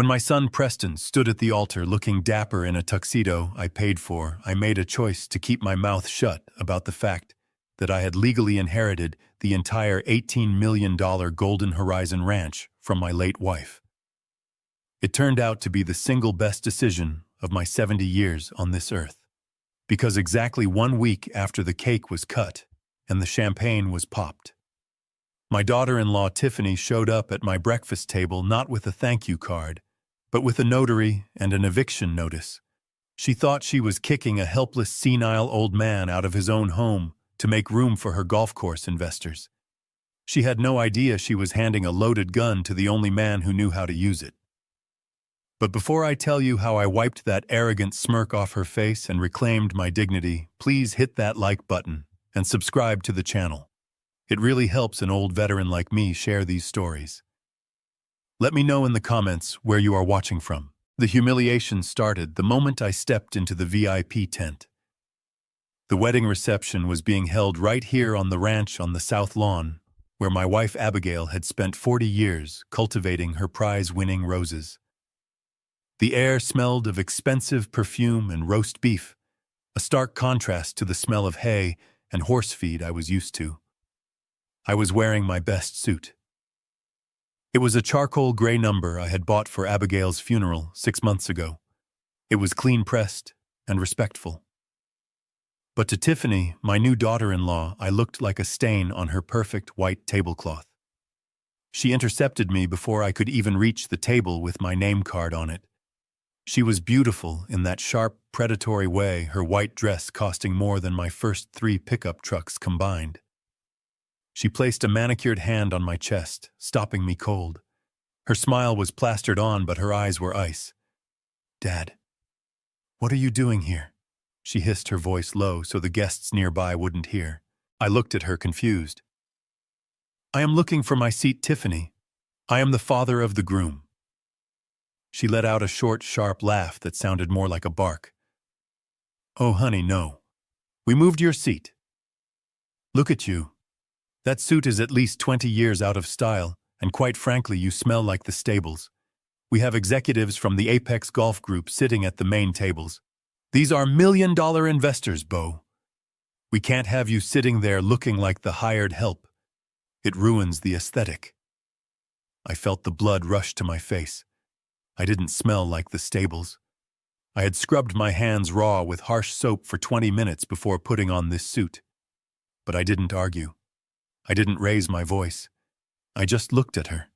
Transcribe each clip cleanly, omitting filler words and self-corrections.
When my son Preston stood at the altar looking dapper in a tuxedo I paid for, I made a choice to keep my mouth shut about the fact that I had legally inherited the entire $18 million Golden Horizon Ranch from my late wife. It turned out to be the single best decision of my 70 years on this earth, because exactly 1 week after the cake was cut and the champagne was popped, my daughter-in-law Tiffany showed up at my breakfast table not with a thank you card, but with a notary and an eviction notice. She thought she was kicking a helpless senile old man out of his own home to make room for her golf course investors. She had no idea she was handing a loaded gun to the only man who knew how to use it. But before I tell you how I wiped that arrogant smirk off her face and reclaimed my dignity, please hit that like button and subscribe to the channel. It really helps an old veteran like me share these stories. Let me know in the comments where you are watching from. The humiliation started the moment I stepped into the VIP tent. The wedding reception was being held right here on the ranch on the south lawn, where my wife Abigail had spent 40 years cultivating her prize-winning roses. The air smelled of expensive perfume and roast beef, a stark contrast to the smell of hay and horse feed I was used to. I was wearing my best suit. It was a charcoal gray number I had bought for Abigail's funeral 6 months ago. It was clean-pressed and respectful. But to Tiffany, my new daughter-in-law, I looked like a stain on her perfect white tablecloth. She intercepted me before I could even reach the table with my name card on it. She was beautiful in that sharp, predatory way, her white dress costing more than my first 3 pickup trucks combined. She placed a manicured hand on my chest, stopping me cold. Her smile was plastered on, but her eyes were ice. "Dad, what are you doing here?" She hissed, her voice low so the guests nearby wouldn't hear. I looked at her confused. "I am looking for my seat, Tiffany. I am the father of the groom." She let out a short, sharp laugh that sounded more like a bark. "Oh, honey, no. We moved your seat. Look at you. That suit is at least 20 years out of style, and quite frankly, you smell like the stables. We have executives from the Apex Golf Group sitting at the main tables. These are million-dollar investors, Bo. We can't have you sitting there looking like the hired help. It ruins the aesthetic." I felt the blood rush to my face. I didn't smell like the stables. I had scrubbed my hands raw with harsh soap for 20 minutes before putting on this suit. But I didn't argue. I didn't raise my voice. I just looked at her.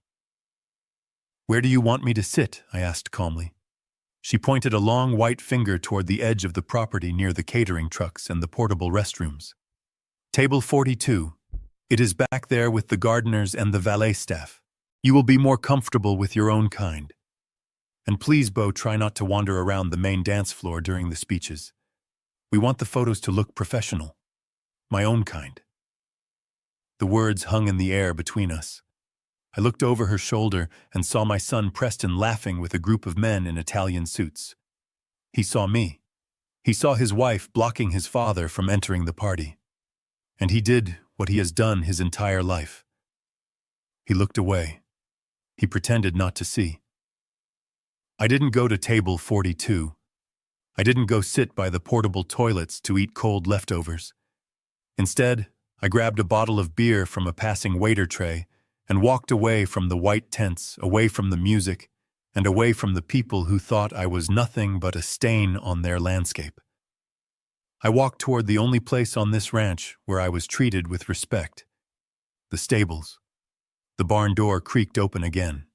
"Where do you want me to sit?" I asked calmly. She pointed a long white finger toward the edge of the property near the catering trucks and the portable restrooms. "Table 42. It is back there with the gardeners and the valet staff. You will be more comfortable with your own kind. And please, Bo, try not to wander around the main dance floor during the speeches. We want the photos to look professional. My own kind." The words hung in the air between us. I looked over her shoulder and saw my son Preston laughing with a group of men in Italian suits. He saw me. He saw his wife blocking his father from entering the party. And he did what he has done his entire life. He looked away. He pretended not to see. I didn't go to table 42. I didn't go sit by the portable toilets to eat cold leftovers. Instead, I grabbed a bottle of beer from a passing waiter tray and walked away from the white tents, away from the music, and away from the people who thought I was nothing but a stain on their landscape. I walked toward the only place on this ranch where I was treated with respect. The stables. The barn door creaked open again.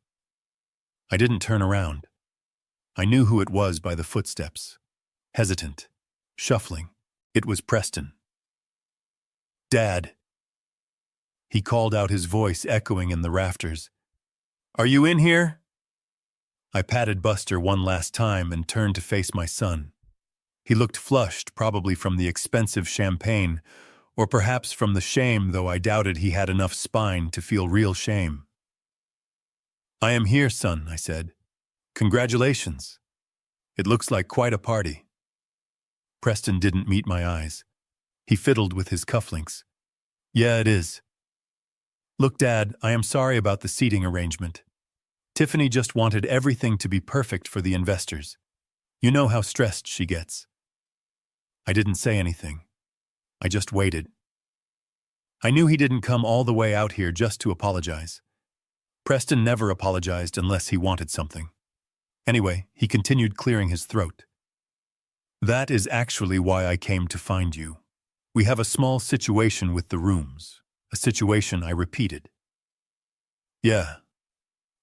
I didn't turn around. I knew who it was by the footsteps. Hesitant. Shuffling. It was Preston. "Dad." He called out, his voice echoing in the rafters. "Are you in here?" I patted Buster one last time and turned to face my son. He looked flushed, probably from the expensive champagne, or perhaps from the shame, though I doubted he had enough spine to feel real shame. "I am here, son," I said. "Congratulations. It looks like quite a party." Preston didn't meet my eyes. He fiddled with his cufflinks. "Yeah, it is. Look, Dad, I am sorry about the seating arrangement. Tiffany just wanted everything to be perfect for the investors. You know how stressed she gets. I didn't say anything. I just waited. I knew he didn't come all the way out here just to apologize. Preston never apologized unless he wanted something. Anyway, he continued clearing his throat. That is actually why I came to find you. We have a small situation with the rooms. A situation I repeated. Yeah.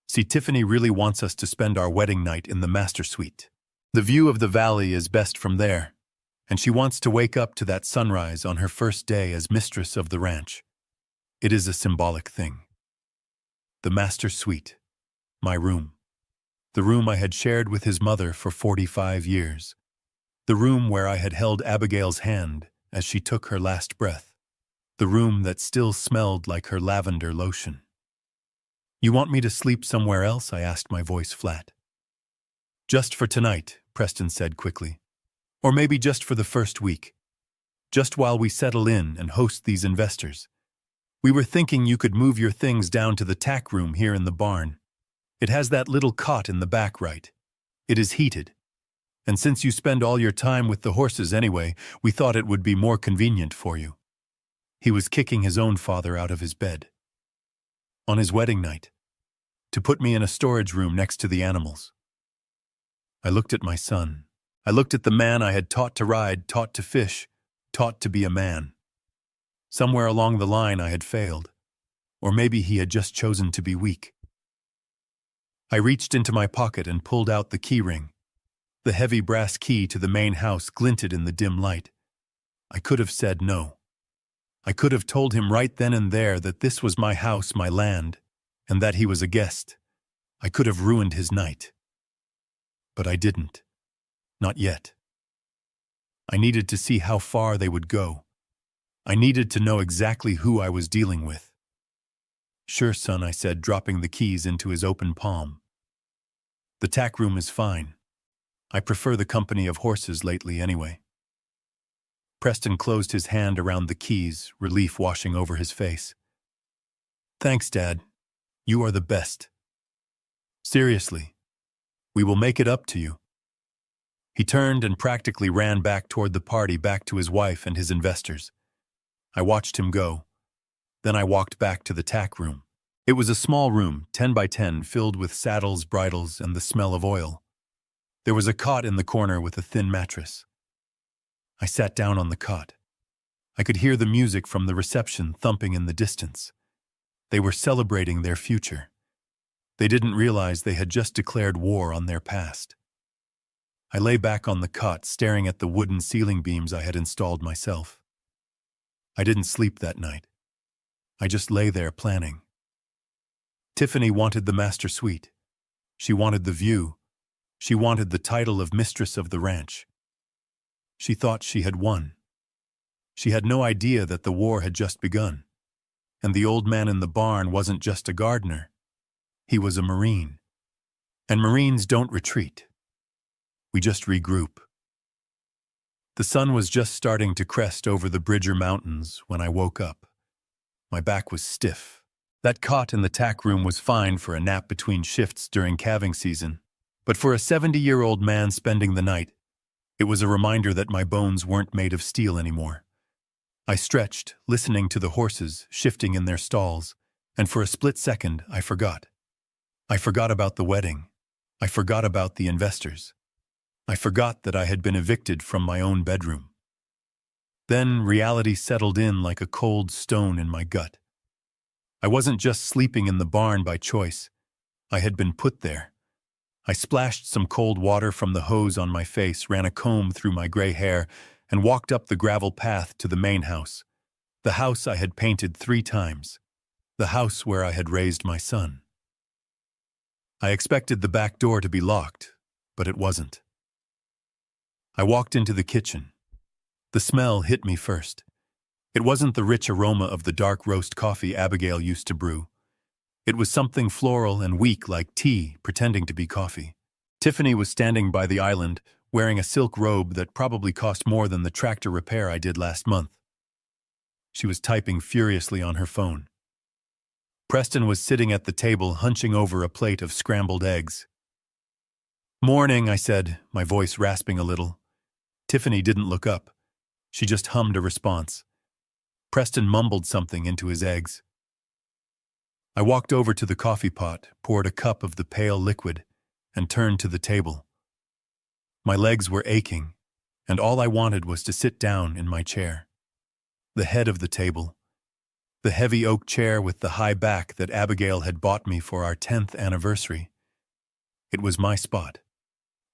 See, Tiffany really wants us to spend our wedding night in the master suite. The view of the valley is best from there, and she wants to wake up to that sunrise on her first day as mistress of the ranch. It is a symbolic thing. The master suite. My room. The room I had shared with his mother for 45 years. The room where I had held Abigail's hand as she took her last breath. The room that still smelled like her lavender lotion. You want me to sleep somewhere else? I asked, my voice flat. Just for tonight, Preston said quickly. Or maybe just for the first week. Just while we settle in and host these investors. We were thinking you could move your things down to the tack room here in the barn. It has that little cot in the back right. It is heated. And since you spend all your time with the horses anyway, we thought it would be more convenient for you. He was kicking his own father out of his bed. On his wedding night. To put me in a storage room next to the animals. I looked at my son. I looked at the man I had taught to ride, taught to fish, taught to be a man. Somewhere along the line I had failed. Or maybe he had just chosen to be weak. I reached into my pocket and pulled out the key ring. The heavy brass key to the main house glinted in the dim light. I could have said no. I could have told him right then and there that this was my house, my land, and that he was a guest. I could have ruined his night. But I didn't. Not yet. I needed to see how far they would go. I needed to know exactly who I was dealing with. Sure, son, I said, dropping the keys into his open palm. The tack room is fine. I prefer the company of horses lately anyway. Preston closed his hand around the keys, relief washing over his face. Thanks, Dad. You are the best. Seriously. We will make it up to you. He turned and practically ran back toward the party, back to his wife and his investors. I watched him go. Then I walked back to the tack room. It was a small room, 10 by 10, filled with saddles, bridles, and the smell of oil. There was a cot in the corner with a thin mattress. I sat down on the cot. I could hear the music from the reception thumping in the distance. They were celebrating their future. They didn't realize they had just declared war on their past. I lay back on the cot, staring at the wooden ceiling beams I had installed myself. I didn't sleep that night. I just lay there planning. Tiffany wanted the master suite. She wanted the view. She wanted the title of mistress of the ranch. She thought she had won. She had no idea that the war had just begun. And the old man in the barn wasn't just a gardener. He was a Marine. And Marines don't retreat. We just regroup. The sun was just starting to crest over the Bridger Mountains when I woke up. My back was stiff. That cot in the tack room was fine for a nap between shifts during calving season. But for a 70-year-old man spending the night, it was a reminder that my bones weren't made of steel anymore. I stretched, listening to the horses shifting in their stalls, and for a split second, I forgot. I forgot about the wedding. I forgot about the investors. I forgot that I had been evicted from my own bedroom. Then reality settled in like a cold stone in my gut. I wasn't just sleeping in the barn by choice. I had been put there. I splashed some cold water from the hose on my face, ran a comb through my gray hair, and walked up the gravel path to the main house. The house I had painted 3 times. The house where I had raised my son. I expected the back door to be locked, but it wasn't. I walked into the kitchen. The smell hit me first. It wasn't the rich aroma of the dark roast coffee Abigail used to brew. It was something floral and weak like tea, pretending to be coffee. Tiffany was standing by the island, wearing a silk robe that probably cost more than the tractor repair I did last month. She was typing furiously on her phone. Preston was sitting at the table hunching over a plate of scrambled eggs. "Morning," I said, my voice rasping a little. Tiffany didn't look up. She just hummed a response. Preston mumbled something into his eggs. I walked over to the coffee pot, poured a cup of the pale liquid, and turned to the table. My legs were aching, and all I wanted was to sit down in my chair. The head of the table, the heavy oak chair with the high back that Abigail had bought me for our 10th anniversary. It was my spot.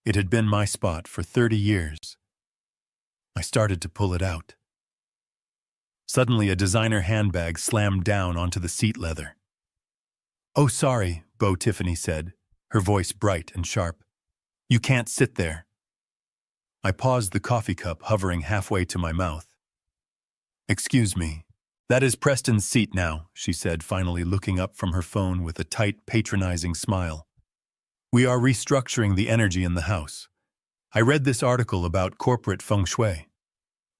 It had been my spot for 30 years. I started to pull it out. Suddenly, a designer handbag slammed down onto the seat leather. "Oh, sorry," Tiffany said, her voice bright and sharp. "You can't sit there." I paused the coffee cup hovering halfway to my mouth. "Excuse me. That is Preston's seat now," she said, finally looking up from her phone with a tight, patronizing smile. "We are restructuring the energy in the house. I read this article about corporate feng shui.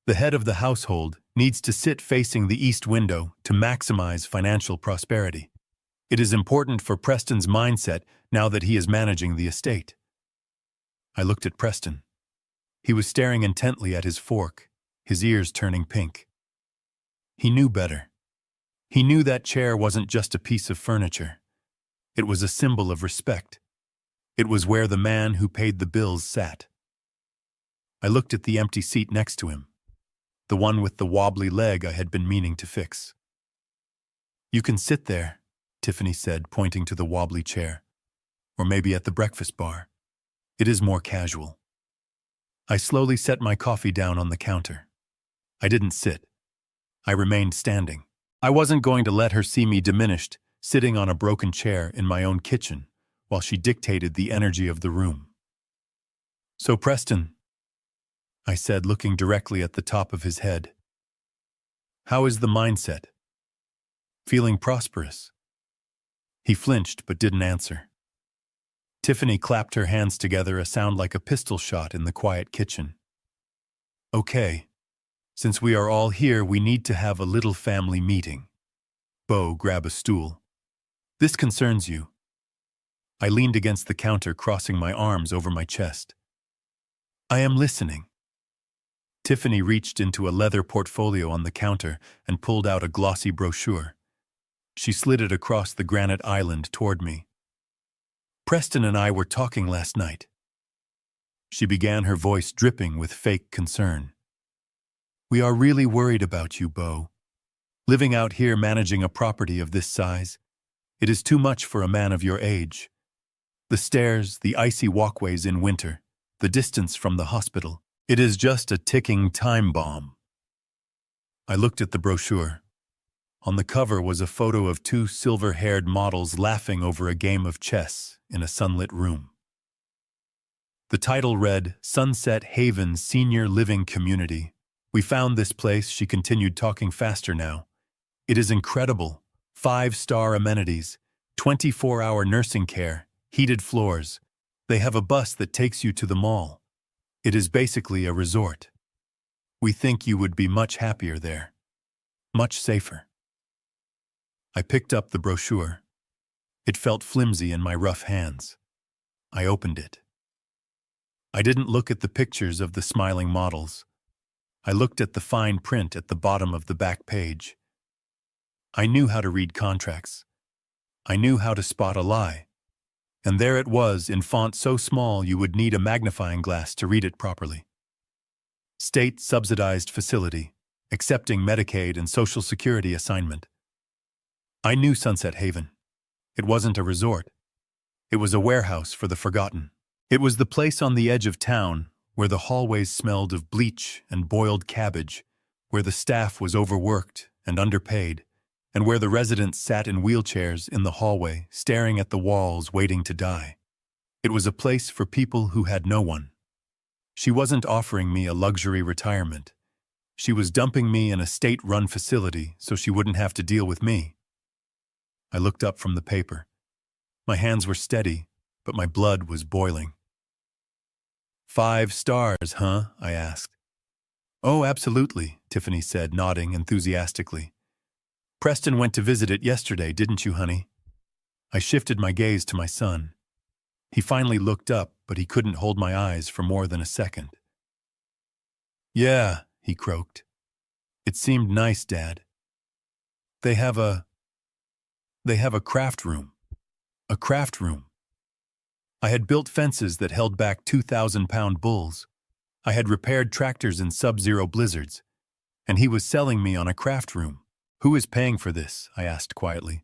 The head of the household needs to sit facing the east window to maximize financial prosperity. It is important for Preston's mindset now that he is managing the estate." I looked at Preston. He was staring intently at his fork, his ears turning pink. He knew better. He knew that chair wasn't just a piece of furniture. It was a symbol of respect. It was where the man who paid the bills sat. I looked at the empty seat next to him, the one with the wobbly leg I had been meaning to fix. "You can sit there," Tiffany said, pointing to the wobbly chair. "Or maybe at the breakfast bar. It is more casual." I slowly set my coffee down on the counter. I didn't sit. I remained standing. I wasn't going to let her see me diminished, sitting on a broken chair in my own kitchen, while she dictated the energy of the room. "So, Preston," I said, looking directly at the top of his head, "how is the mindset? Feeling prosperous?" He flinched but didn't answer. Tiffany clapped her hands together, a sound like a pistol shot in the quiet kitchen. "Okay. Since we are all here, we need to have a little family meeting. Grab a stool. This concerns you." I leaned against the counter, crossing my arms over my chest. "I am listening." Tiffany reached into a leather portfolio on the counter and pulled out a glossy brochure. She slid it across the granite island toward me. "Preston and I were talking last night." She began, her voice dripping with fake concern. "We are really worried about you, Beau. Living out here managing a property of this size, it is too much for a man of your age. The stairs, the icy walkways in winter, the distance from the hospital. It is just a ticking time bomb." I looked at the brochure. On the cover was a photo of two silver-haired models laughing over a game of chess in a sunlit room. The title read, "Sunset Haven Senior Living Community." "We found this place," she continued, talking faster now. "It is incredible. 5-star amenities, 24-hour nursing care, heated floors. They have a bus that takes you to the mall. It is basically a resort. We think you would be much happier there. Much safer." I picked up the brochure. It felt flimsy in my rough hands. I opened it. I didn't look at the pictures of the smiling models. I looked at the fine print at the bottom of the back page. I knew how to read contracts. I knew how to spot a lie. And there it was, in font so small you would need a magnifying glass to read it properly. State-subsidized facility, accepting Medicaid and Social Security assignment. I knew Sunset Haven. It wasn't a resort. It was a warehouse for the forgotten. It was the place on the edge of town where the hallways smelled of bleach and boiled cabbage, where the staff was overworked and underpaid, and where the residents sat in wheelchairs in the hallway, staring at the walls, waiting to die. It was a place for people who had no one. She wasn't offering me a luxury retirement. She was dumping me in a state-run facility so she wouldn't have to deal with me. I looked up from the paper. My hands were steady, but my blood was boiling. 5 stars, huh? I asked. "Oh, absolutely," Tiffany said, nodding enthusiastically. Preston went to visit it yesterday, didn't you, honey? I shifted my gaze to my son. He finally looked up, but he couldn't hold my eyes for more than a second. Yeah, he croaked. It seemed nice, Dad. They have a craft room. A craft room. I had built fences that held back 2,000-pound bulls. I had repaired tractors in sub-zero blizzards. And he was selling me on a craft room. Who is paying for this? I asked quietly.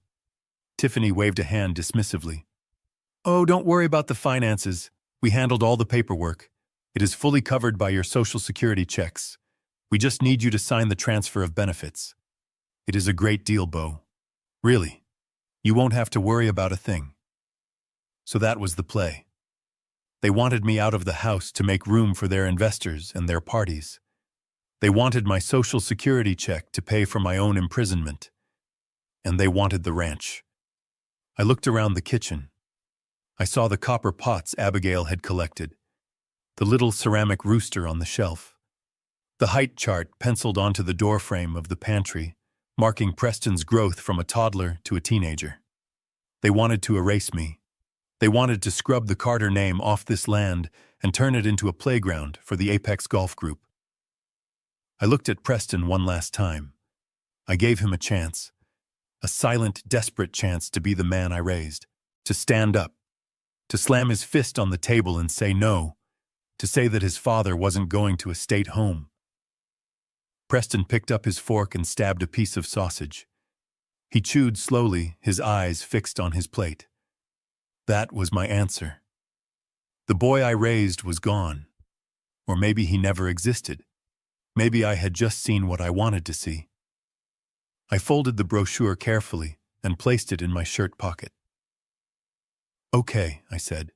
Tiffany waved a hand dismissively. Oh, don't worry about the finances. We handled all the paperwork. It is fully covered by your Social Security checks. We just need you to sign the transfer of benefits. It is a great deal, Bo. Really. You won't have to worry about a thing. So that was the play. They wanted me out of the house to make room for their investors and their parties. They wanted my Social Security check to pay for my own imprisonment. And they wanted the ranch. I looked around the kitchen. I saw the copper pots Abigail had collected, the little ceramic rooster on the shelf, the height chart penciled onto the doorframe of the pantry, marking Preston's growth from a toddler to a teenager. They wanted to erase me. They wanted to scrub the Carter name off this land and turn it into a playground for the Apex Golf Group. I looked at Preston one last time. I gave him a chance, a silent, desperate chance to be the man I raised, to stand up, to slam his fist on the table and say no, to say that his father wasn't going to a state home. Preston picked up his fork and stabbed a piece of sausage. He chewed slowly, his eyes fixed on his plate. That was my answer. The boy I raised was gone. Or maybe he never existed. Maybe I had just seen what I wanted to see. I folded the brochure carefully and placed it in my shirt pocket. Okay, I said.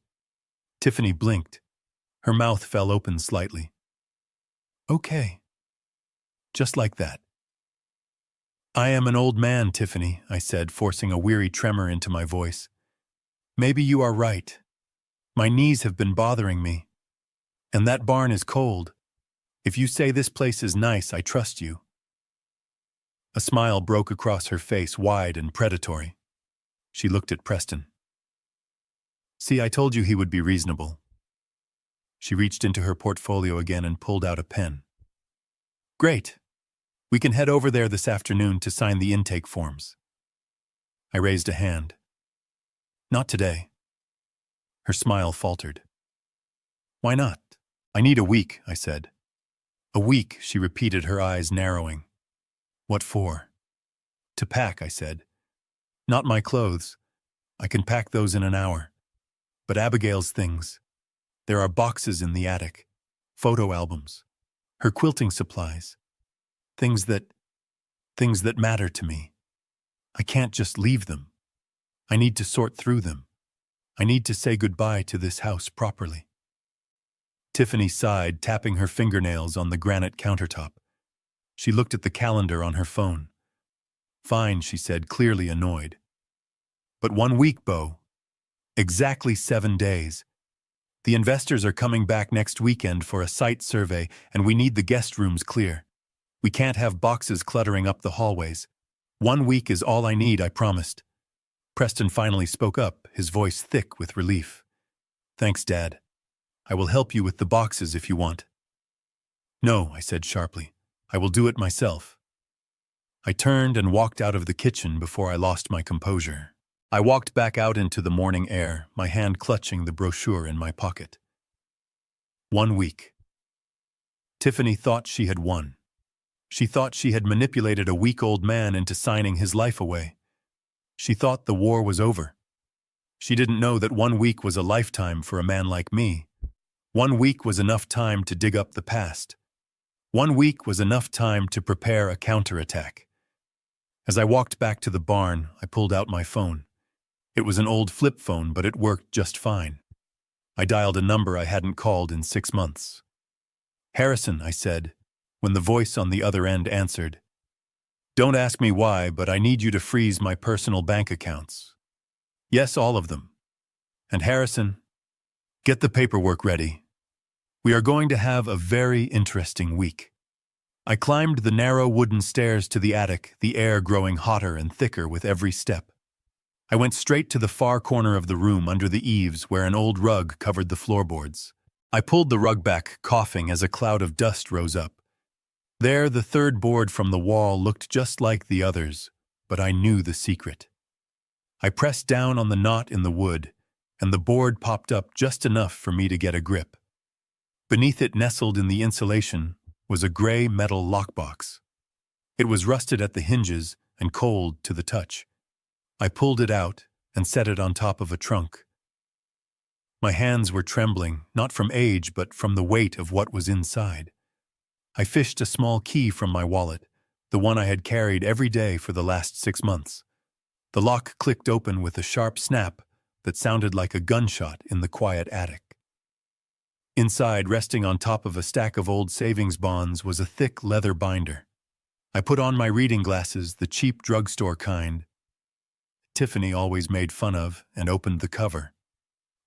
Tiffany blinked. Her mouth fell open slightly. Okay. Just like that. I am an old man, Tiffany, I said, forcing a weary tremor into my voice. Maybe you are right. My knees have been bothering me. And that barn is cold. If you say this place is nice, I trust you. A smile broke across her face, wide and predatory. She looked at Preston. See, I told you he would be reasonable. She reached into her portfolio again and pulled out a pen. Great. We can head over there this afternoon to sign the intake forms. I raised a hand. Not today. Her smile faltered. Why not? I need a week, I said. A week, she repeated, her eyes narrowing. What for? To pack, I said. Not my clothes. I can pack those in an hour. But Abigail's things. There are boxes in the attic, photo albums, her quilting supplies, things that matter to me. I can't just leave them. I need to sort through them. I need to say goodbye to this house properly. Tiffany sighed, tapping her fingernails on the granite countertop. She looked at the calendar on her phone. Fine, she said, clearly annoyed. But 1 week, Bo. Exactly 7 days. The investors are coming back next weekend for a site survey, and we need the guest rooms clear. We can't have boxes cluttering up the hallways. 1 week is all I need, I promised. Preston finally spoke up, his voice thick with relief. Thanks, Dad. I will help you with the boxes if you want. No, I said sharply. I will do it myself. I turned and walked out of the kitchen before I lost my composure. I walked back out into the morning air, my hand clutching the brochure in my pocket. 1 week. Tiffany thought she had won. She thought she had manipulated a weak-old man into signing his life away. She thought the war was over. She didn't know that 1 week was a lifetime for a man like me. 1 week was enough time to dig up the past. 1 week was enough time to prepare a counterattack. As I walked back to the barn, I pulled out my phone. It was an old flip phone, but it worked just fine. I dialed a number I hadn't called in 6 months. Harrison, I said, when the voice on the other end answered. Don't ask me why, but I need you to freeze my personal bank accounts. Yes, all of them. And Harrison, get the paperwork ready. We are going to have a very interesting week. I climbed the narrow wooden stairs to the attic, the air growing hotter and thicker with every step. I went straight to the far corner of the room under the eaves where an old rug covered the floorboards. I pulled the rug back, coughing as a cloud of dust rose up. There, the third board from the wall looked just like the others, but I knew the secret. I pressed down on the knot in the wood, and the board popped up just enough for me to get a grip. Beneath it, nestled in the insulation, was a gray metal lockbox. It was rusted at the hinges and cold to the touch. I pulled it out and set it on top of a trunk. My hands were trembling, not from age but from the weight of what was inside. I fished a small key from my wallet, the one I had carried every day for the last 6 months. The lock clicked open with a sharp snap that sounded like a gunshot in the quiet attic. Inside, resting on top of a stack of old savings bonds, was a thick leather binder. I put on my reading glasses, the cheap drugstore kind Tiffany always made fun of, and opened the cover.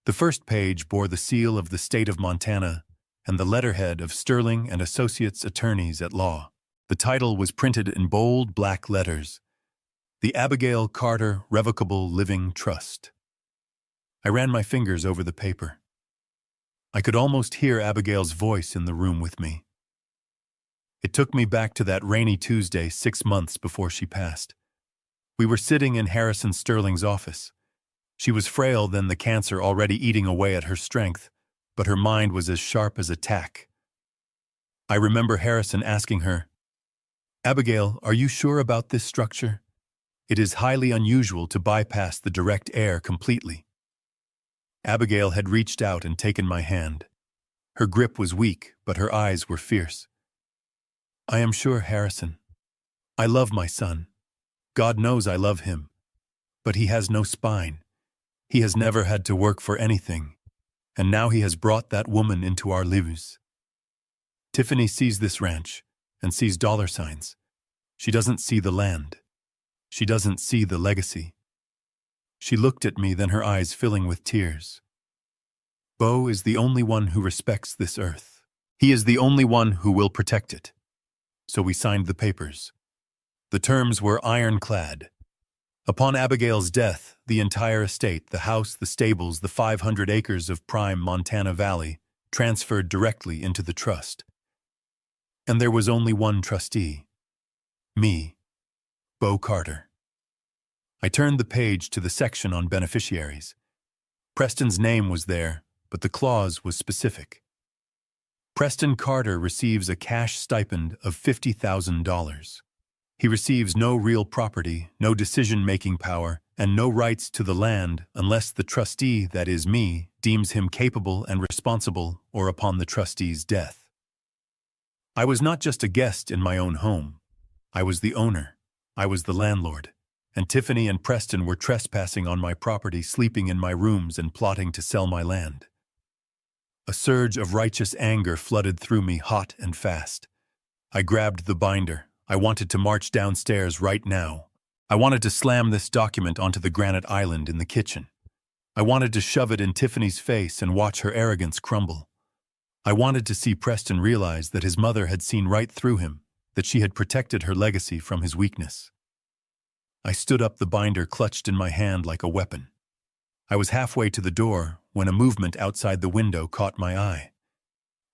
The first page bore the seal of the state of Montana and the letterhead of Sterling and Associates Attorneys at Law. The title was printed in bold black letters: The Abigail Carter Revocable Living Trust. I ran my fingers over the paper. I could almost hear Abigail's voice in the room with me. It took me back to that rainy Tuesday 6 months before she passed. We were sitting in Harrison Sterling's office. She was frail then, the cancer already eating away at her strength, but her mind was as sharp as a tack. I remember Harrison asking her, "Abigail, are you sure about this structure? It is highly unusual to bypass the direct air completely." Abigail had reached out and taken my hand. Her grip was weak, but her eyes were fierce. "I am sure, Harrison. I love my son. God knows I love him. But he has no spine. He has never had to work for anything. And now he has brought that woman into our lives. Tiffany sees this ranch and sees dollar signs. She doesn't see the land. She doesn't see the legacy." She looked at me, then her eyes filling with tears. "Bo is the only one who respects this earth. He is the only one who will protect it." So we signed the papers. The terms were ironclad. Upon Abigail's death, the entire estate, the house, the stables, the 500 acres of prime Montana Valley, transferred directly into the trust. And there was only one trustee. Me, Bo Carter. I turned the page to the section on beneficiaries. Preston's name was there, but the clause was specific. Preston Carter receives a cash stipend of $50,000. He receives no real property, no decision-making power, and no rights to the land unless the trustee, that is me, deems him capable and responsible, or upon the trustee's death. I was not just a guest in my own home. I was the owner. I was the landlord. And Tiffany and Preston were trespassing on my property, sleeping in my rooms and plotting to sell my land. A surge of righteous anger flooded through me, hot and fast. I grabbed the binder. I wanted to march downstairs right now. I wanted to slam this document onto the granite island in the kitchen. I wanted to shove it in Tiffany's face and watch her arrogance crumble. I wanted to see Preston realize that his mother had seen right through him, that she had protected her legacy from his weakness. I stood up, the binder clutched in my hand like a weapon. I was halfway to the door when a movement outside the window caught my eye.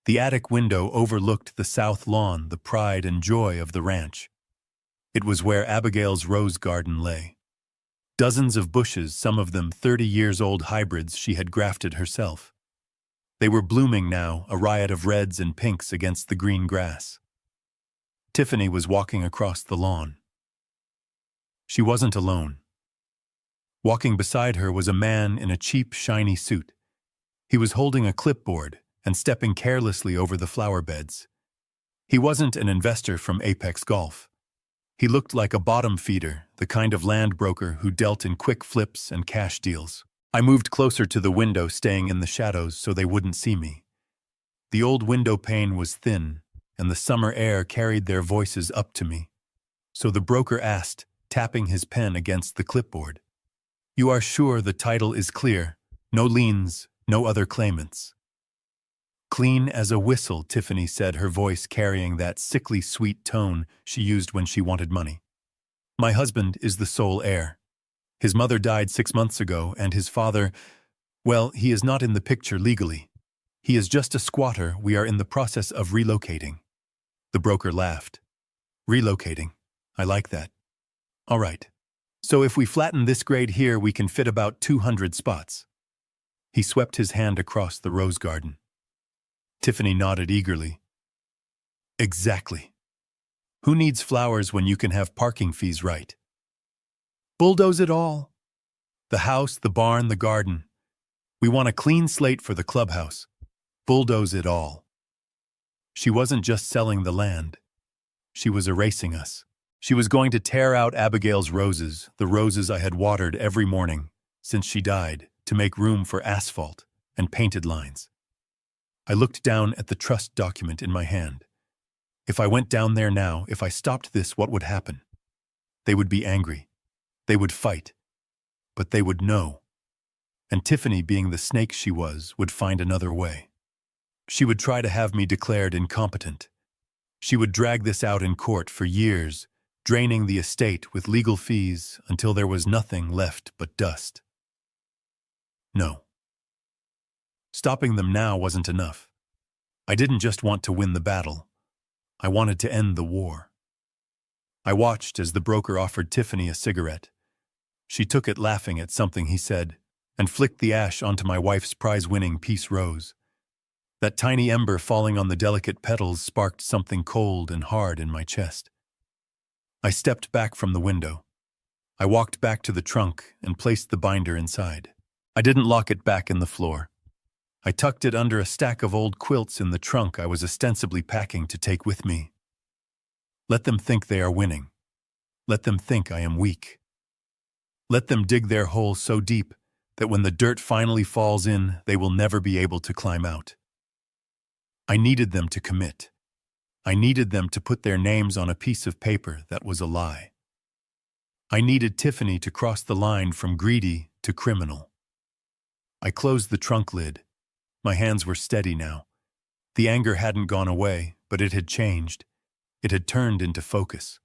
The attic window overlooked the south lawn, the pride and joy of the ranch. It was where Abigail's rose garden lay. Dozens of bushes, some of them 30-years-old hybrids she had grafted herself. They were blooming now, a riot of reds and pinks against the green grass. Tiffany was walking across the lawn. She wasn't alone. Walking beside her was a man in a cheap, shiny suit. He was holding a clipboard and stepping carelessly over the flower beds. He wasn't an investor from Apex Golf. He looked like a bottom feeder, the kind of land broker who dealt in quick flips and cash deals. I moved closer to the window, staying in the shadows so they wouldn't see me. The old window pane was thin, and the summer air carried their voices up to me. So the broker asked, tapping his pen against the clipboard, "You are sure the title is clear? No liens, no other claimants?" Clean as a whistle, Tiffany said, her voice carrying that sickly sweet tone she used when she wanted money. My husband is the sole heir. His mother died 6 months ago, and his father, well, he is not in the picture legally. He is just a squatter we are in the process of relocating. The broker laughed. Relocating. I like that. All right. So if we flatten this grade here, we can fit about 200 spots. He swept his hand across the rose garden. Tiffany nodded eagerly. Exactly. Who needs flowers when you can have parking fees right? Bulldoze it all. The house, the barn, the garden. We want a clean slate for the clubhouse. Bulldoze it all. She wasn't just selling the land. She was erasing us. She was going to tear out Abigail's roses, the roses I had watered every morning since she died, to make room for asphalt and painted lines. I looked down at the trust document in my hand. If I went down there now, if I stopped this, what would happen? They would be angry. They would fight. But they would know. And Tiffany, being the snake she was, would find another way. She would try to have me declared incompetent. She would drag this out in court for years, draining the estate with legal fees until there was nothing left but dust. No. Stopping them now wasn't enough. I didn't just want to win the battle. I wanted to end the war. I watched as the broker offered Tiffany a cigarette. She took it, laughing at something he said, and flicked the ash onto my wife's prize-winning peace rose. That tiny ember falling on the delicate petals sparked something cold and hard in my chest. I stepped back from the window. I walked back to the trunk and placed the binder inside. I didn't lock it back in the floor. I tucked it under a stack of old quilts in the trunk I was ostensibly packing to take with me. Let them think they are winning. Let them think I am weak. Let them dig their hole so deep that when the dirt finally falls in, they will never be able to climb out. I needed them to commit. I needed them to put their names on a piece of paper that was a lie. I needed Tiffany to cross the line from greedy to criminal. I closed the trunk lid. My hands were steady now. The anger hadn't gone away, but it had changed. It had turned into focus.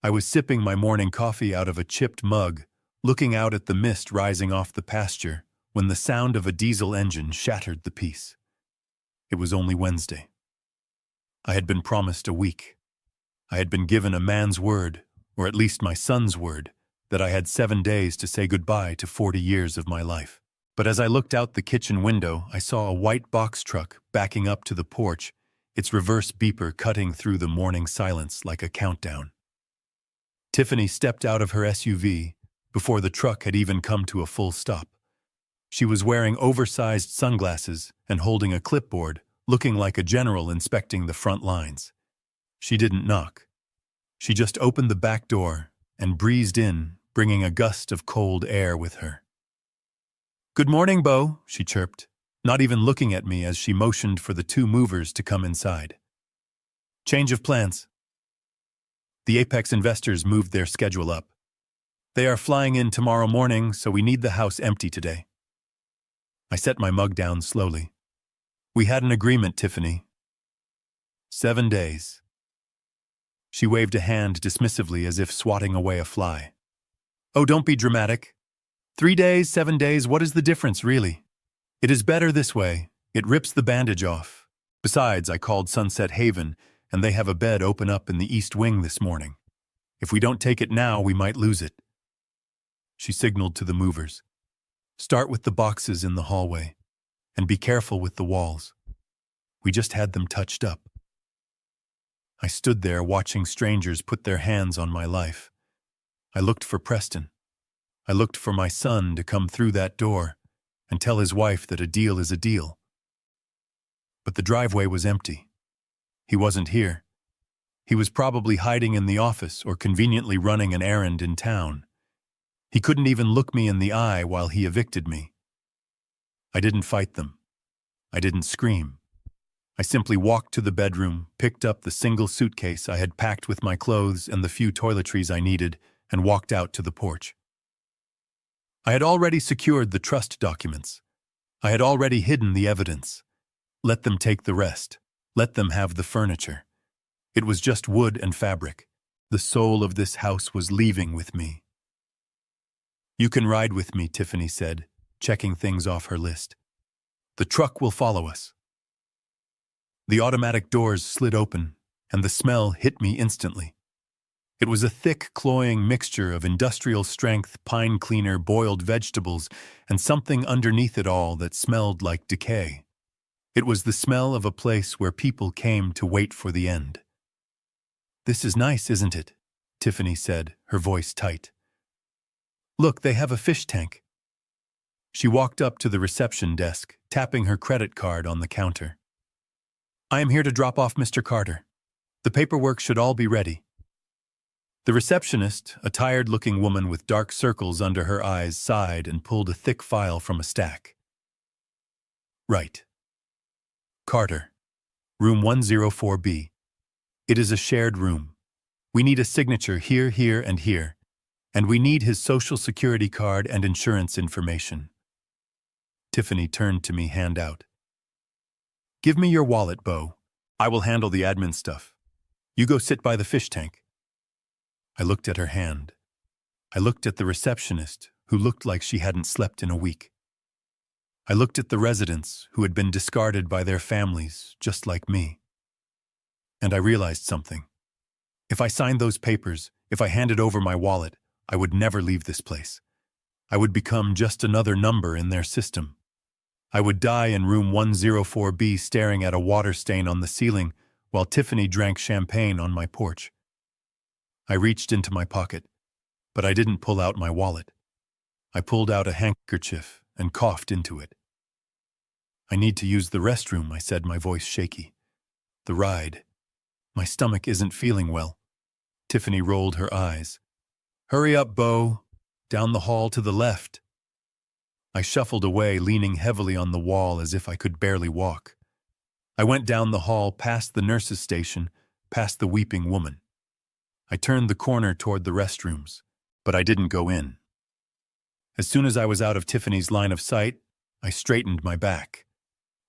I was sipping my morning coffee out of a chipped mug, looking out at the mist rising off the pasture, when the sound of a diesel engine shattered the peace. It was only Wednesday. I had been promised a week. I had been given a man's word, or at least my son's word, that I had 7 days to say goodbye to 40 years of my life. But as I looked out the kitchen window, I saw a white box truck backing up to the porch, its reverse beeper cutting through the morning silence like a countdown. Tiffany stepped out of her SUV before the truck had even come to a full stop. She was wearing oversized sunglasses and holding a clipboard, looking like a general inspecting the front lines. She didn't knock. She just opened the back door and breezed in, bringing a gust of cold air with her. "Good morning, Beau," she chirped, not even looking at me as she motioned for the 2 movers to come inside. "Change of plans." The Apex investors moved their schedule up. "They are flying in tomorrow morning, so we need the house empty today." I set my mug down slowly. "We had an agreement, Tiffany." 7 days. She waved a hand dismissively as if swatting away a fly. "Oh, don't be dramatic. 3 days, 7 days, what is the difference, really? It is better this way. It rips the bandage off. Besides, I called Sunset Haven, and they have a bed open up in the east wing this morning. If we don't take it now, we might lose it." She signaled to the movers. "Start with the boxes in the hallway, and be careful with the walls. We just had them touched up." I stood there watching strangers put their hands on my life. I looked for Preston. I looked for my son to come through that door and tell his wife that a deal is a deal. But the driveway was empty. He wasn't here. He was probably hiding in the office or conveniently running an errand in town. He couldn't even look me in the eye while he evicted me. I didn't fight them. I didn't scream. I simply walked to the bedroom, picked up the single suitcase I had packed with my clothes and the few toiletries I needed, and walked out to the porch. I had already secured the trust documents. I had already hidden the evidence. Let them take the rest. Let them have the furniture. It was just wood and fabric. The soul of this house was leaving with me. You can ride with me, Tiffany said, checking things off her list. The truck will follow us. The automatic doors slid open, and the smell hit me instantly. It was a thick, cloying mixture of industrial-strength pine cleaner, boiled vegetables, and something underneath it all that smelled like decay. It was the smell of a place where people came to wait for the end. This is nice, isn't it? Tiffany said, her voice tight. Look, they have a fish tank. She walked up to the reception desk, tapping her credit card on the counter. I am here to drop off Mr. Carter. The paperwork should all be ready. The receptionist, a tired-looking woman with dark circles under her eyes, sighed and pulled a thick file from a stack. Right. Carter, room 104B. It is a shared room. We need a signature here, here, and here, and we need his social security card and insurance information. Tiffany turned to me, hand out. Give me your wallet, Bo. I will handle the admin stuff. You go sit by the fish tank. I looked at her hand. I looked at the receptionist, who looked like she hadn't slept in a week. I looked at the residents who had been discarded by their families, just like me. And I realized something. If I signed those papers, if I handed over my wallet, I would never leave this place. I would become just another number in their system. I would die in room 104B staring at a water stain on the ceiling while Tiffany drank champagne on my porch. I reached into my pocket, but I didn't pull out my wallet. I pulled out a handkerchief and coughed into it. I need to use the restroom, I said, my voice shaky. The ride. My stomach isn't feeling well. Tiffany rolled her eyes. Hurry up, Bo. Down the hall to the left. I shuffled away, leaning heavily on the wall as if I could barely walk. I went down the hall, past the nurse's station, past the weeping woman. I turned the corner toward the restrooms, but I didn't go in. As soon as I was out of Tiffany's line of sight, I straightened my back.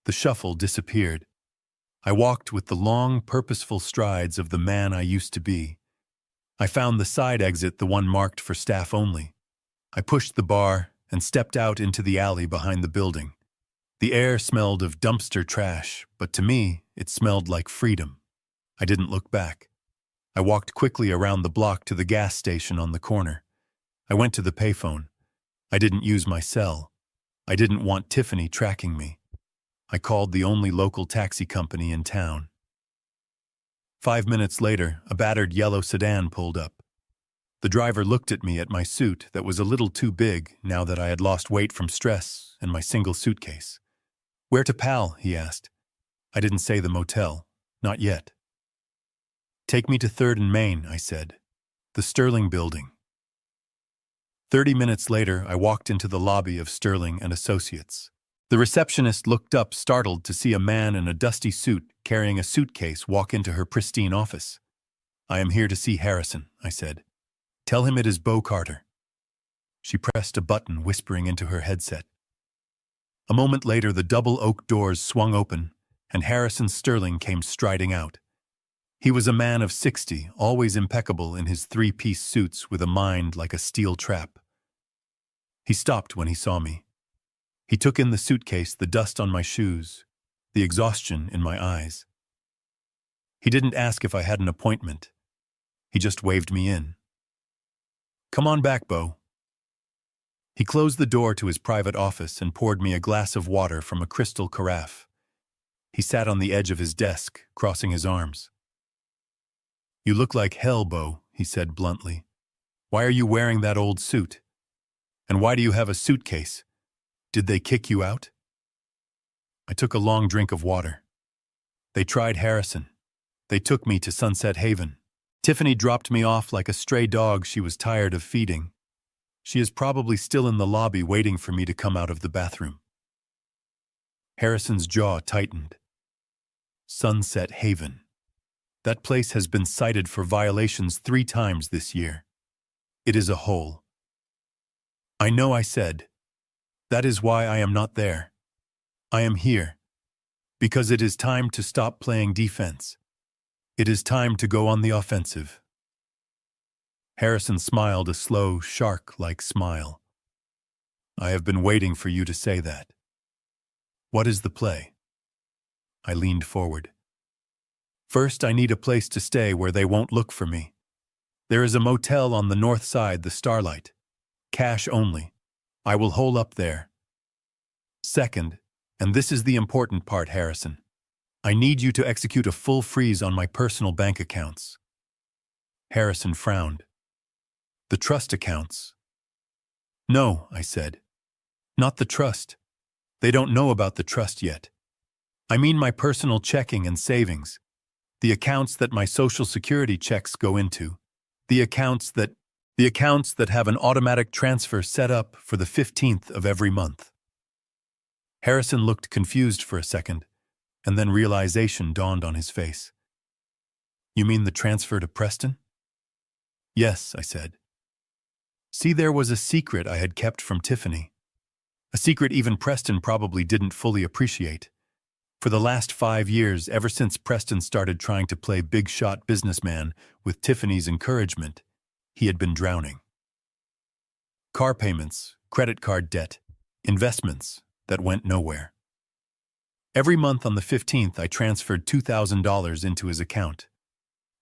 The shuffle disappeared. I walked with the long, purposeful strides of the man I used to be. I found the side exit, the one marked for staff only. I pushed the bar and stepped out into the alley behind the building. The air smelled of dumpster trash, but to me, it smelled like freedom. I didn't look back. I walked quickly around the block to the gas station on the corner. I went to the payphone. I didn't use my cell. I didn't want Tiffany tracking me. I called the only local taxi company in town. 5 minutes later, a battered yellow sedan pulled up. The driver looked at me, at my suit that was a little too big now that I had lost weight from stress, and my single suitcase. Where to, pal? He asked. I didn't say the motel. Not yet. Take me to 3rd and Main, I said. The Sterling building. 30 minutes later, I walked into the lobby of Sterling and Associates. The receptionist looked up, startled to see a man in a dusty suit carrying a suitcase walk into her pristine office. I am here to see Harrison, I said. Tell him it is Bo Carter. She pressed a button, whispering into her headset. A moment later, the double oak doors swung open, and Harrison Sterling came striding out. He was a man of 60, always impeccable in his 3-piece suits with a mind like a steel trap. He stopped when he saw me. He took in the suitcase, the dust on my shoes, the exhaustion in my eyes. He didn't ask if I had an appointment. He just waved me in. Come on back, Bo. He closed the door to his private office and poured me a glass of water from a crystal carafe. He sat on the edge of his desk, crossing his arms. You look like hell, Bo, he said bluntly. Why are you wearing that old suit? And why do you have a suitcase? Did they kick you out? I took a long drink of water. They tried Harrison. They took me to Sunset Haven. Tiffany dropped me off like a stray dog she was tired of feeding. She is probably still in the lobby waiting for me to come out of the bathroom. Harrison's jaw tightened. Sunset Haven. That place has been cited for violations 3 times this year. It is a hole. I know, I said. That is why I am not there. I am here. Because it is time to stop playing defense. It is time to go on the offensive. Harrison smiled a slow, shark-like smile. I have been waiting for you to say that. What is the play? I leaned forward. First, I need a place to stay where they won't look for me. There is a motel on the north side, the Starlight. Cash only. I will hole up there. Second, and this is the important part, Harrison, I need you to execute a full freeze on my personal bank accounts. Harrison frowned. The trust accounts? No, I said. Not the trust. They don't know about the trust yet. I mean my personal checking and savings. The accounts that my Social Security checks go into. The accounts that have an automatic transfer set up for the 15th of every month. Harrison looked confused for a second, and then realization dawned on his face. You mean the transfer to Preston? Yes, I said. See, there was a secret I had kept from Tiffany. A secret even Preston probably didn't fully appreciate. For the last 5 years, ever since Preston started trying to play big-shot businessman with Tiffany's encouragement, he had been drowning. Car payments, credit card debt, investments that went nowhere. Every month on the 15th, I transferred $2,000 into his account.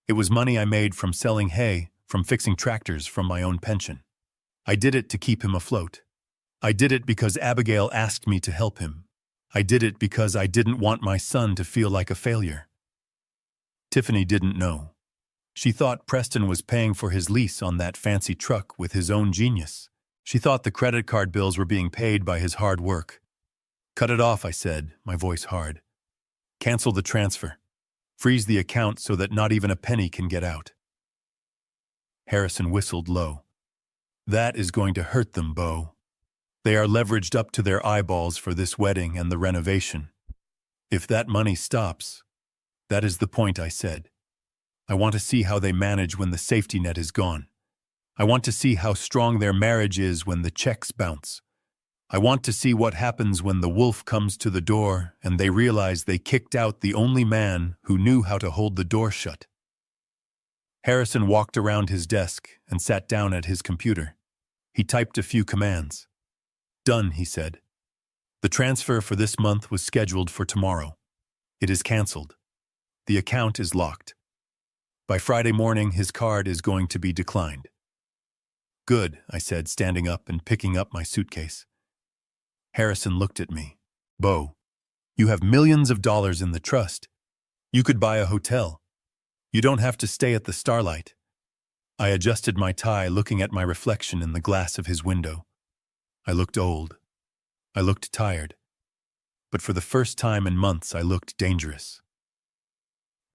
It was money I made from selling hay, from fixing tractors, from my own pension. I did it to keep him afloat. I did it because Abigail asked me to help him. I did it because I didn't want my son to feel like a failure. Tiffany didn't know. She thought Preston was paying for his lease on that fancy truck with his own genius. She thought the credit card bills were being paid by his hard work. Cut it off, I said, my voice hard. Cancel the transfer. Freeze the account so that not even a penny can get out. Harrison whistled low. That is going to hurt them, Beau. They are leveraged up to their eyeballs for this wedding and the renovation. If that money stops, that is the point, I said. I want to see how they manage when the safety net is gone. I want to see how strong their marriage is when the checks bounce. I want to see what happens when the wolf comes to the door and they realize they kicked out the only man who knew how to hold the door shut. Harrison walked around his desk and sat down at his computer. He typed a few commands. Done, he said. The transfer for this month was scheduled for tomorrow. It is canceled. The account is locked. By Friday morning, his card is going to be declined. Good, I said, standing up and picking up my suitcase. Harrison looked at me. Beau, you have millions of dollars in the trust. You could buy a hotel. You don't have to stay at the Starlight. I adjusted my tie, looking at my reflection in the glass of his window. I looked old. I looked tired. But for the first time in months, I looked dangerous.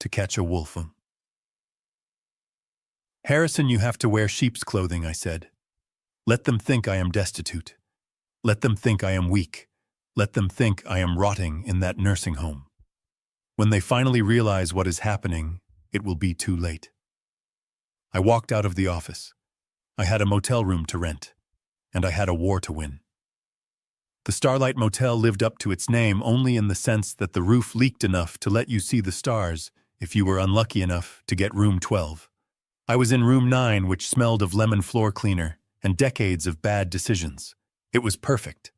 To catch a wolf. Harrison, you have to wear sheep's clothing, I said. Let them think I am destitute. Let them think I am weak. Let them think I am rotting in that nursing home. When they finally realize what is happening, it will be too late. I walked out of the office. I had a motel room to rent, and I had a war to win. The Starlight Motel lived up to its name only in the sense that the roof leaked enough to let you see the stars if you were unlucky enough to get room 12. I was in room 9, which smelled of lemon floor cleaner and decades of bad decisions. It was perfect.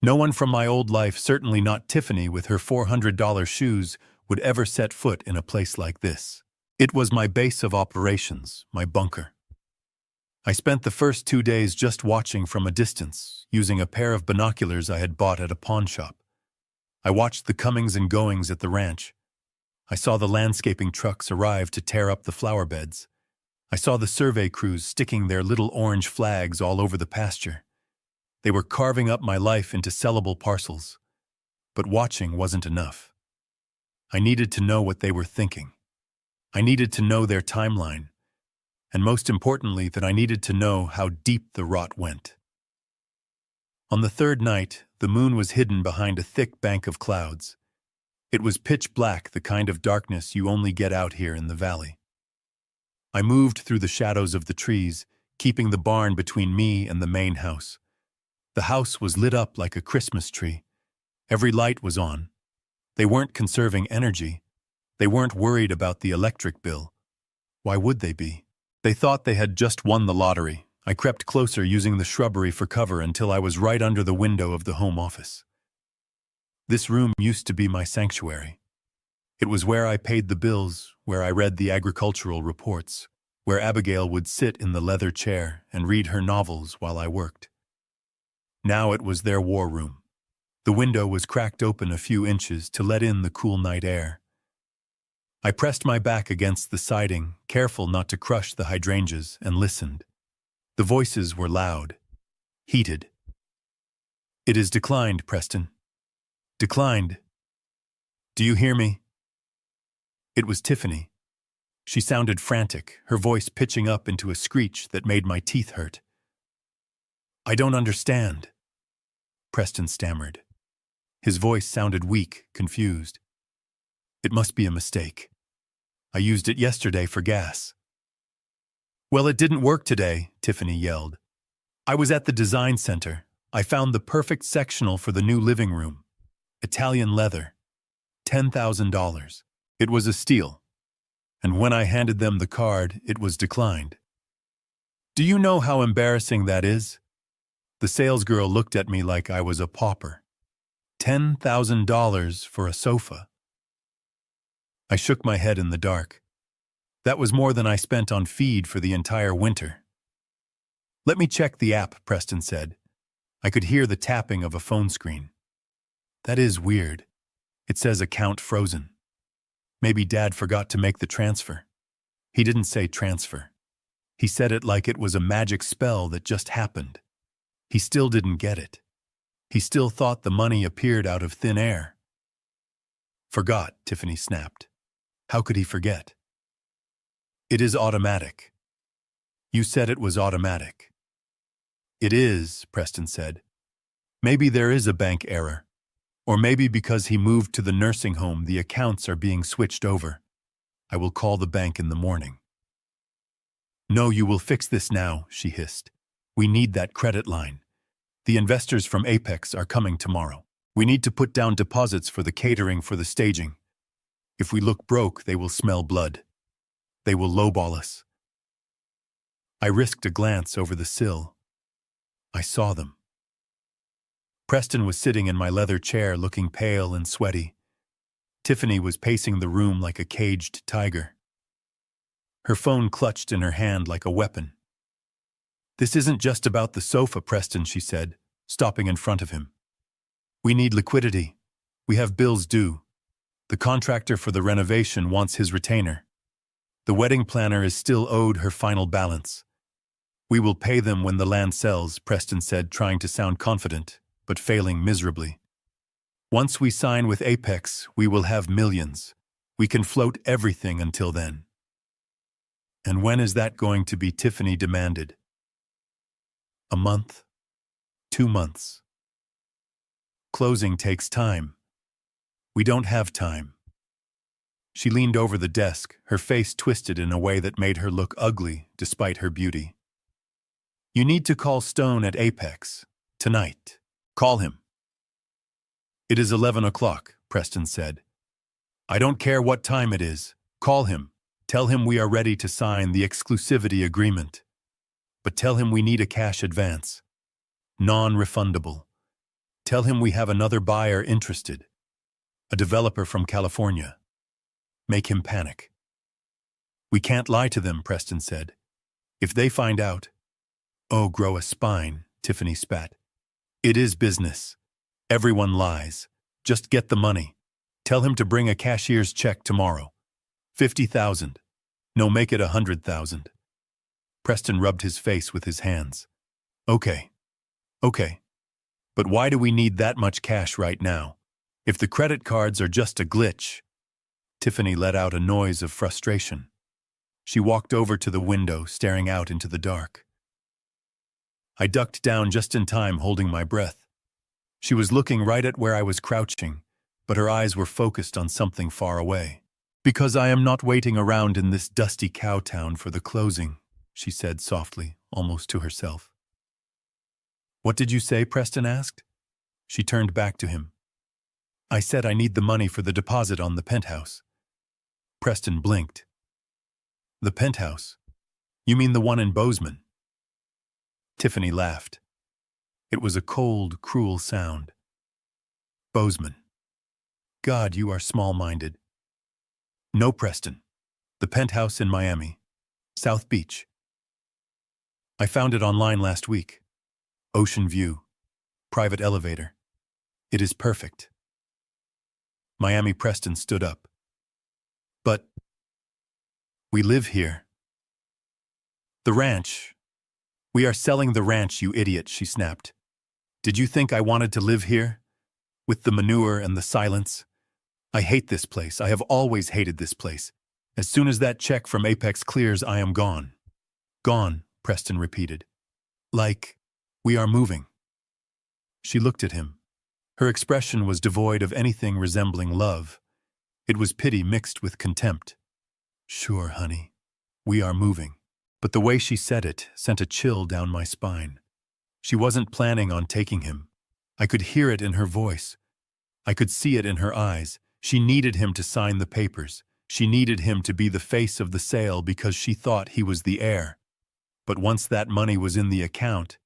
No one from my old life, certainly not Tiffany with her $400 shoes, would ever set foot in a place like this. It was my base of operations, my bunker. I spent the first 2 days just watching from a distance, using a pair of binoculars I had bought at a pawn shop. I watched the comings and goings at the ranch. I saw the landscaping trucks arrive to tear up the flower beds. I saw the survey crews sticking their little orange flags all over the pasture. They were carving up my life into sellable parcels. But watching wasn't enough. I needed to know what they were thinking. I needed to know their timeline. And most importantly, that I needed to know how deep the rot went. On the third night, the moon was hidden behind a thick bank of clouds. It was pitch black, the kind of darkness you only get out here in the valley. I moved through the shadows of the trees, keeping the barn between me and the main house. The house was lit up like a Christmas tree. Every light was on. They weren't conserving energy. They weren't worried about the electric bill. Why would they be? They thought they had just won the lottery. I crept closer using the shrubbery for cover until I was right under the window of the home office. This room used to be my sanctuary. It was where I paid the bills, where I read the agricultural reports, where Abigail would sit in the leather chair and read her novels while I worked. Now it was their war room. The window was cracked open a few inches to let in the cool night air. I pressed my back against the siding, careful not to crush the hydrangeas, and listened. The voices were loud, heated. "It is declined, Preston. Declined. Do you hear me?" It was Tiffany. She sounded frantic, her voice pitching up into a screech that made my teeth hurt. "I don't understand," Preston stammered. His voice sounded weak, confused. "It must be a mistake. I used it yesterday for gas." "Well, it didn't work today," Tiffany yelled. "I was at the design center. I found the perfect sectional for the new living room. Italian leather. $10,000. It was a steal. And when I handed them the card, it was declined. Do you know how embarrassing that is?" The salesgirl looked at me like I was a pauper. $10,000 for a sofa. I shook my head in the dark. That was more than I spent on feed for the entire winter. "Let me check the app," Preston said. I could hear the tapping of a phone screen. That is weird. It says account frozen. Maybe Dad forgot to make the transfer. He didn't say transfer. He said it like it was a magic spell that just happened. He still didn't get it. He still thought the money appeared out of thin air. "Forgot," Tiffany snapped. How could he forget? "It is automatic." "You said it was automatic." "It is," Preston said. "Maybe there is a bank error. Or maybe because he moved to the nursing home, the accounts are being switched over. I will call the bank in the morning." "No, you will fix this now," she hissed. "We need that credit line. The investors from Apex are coming tomorrow. We need to put down deposits for the catering for the staging. If we look broke, they will smell blood. They will lowball us." I risked a glance over the sill. I saw them. Preston was sitting in my leather chair looking pale and sweaty. Tiffany was pacing the room like a caged tiger. Her phone clutched in her hand like a weapon. "This isn't just about the sofa, Preston," she said, stopping in front of him. "We need liquidity. We have bills due. The contractor for the renovation wants his retainer. The wedding planner is still owed her final balance. We will pay them when the land sells," Preston said, trying to sound confident, but failing miserably. "Once we sign with Apex, we will have millions. We can float everything until then." "And when is that going to be?" Tiffany demanded. "A month. 2 months. Closing takes time. We don't have time." She leaned over the desk, her face twisted in a way that made her look ugly despite her beauty. "You need to call Stone at Apex. Tonight. Call him." "It is 11 o'clock, Preston said. "I don't care what time it is. Call him. Tell him we are ready to sign the exclusivity agreement. But tell him we need a cash advance. Non-refundable. Tell him we have another buyer interested. A developer from California. Make him panic." "We can't lie to them," Preston said. "If they find out—" "Oh, grow a spine," Tiffany spat. "It is business. Everyone lies. Just get the money. Tell him to bring a cashier's check tomorrow. 50,000. No, make it 100,000. Preston rubbed his face with his hands. Okay. But why do we need that much cash right now? If the credit cards are just a glitch." Tiffany let out a noise of frustration. She walked over to the window, staring out into the dark. I ducked down just in time, holding my breath. She was looking right at where I was crouching, but her eyes were focused on something far away. "Because I am not waiting around in this dusty cow town for the closing," she said softly, almost to herself. "What did you say?" Preston asked. She turned back to him. I said I need the money for the deposit on the penthouse. Preston blinked. The penthouse? You mean the one in Bozeman? Tiffany laughed. It was a cold, cruel sound. Bozeman. God, you are small-minded. No, Preston. The penthouse in Miami. South Beach. I found it online last week. Ocean view. Private elevator. It is perfect. Miami Preston stood up. But we live here. The ranch. We are selling the ranch, you idiot, she snapped. Did you think I wanted to live here? With the manure and the silence? I hate this place. I have always hated this place. As soon as that check from Apex clears, I am gone. Gone, Preston repeated. Like, we are moving. She looked at him. Her expression was devoid of anything resembling love. It was pity mixed with contempt. Sure, honey. We are moving. But the way she said it sent a chill down my spine. She wasn't planning on taking him. I could hear it in her voice. I could see it in her eyes. She needed him to sign the papers. She needed him to be the face of the sale because she thought he was the heir. But once that money was in the account,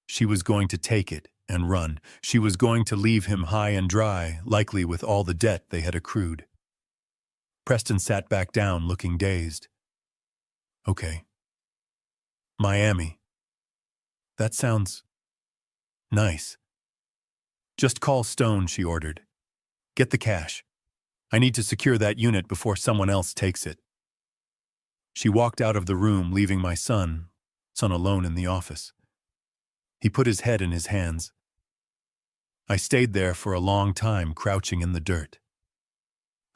she was going to take it and run. She was going to leave him high and dry, likely with all the debt they had accrued. Preston sat back down, looking dazed. Okay. Miami. That sounds nice. Just call Stone, she ordered. Get the cash. I need to secure that unit before someone else takes it. She walked out of the room, leaving my son alone in the office. He put his head in his hands. I stayed there for a long time, crouching in the dirt.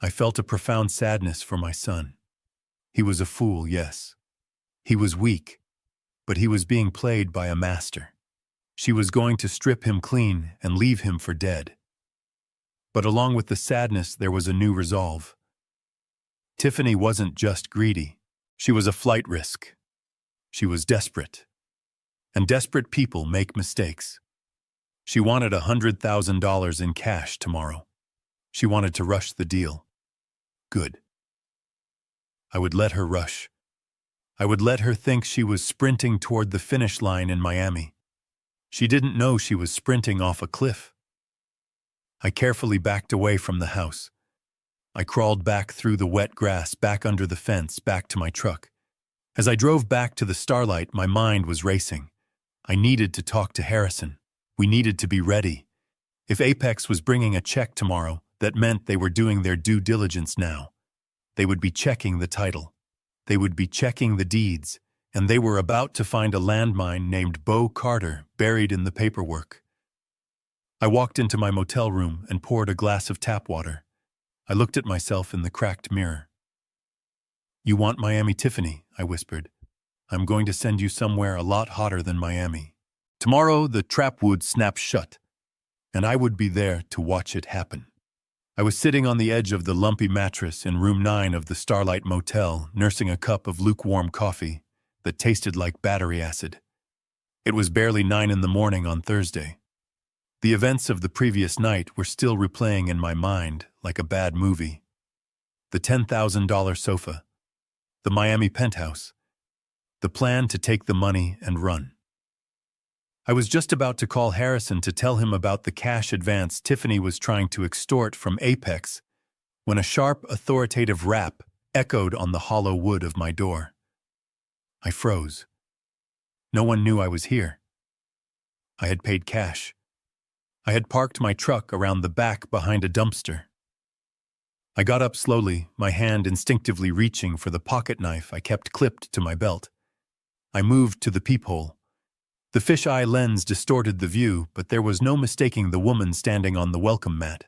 I felt a profound sadness for my son. He was a fool, yes. He was weak, but he was being played by a master. She was going to strip him clean and leave him for dead. But along with the sadness, there was a new resolve. Tiffany wasn't just greedy. She was a flight risk. She was desperate. And desperate people make mistakes. She wanted $100,000 in cash tomorrow. She wanted to rush the deal. Good. I would let her rush. I would let her think she was sprinting toward the finish line in Miami. She didn't know she was sprinting off a cliff. I carefully backed away from the house. I crawled back through the wet grass, back under the fence, back to my truck. As I drove back to the Starlight, my mind was racing. I needed to talk to Harrison. We needed to be ready. If Apex was bringing a check tomorrow, that meant they were doing their due diligence now. They would be checking the title. They would be checking the deeds, and they were about to find a landmine named Bo Carter buried in the paperwork. I walked into my motel room and poured a glass of tap water. I looked at myself in the cracked mirror. You want Miami, Tiffany, I whispered. I'm going to send you somewhere a lot hotter than Miami. Tomorrow the trap would snap shut, and I would be there to watch it happen. I was sitting on the edge of the lumpy mattress in room 9 of the Starlight Motel, nursing a cup of lukewarm coffee that tasted like battery acid. It was barely 9 in the morning on Thursday. The events of the previous night were still replaying in my mind like a bad movie. The $10,000 sofa, the Miami penthouse, the plan to take the money and run. I was just about to call Harrison to tell him about the cash advance Tiffany was trying to extort from Apex when a sharp, authoritative rap echoed on the hollow wood of my door. I froze. No one knew I was here. I had paid cash. I had parked my truck around the back behind a dumpster. I got up slowly, my hand instinctively reaching for the pocket knife I kept clipped to my belt. I moved to the peephole. The fisheye lens distorted the view, but there was no mistaking the woman standing on the welcome mat.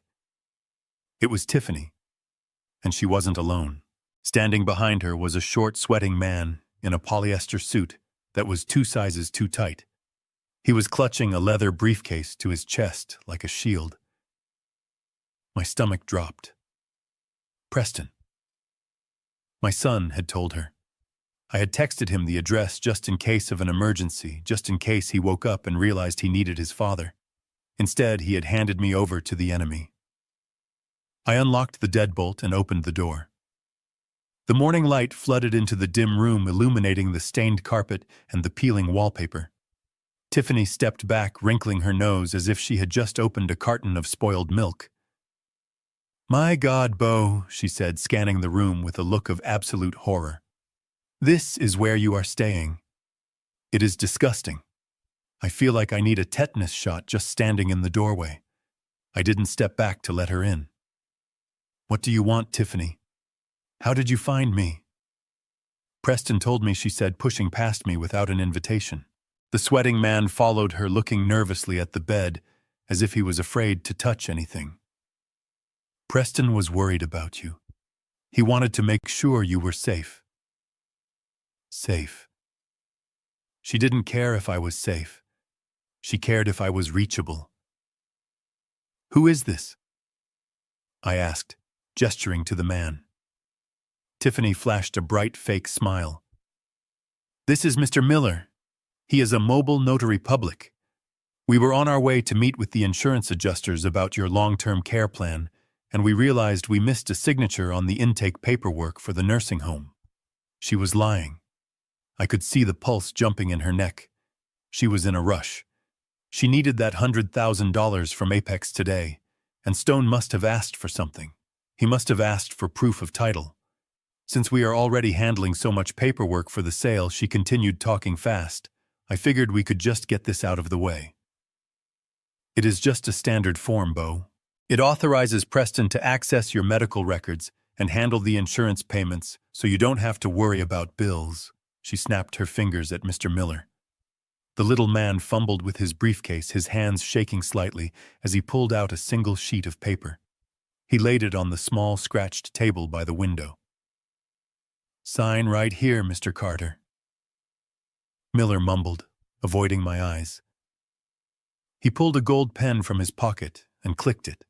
It was Tiffany, and she wasn't alone. Standing behind her was a short, sweating man in a polyester suit that was 2 sizes too tight. He was clutching a leather briefcase to his chest like a shield. My stomach dropped. Preston. My son had told her. I had texted him the address just in case of an emergency, just in case he woke up and realized he needed his father. Instead, he had handed me over to the enemy. I unlocked the deadbolt and opened the door. The morning light flooded into the dim room, illuminating the stained carpet and the peeling wallpaper. Tiffany stepped back, wrinkling her nose as if she had just opened a carton of spoiled milk. "My God, Beau," she said, scanning the room with a look of absolute horror. "This is where you are staying. It is disgusting. I feel like I need a tetanus shot just standing in the doorway." I didn't step back to let her in. "What do you want, Tiffany? How did you find me?" "Preston told me," she said, pushing past me without an invitation. The sweating man followed her, looking nervously at the bed, as if he was afraid to touch anything. "Preston was worried about you. He wanted to make sure you were safe." Safe. She didn't care if I was safe. She cared if I was reachable. "Who is this?" I asked, gesturing to the man. Tiffany flashed a bright, fake smile. "This is Mr. Miller. He is a mobile notary public. We were on our way to meet with the insurance adjusters about your long-term care plan, and we realized we missed a signature on the intake paperwork for the nursing home." She was lying. I could see the pulse jumping in her neck. She was in a rush. She needed that $100,000 from Apex today, and Stone must have asked for something. He must have asked for proof of title. Since we are already handling so much paperwork for the sale, she continued talking fast. I figured we could just get this out of the way. "It is just a standard form, Beau. It authorizes Preston to access your medical records and handle the insurance payments so you don't have to worry about bills." She snapped her fingers at Mr. Miller. The little man fumbled with his briefcase, his hands shaking slightly as he pulled out a single sheet of paper. He laid it on the small, scratched table by the window. "Sign right here, Mr. Carter." Miller mumbled, avoiding my eyes. He pulled a gold pen from his pocket and clicked it.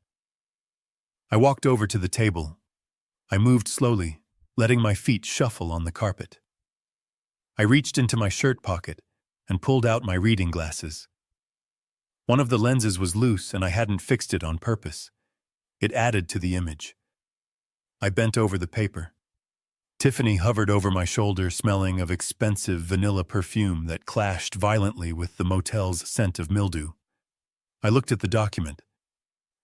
I walked over to the table. I moved slowly, letting my feet shuffle on the carpet. I reached into my shirt pocket and pulled out my reading glasses. One of the lenses was loose and I hadn't fixed it on purpose. It added to the image. I bent over the paper. Tiffany hovered over my shoulder, smelling of expensive vanilla perfume that clashed violently with the motel's scent of mildew. I looked at the document.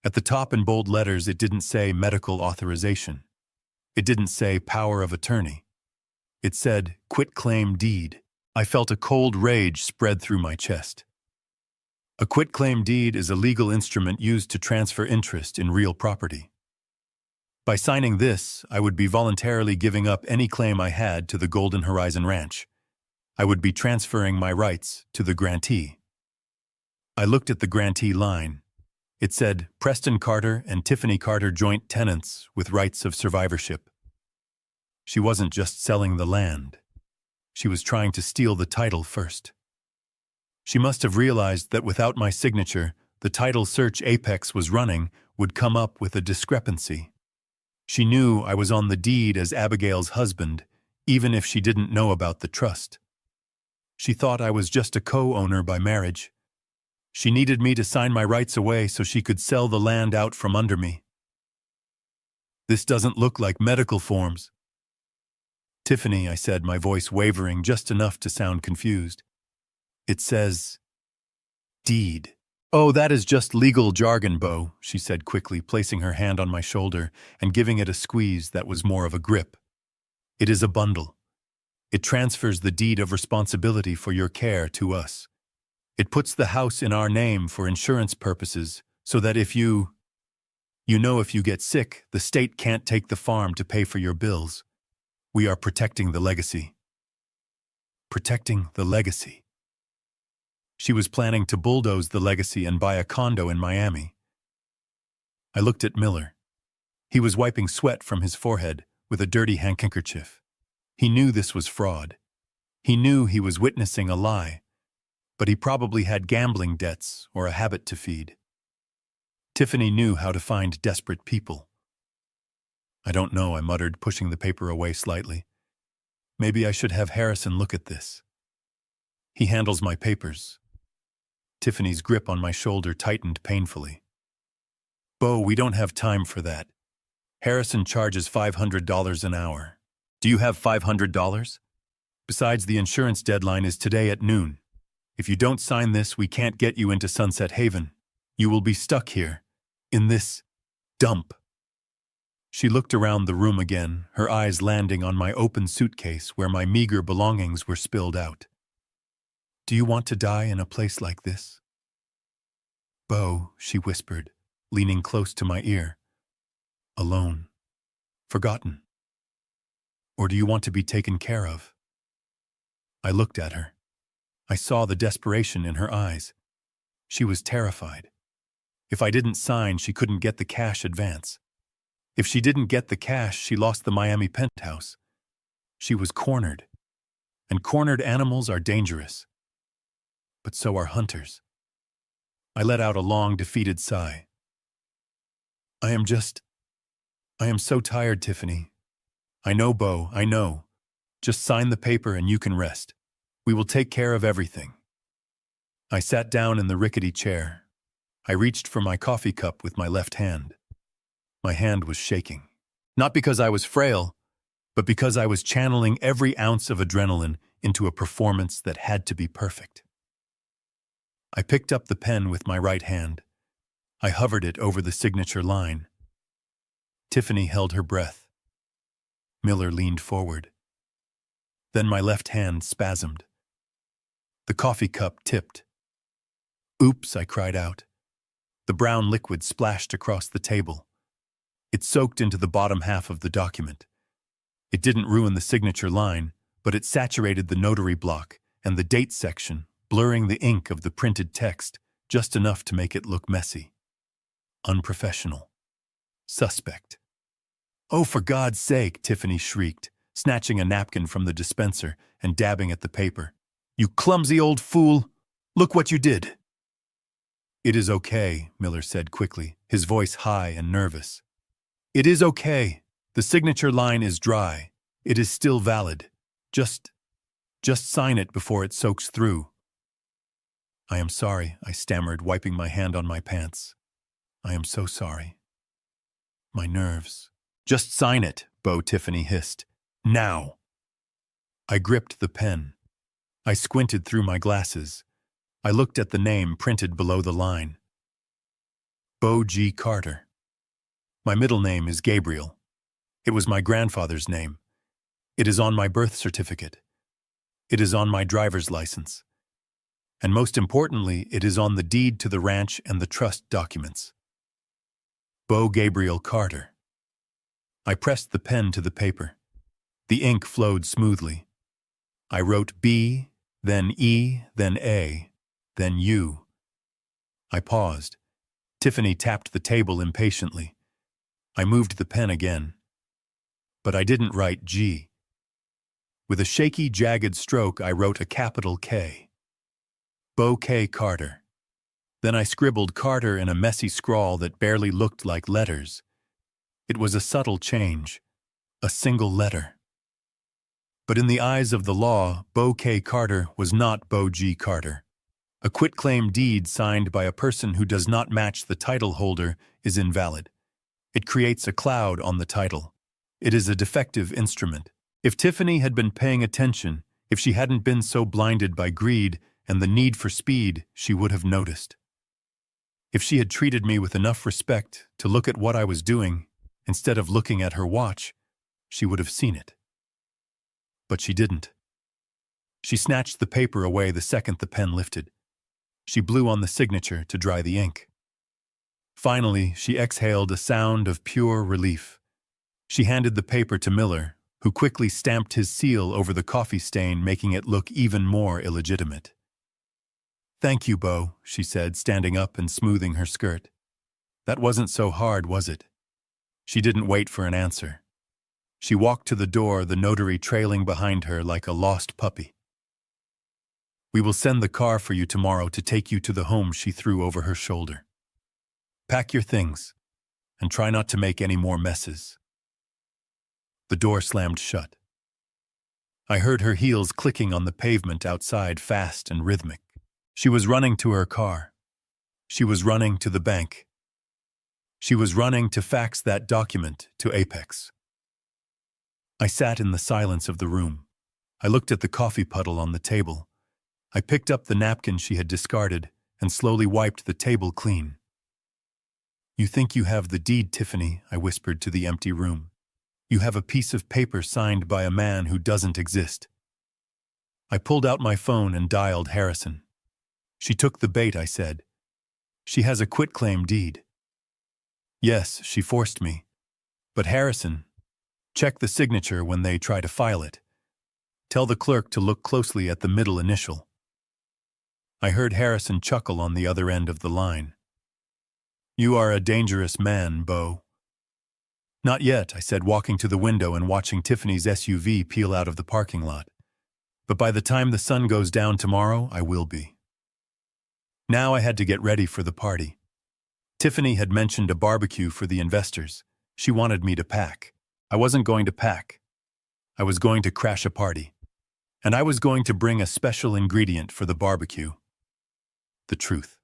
At the top in bold letters, it didn't say medical authorization. It didn't say power of attorney. It said quitclaim deed. I felt a cold rage spread through my chest. A quitclaim deed is a legal instrument used to transfer interest in real property. By signing this, I would be voluntarily giving up any claim I had to the Golden Horizon Ranch. I would be transferring my rights to the grantee. I looked at the grantee line. It said, Preston Carter and Tiffany Carter joint tenants with rights of survivorship. She wasn't just selling the land. She was trying to steal the title first. She must have realized that without my signature, the title search Apex was running would come up with a discrepancy. She knew I was on the deed as Abigail's husband, even if she didn't know about the trust. She thought I was just a co-owner by marriage. She needed me to sign my rights away so she could sell the land out from under me. This doesn't look like medical forms. Tiffany, I said, my voice wavering just enough to sound confused. It says, deed. Oh, that is just legal jargon, Beau, she said quickly, placing her hand on my shoulder and giving it a squeeze that was more of a grip. It is a bundle. It transfers the deed of responsibility for your care to us. It puts the house in our name for insurance purposes so that if you get sick, the state can't take the farm to pay for your bills. We are protecting the legacy. Protecting the legacy. She was planning to bulldoze the legacy and buy a condo in Miami. I looked at Miller. He was wiping sweat from his forehead with a dirty handkerchief. He knew this was fraud. He knew he was witnessing a lie, but he probably had gambling debts or a habit to feed. Tiffany knew how to find desperate people. I don't know, I muttered, pushing the paper away slightly. Maybe I should have Harrison look at this. He handles my papers. Tiffany's grip on my shoulder tightened painfully. Beau, we don't have time for that. Harrison charges $500 an hour. Do you have $500? Besides, the insurance deadline is today at noon. If you don't sign this, we can't get you into Sunset Haven. You will be stuck here, in this dump. She looked around the room again, her eyes landing on my open suitcase where my meager belongings were spilled out. Do you want to die in a place like this? Bo, she whispered, leaning close to my ear. Alone. Forgotten. Or do you want to be taken care of? I looked at her. I saw the desperation in her eyes. She was terrified. If I didn't sign, she couldn't get the cash advance. If she didn't get the cash, she lost the Miami penthouse. She was cornered. And cornered animals are dangerous. But so are hunters. I let out a long, defeated sigh. I am so tired, Tiffany. I know, Bo, I know. Just sign the paper and you can rest. We will take care of everything. I sat down in the rickety chair. I reached for my coffee cup with my left hand. My hand was shaking. Not because I was frail, but because I was channeling every ounce of adrenaline into a performance that had to be perfect. I picked up the pen with my right hand. I hovered it over the signature line. Tiffany held her breath. Miller leaned forward. Then my left hand spasmed. The coffee cup tipped. Oops, I cried out. The brown liquid splashed across the table. It soaked into the bottom half of the document. It didn't ruin the signature line, but it saturated the notary block and the date section, blurring the ink of the printed text just enough to make it look messy. Unprofessional. Suspect. Oh, for God's sake, Tiffany shrieked, snatching a napkin from the dispenser and dabbing at the paper. You clumsy old fool! Look what you did! It is okay, Miller said quickly, his voice high and nervous. It is okay. The signature line is dry. It is still valid. Just sign it before it soaks through. I am sorry, I stammered, wiping my hand on my pants. I am so sorry. My nerves. Just sign it, Bo, Tiffany hissed. Now! I gripped the pen. I squinted through my glasses. I looked at the name printed below the line. Bo G. Carter. My middle name is Gabriel. It was my grandfather's name. It is on my birth certificate. It is on my driver's license. And most importantly, it is on the deed to the ranch and the trust documents. Bo Gabriel Carter. I pressed the pen to the paper. The ink flowed smoothly. I wrote B, then E, then A, then U. I paused. Tiffany tapped the table impatiently. I moved the pen again. But I didn't write G. With a shaky, jagged stroke, I wrote a capital K. Bo K. Carter. Then I scribbled Carter in a messy scrawl that barely looked like letters. It was a subtle change, a single letter. But in the eyes of the law, Bo K. Carter was not Bo G. Carter. A quitclaim deed signed by a person who does not match the title holder is invalid. It creates a cloud on the title. It is a defective instrument. If Tiffany had been paying attention, if she hadn't been so blinded by greed and the need for speed, she would have noticed. If she had treated me with enough respect to look at what I was doing, instead of looking at her watch, she would have seen it. But she didn't. She snatched the paper away the second the pen lifted. She blew on the signature to dry the ink. Finally, she exhaled a sound of pure relief. She handed the paper to Miller, who quickly stamped his seal over the coffee stain, making it look even more illegitimate. Thank you, Bo, she said, standing up and smoothing her skirt. That wasn't so hard, was it? She didn't wait for an answer. She walked to the door, the notary trailing behind her like a lost puppy. We will send the car for you tomorrow to take you to the home, she threw over her shoulder. Pack your things, and try not to make any more messes. The door slammed shut. I heard her heels clicking on the pavement outside, fast and rhythmic. She was running to her car. She was running to the bank. She was running to fax that document to Apex. I sat in the silence of the room. I looked at the coffee puddle on the table. I picked up the napkin she had discarded and slowly wiped the table clean. "You think you have the deed, Tiffany," I whispered to the empty room. "You have a piece of paper signed by a man who doesn't exist." I pulled out my phone and dialed Harrison. "She took the bait," I said. "She has a quitclaim deed." "Yes, she forced me. But Harrison, check the signature when they try to file it. Tell the clerk to look closely at the middle initial." I heard Harrison chuckle on the other end of the line. "You are a dangerous man, Beau." "Not yet," I said, walking to the window and watching Tiffany's SUV peel out of the parking lot. "But by the time the sun goes down tomorrow, I will be." Now I had to get ready for the party. Tiffany had mentioned a barbecue for the investors. She wanted me to pack. I wasn't going to pack. I was going to crash a party. And I was going to bring a special ingredient for the barbecue: the truth.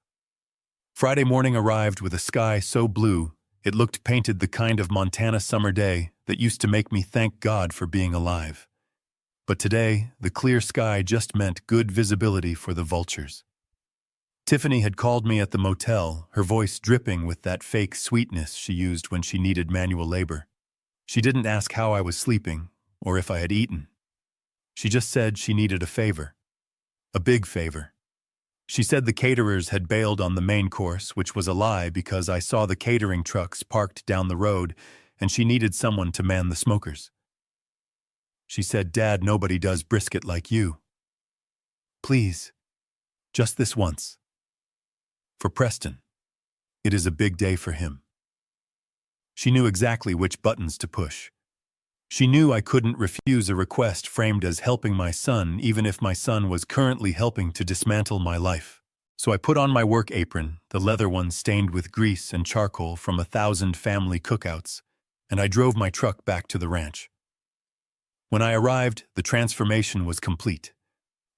Friday morning arrived with a sky so blue it looked painted the kind of Montana summer day that used to make me thank God for being alive. But today, the clear sky just meant good visibility for the vultures. Tiffany had called me at the motel, her voice dripping with that fake sweetness she used when she needed manual labor. She didn't ask how I was sleeping or if I had eaten. She just said she needed a favor. A big favor. She said the caterers had bailed on the main course, which was a lie because I saw the catering trucks parked down the road and she needed someone to man the smokers. She said, "Dad, nobody does brisket like you. Please, just this once. For Preston. It is a big day for him." She knew exactly which buttons to push. She knew I couldn't refuse a request framed as helping my son, even if my son was currently helping to dismantle my life. So I put on my work apron, the leather one stained with grease and charcoal from 1,000 family cookouts, and I drove my truck back to the ranch. When I arrived, the transformation was complete.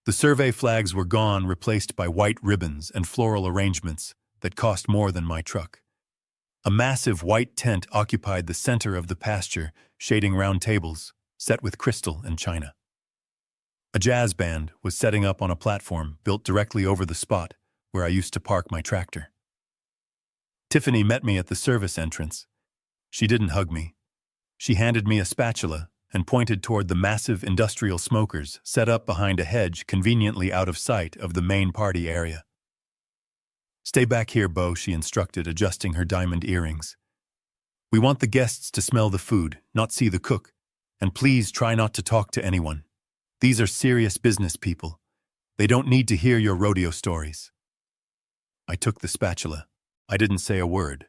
The survey flags were gone, replaced by white ribbons and floral arrangements that cost more than my truck. A massive white tent occupied the center of the pasture, shading round tables, set with crystal and china. A jazz band was setting up on a platform built directly over the spot where I used to park my tractor. Tiffany met me at the service entrance. She didn't hug me. She handed me a spatula and pointed toward the massive industrial smokers set up behind a hedge conveniently out of sight of the main party area. "Stay back here, Beau," she instructed, adjusting her diamond earrings. "We want the guests to smell the food, not see the cook. And please try not to talk to anyone. These are serious business people. They don't need to hear your rodeo stories." I took the spatula. I didn't say a word.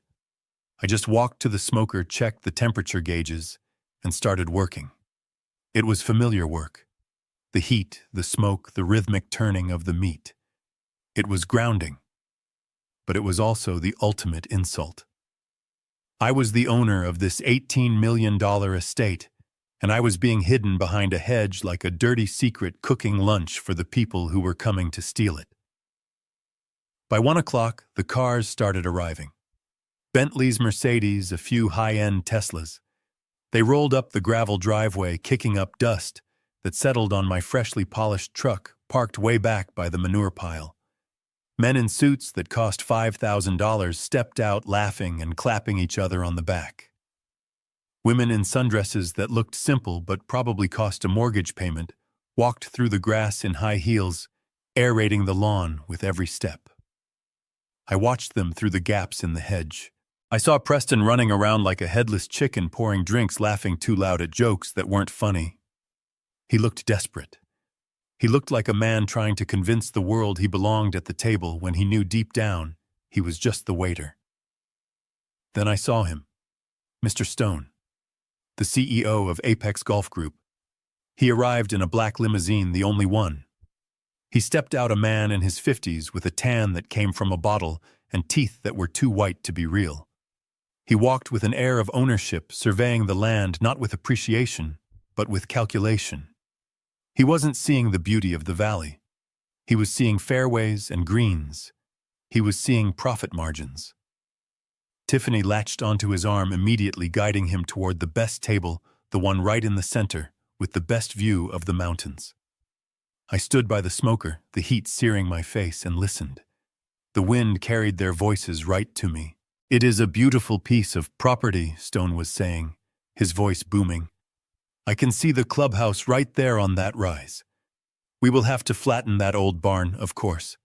I just walked to the smoker, checked the temperature gauges, and started working. It was familiar work. The heat, the smoke, the rhythmic turning of the meat. It was grounding. But it was also the ultimate insult. I was the owner of this $18 million estate, and I was being hidden behind a hedge like a dirty secret, cooking lunch for the people who were coming to steal it. By 1 o'clock, the cars started arriving. Bentleys, Mercedes, a few high-end Teslas. They rolled up the gravel driveway, kicking up dust that settled on my freshly polished truck parked way back by the manure pile. Men in suits that cost $5,000 stepped out laughing and clapping each other on the back. Women in sundresses that looked simple but probably cost a mortgage payment walked through the grass in high heels, aerating the lawn with every step. I watched them through the gaps in the hedge. I saw Preston running around like a headless chicken, pouring drinks, laughing too loud at jokes that weren't funny. He looked desperate. He looked like a man trying to convince the world he belonged at the table when he knew deep down he was just the waiter. Then I saw him, Mr. Stone, the CEO of Apex Golf Group. He arrived in a black limousine, the only one. He stepped out, a man in his 50s with a tan that came from a bottle and teeth that were too white to be real. He walked with an air of ownership, surveying the land not with appreciation, but with calculation. He wasn't seeing the beauty of the valley. He was seeing fairways and greens. He was seeing profit margins. Tiffany latched onto his arm immediately, guiding him toward the best table, the one right in the center, with the best view of the mountains. I stood by the smoker, the heat searing my face, and listened. The wind carried their voices right to me. "It is a beautiful piece of property," Stone was saying, his voice booming. "I can see the clubhouse right there on that rise. We will have to flatten that old barn, of course.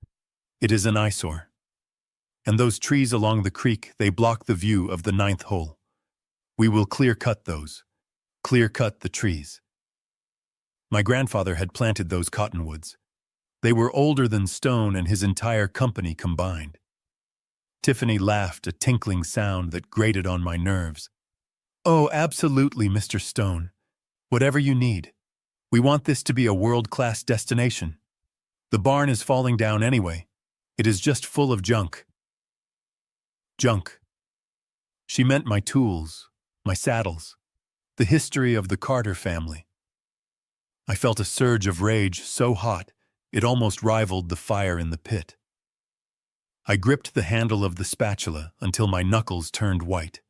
It is an eyesore. And those trees along the creek, they block the view of the 9th hole. We will clear-cut those. Clear-cut the trees." My grandfather had planted those cottonwoods. They were older than Stone and his entire company combined. Tiffany laughed, a tinkling sound that grated on my nerves. "Oh, absolutely, Mr. Stone. Whatever you need. We want this to be a world-class destination. The barn is falling down anyway. It is just full of junk." Junk. She meant my tools, my saddles, the history of the Carter family. I felt a surge of rage so hot, it almost rivaled the fire in the pit. I gripped the handle of the spatula until my knuckles turned white.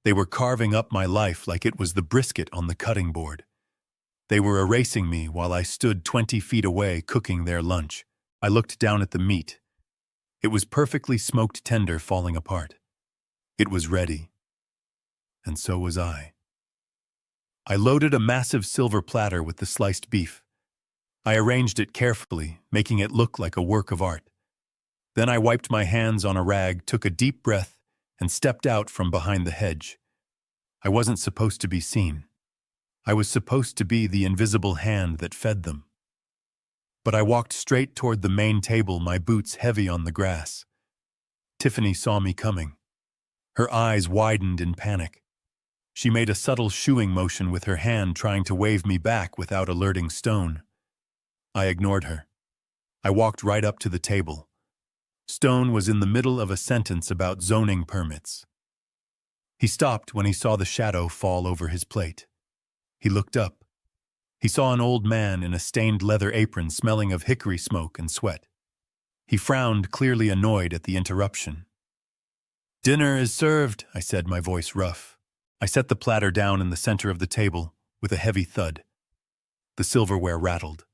They were carving up my life like it was the brisket on the cutting board. They were erasing me while I stood 20 feet away cooking their lunch. I looked down at the meat. It was perfectly smoked tender, falling apart. It was ready. And so was I. I loaded a massive silver platter with the sliced beef. I arranged it carefully, making it look like a work of art. Then I wiped my hands on a rag, took a deep breath, and stepped out from behind the hedge. I wasn't supposed to be seen. I was supposed to be the invisible hand that fed them. But I walked straight toward the main table, my boots heavy on the grass. Tiffany saw me coming. Her eyes widened in panic. She made a subtle shooing motion with her hand, trying to wave me back without alerting Stone. I ignored her. I walked right up to the table. Stone was in the middle of a sentence about zoning permits. He stopped when he saw the shadow fall over his plate. He looked up. He saw an old man in a stained leather apron smelling of hickory smoke and sweat. He frowned, clearly annoyed at the interruption. "Dinner is served," I said, my voice rough. I set the platter down in the center of the table with a heavy thud. The silverware rattled.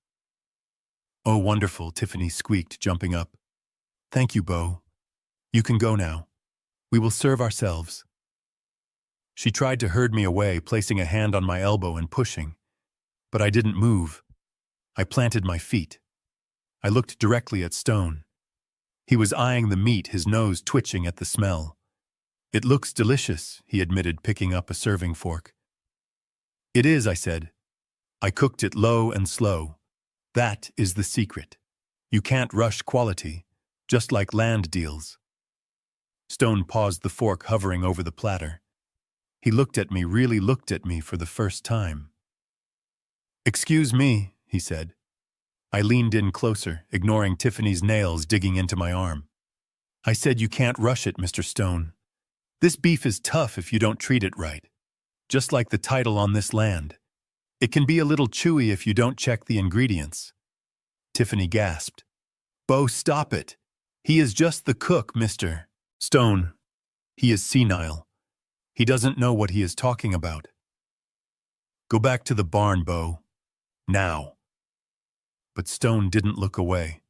"Oh, wonderful," Tiffany squeaked, jumping up. "Thank you, Beau. You can go now. We will serve ourselves." She tried to herd me away, placing a hand on my elbow and pushing. But I didn't move. I planted my feet. I looked directly at Stone. He was eyeing the meat, his nose twitching at the smell. "It looks delicious," he admitted, picking up a serving fork. "It is," I said. "I cooked it low and slow. That is the secret. You can't rush quality, just like land deals." Stone paused, the fork hovering over the platter. He looked at me, really looked at me for the first time. "Excuse me," he said. I leaned in closer, ignoring Tiffany's nails digging into my arm. "I said you can't rush it, Mr. Stone. This beef is tough if you don't treat it right. Just like the title on this land. It can be a little chewy if you don't check the ingredients." Tiffany gasped. "Beau, stop it. He is just the cook, Mr. Stone. He is senile. He doesn't know what he is talking about. Go back to the barn, Beau. Now." But Stone didn't look away.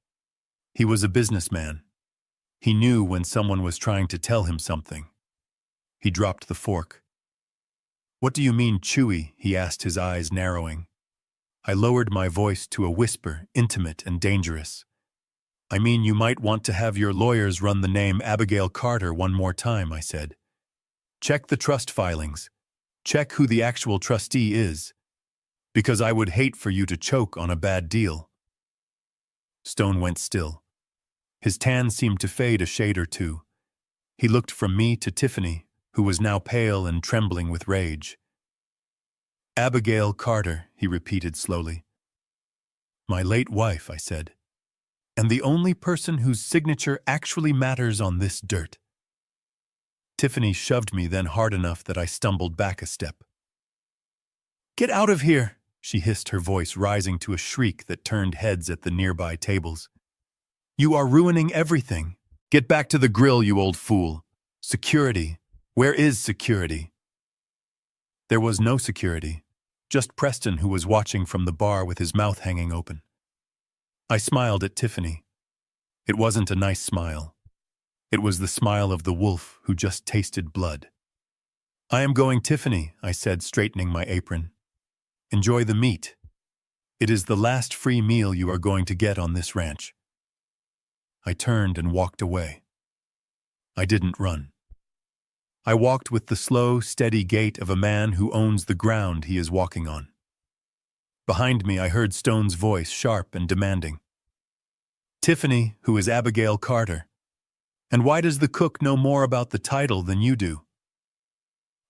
He was a businessman. He knew when someone was trying to tell him something. He dropped the fork. "What do you mean, chewy?" he asked, his eyes narrowing. I lowered my voice to a whisper, intimate and dangerous. "I mean, you might want to have your lawyers run the name Abigail Carter one more time," I said. "Check the trust filings. Check who the actual trustee is. Because I would hate for you to choke on a bad deal." Stone went still. His tan seemed to fade a shade or two. He looked from me to Tiffany, who was now pale and trembling with rage. "Abigail Carter," he repeated slowly. "My late wife," I said. "And the only person whose signature actually matters on this dirt." Tiffany shoved me then hard enough that I stumbled back a step. "Get out of here," she hissed, her voice rising to a shriek that turned heads at the nearby tables. "You are ruining everything. Get back to the grill, you old fool." Security. Where is security? There was no security, just Preston, who was watching from the bar with his mouth hanging open. I smiled at Tiffany. It wasn't a nice smile. It was the smile of the wolf who just tasted blood. I am going, Tiffany, I said, straightening my apron. Enjoy the meat. It is the last free meal you are going to get on this ranch. I turned and walked away. I didn't run. I walked with the slow, steady gait of a man who owns the ground he is walking on. Behind me, I heard Stone's voice, sharp and demanding. Tiffany, who is Abigail Carter? And why does the cook know more about the title than you do?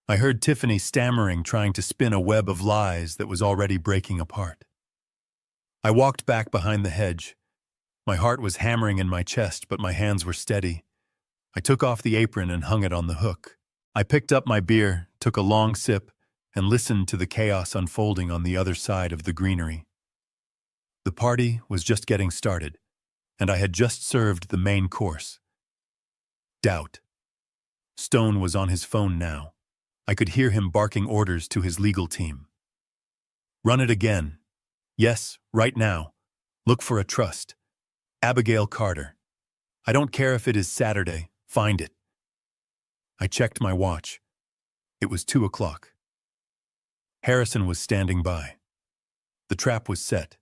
I heard Tiffany stammering, trying to spin a web of lies that was already breaking apart. I walked back behind the hedge. My heart was hammering in my chest, but my hands were steady. I took off the apron and hung it on the hook. I picked up my beer, took a long sip, and listened to the chaos unfolding on the other side of the greenery. The party was just getting started, and I had just served the main course. Doubt. Stone was on his phone now. I could hear him barking orders to his legal team. Run it again. Yes, right now. Look for a trust. Abigail Carter. I don't care if it is Saturday. Find it. I checked my watch. It was 2 o'clock. Harrison was standing by. The trap was set.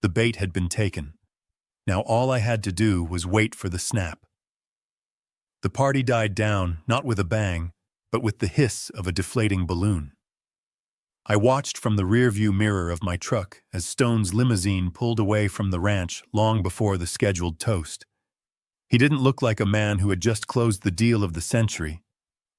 The bait had been taken. Now all I had to do was wait for the snap. The party died down, not with a bang, but with the hiss of a deflating balloon. I watched from the rearview mirror of my truck as Stone's limousine pulled away from the ranch long before the scheduled toast. He didn't look like a man who had just closed the deal of the century.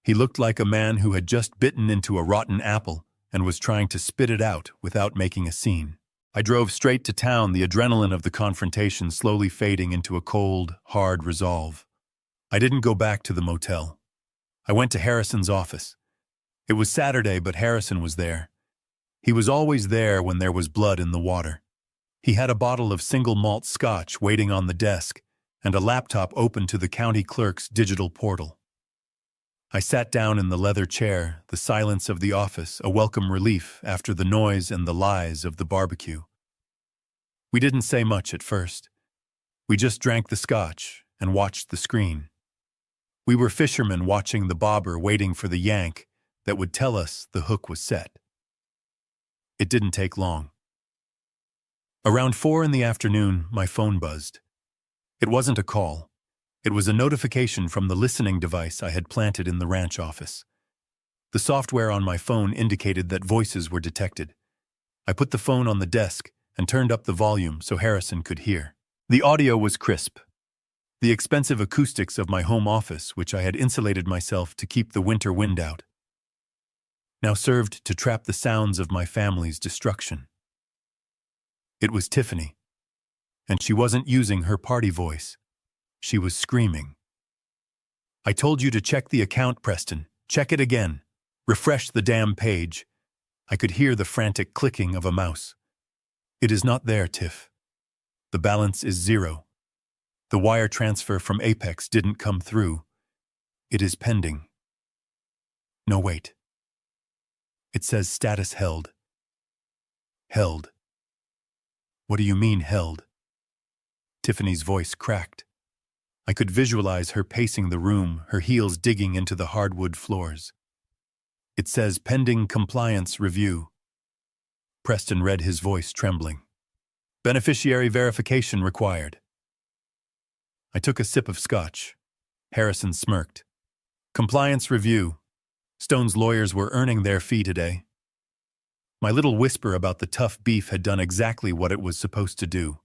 He looked like a man who had just bitten into a rotten apple and was trying to spit it out without making a scene. I drove straight to town, the adrenaline of the confrontation slowly fading into a cold, hard resolve. I didn't go back to the motel. I went to Harrison's office. It was Saturday, but Harrison was there. He was always there when there was blood in the water. He had a bottle of single malt scotch waiting on the desk and a laptop open to the county clerk's digital portal. I sat down in the leather chair, the silence of the office a welcome relief after the noise and the lies of the barbecue. We didn't say much at first. We just drank the scotch and watched the screen. We were fishermen watching the bobber, waiting for the yank that would tell us the hook was set. It didn't take long. Around 4 in the afternoon, my phone buzzed. It wasn't a call. It was a notification from the listening device I had planted in the ranch office. The software on my phone indicated that voices were detected. I put the phone on the desk and turned up the volume so Harrison could hear. The audio was crisp. The expensive acoustics of my home office, which I had insulated myself to keep the winter wind out, now served to trap the sounds of my family's destruction. It was Tiffany, and she wasn't using her party voice. She was screaming. I told you to check the account, Preston. Check it again. Refresh the damn page. I could hear the frantic clicking of a mouse. It is not there, Tiff. The balance is 0. The wire transfer from Apex didn't come through. It is pending. No, wait. It says status held. Held. What do you mean, held? Tiffany's voice cracked. I could visualize her pacing the room, her heels digging into the hardwood floors. It says pending compliance review. Preston read, his voice trembling. Beneficiary verification required. I took a sip of scotch. Harrison smirked. Compliance review. Stone's lawyers were earning their fee today. My little whisper about the tough beef had done exactly what it was supposed to do.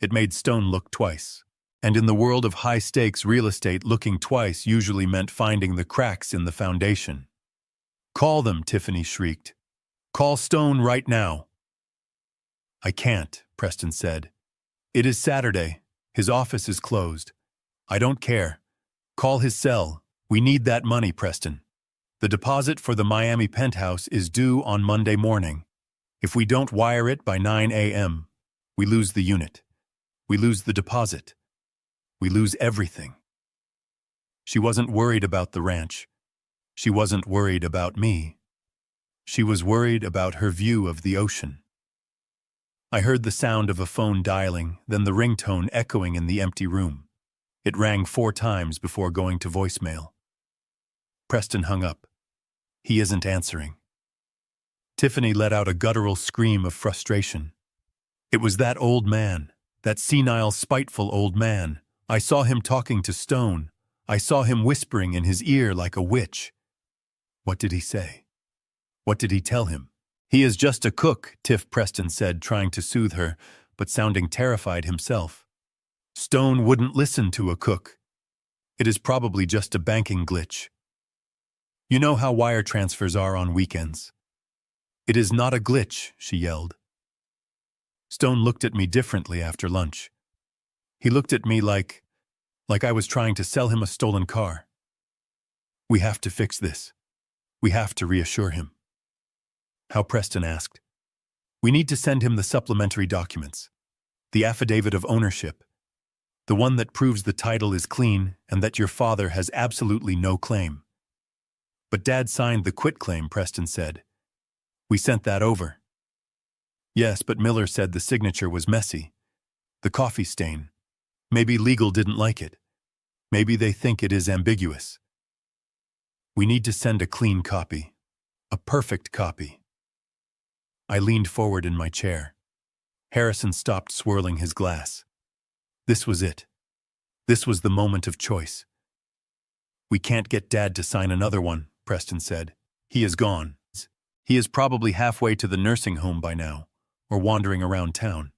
It made Stone look twice. And in the world of high-stakes real estate, looking twice usually meant finding the cracks in the foundation. Call them, Tiffany shrieked. Call Stone right now. I can't, Preston said. It is Saturday. His office is closed. I don't care. Call his cell. We need that money, Preston. The deposit for the Miami penthouse is due on Monday morning. If we don't wire it by 9 a.m., we lose the unit. We lose the deposit. We lose everything. She wasn't worried about the ranch. She wasn't worried about me. She was worried about her view of the ocean. I heard the sound of a phone dialing, then the ringtone echoing in the empty room. It rang 4 times before going to voicemail. Preston hung up. He isn't answering. Tiffany let out a guttural scream of frustration. It was that old man, that senile, spiteful old man. I saw him talking to Stone. I saw him whispering in his ear like a witch. What did he say? What did he tell him? He is just a cook, Tiff Preston said, trying to soothe her, but sounding terrified himself. Stone wouldn't listen to a cook. It is probably just a banking glitch. You know how wire transfers are on weekends. It is not a glitch, she yelled. Stone looked at me differently after lunch. He looked at me like I was trying to sell him a stolen car. We have to fix this. We have to reassure him. How? Preston asked. We need to send him the supplementary documents. The affidavit of ownership. The one that proves the title is clean and that your father has absolutely no claim. But Dad signed the quitclaim, Preston said. We sent that over. Yes, but Miller said the signature was messy. The coffee stain. Maybe legal didn't like it. Maybe they think it is ambiguous. We need to send a clean copy. A perfect copy. I leaned forward in my chair. Harrison stopped swirling his glass. This was it. This was the moment of choice. We can't get Dad to sign another one, Preston said. He is gone. He is probably halfway to the nursing home by now, or wandering around town.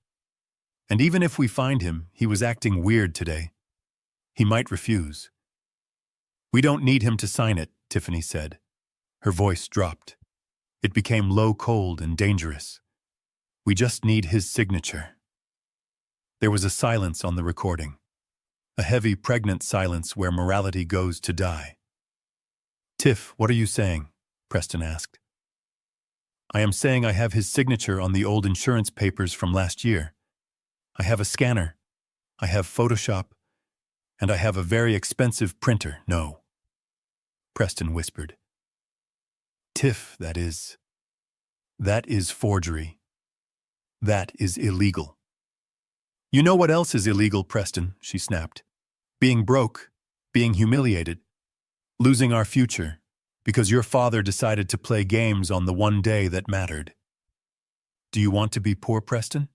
And even if we find him, he was acting weird today. He might refuse. We don't need him to sign it, Tiffany said. Her voice dropped. It became low, cold, and dangerous. We just need his signature. There was a silence on the recording. A heavy, pregnant silence where morality goes to die. Tiff, what are you saying? Preston asked. I am saying I have his signature on the old insurance papers from last year. I have a scanner. I have Photoshop. And I have a very expensive printer. No. Preston whispered. Tiff, that is forgery. That is illegal. You know what else is illegal, Preston, she snapped. Being broke, being humiliated, losing our future, because your father decided to play games on the one day that mattered. Do you want to be poor, Preston?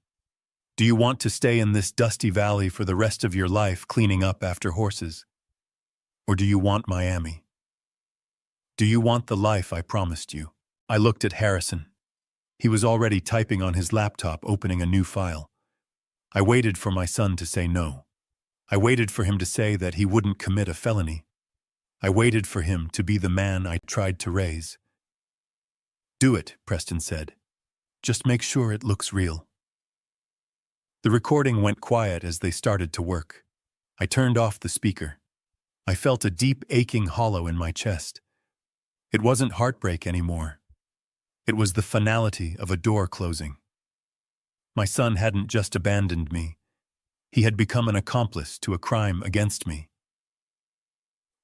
Do you want to stay in this dusty valley for the rest of your life cleaning up after horses? Or do you want Miami? Do you want the life I promised you? I looked at Harrison. He was already typing on his laptop, opening a new file. I waited for my son to say no. I waited for him to say that he wouldn't commit a felony. I waited for him to be the man I tried to raise. Do it, Preston said. Just make sure it looks real. The recording went quiet as they started to work. I turned off the speaker. I felt a deep, aching hollow in my chest. It wasn't heartbreak anymore. It was the finality of a door closing. My son hadn't just abandoned me. He had become an accomplice to a crime against me.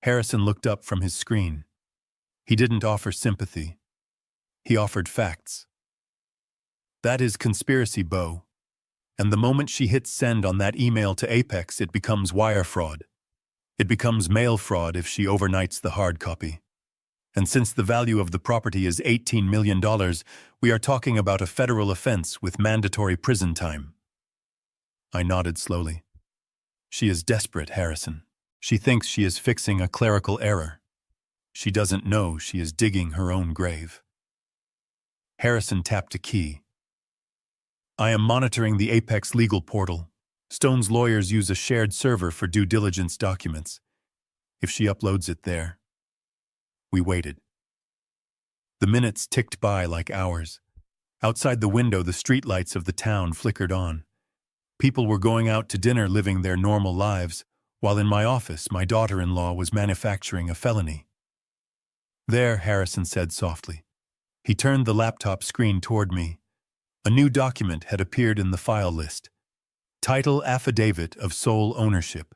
Harrison looked up from his screen. He didn't offer sympathy. He offered facts. That is conspiracy, Bo. And the moment she hits send on that email to Apex, it becomes wire fraud. It becomes mail fraud if she overnights the hard copy. And since the value of the property is $18 million, we are talking about a federal offense with mandatory prison time. I nodded slowly. She is desperate, Harrison. She thinks she is fixing a clerical error. She doesn't know she is digging her own grave. Harrison tapped a key. I am monitoring the Apex legal portal. Stone's lawyers use a shared server for due diligence documents. If she uploads it there. We waited. The minutes ticked by like hours. Outside the window, the streetlights of the town flickered on. People were going out to dinner, living their normal lives, while in my office, my daughter-in-law was manufacturing a felony. There, Harrison said softly. He turned the laptop screen toward me. A new document had appeared in the file list. Title: Affidavit of Sole Ownership.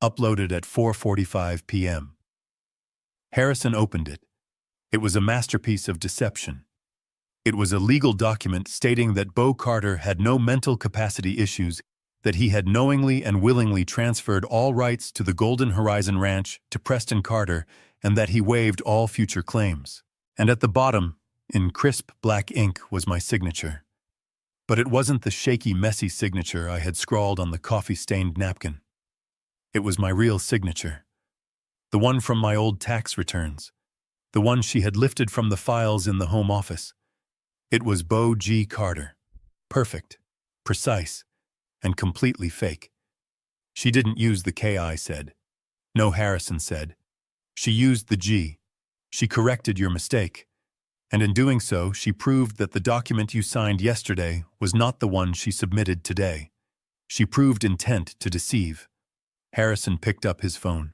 Uploaded at 4:45 p.m. Harrison opened it. It was a masterpiece of deception. It was a legal document stating that Bo Carter had no mental capacity issues, that he had knowingly and willingly transferred all rights to the Golden Horizon Ranch to Preston Carter, and that he waived all future claims. And at the bottom, in crisp black ink, was my signature. But it wasn't the shaky, messy signature I had scrawled on the coffee-stained napkin. It was my real signature. The one from my old tax returns. The one she had lifted from the files in the home office. It was Bo G. Carter. Perfect, precise, and completely fake. She didn't use the K, I said. No, Harrison said. She used the G. She corrected your mistake. And in doing so, she proved that the document you signed yesterday was not the one she submitted today. She proved intent to deceive. Harrison picked up his phone.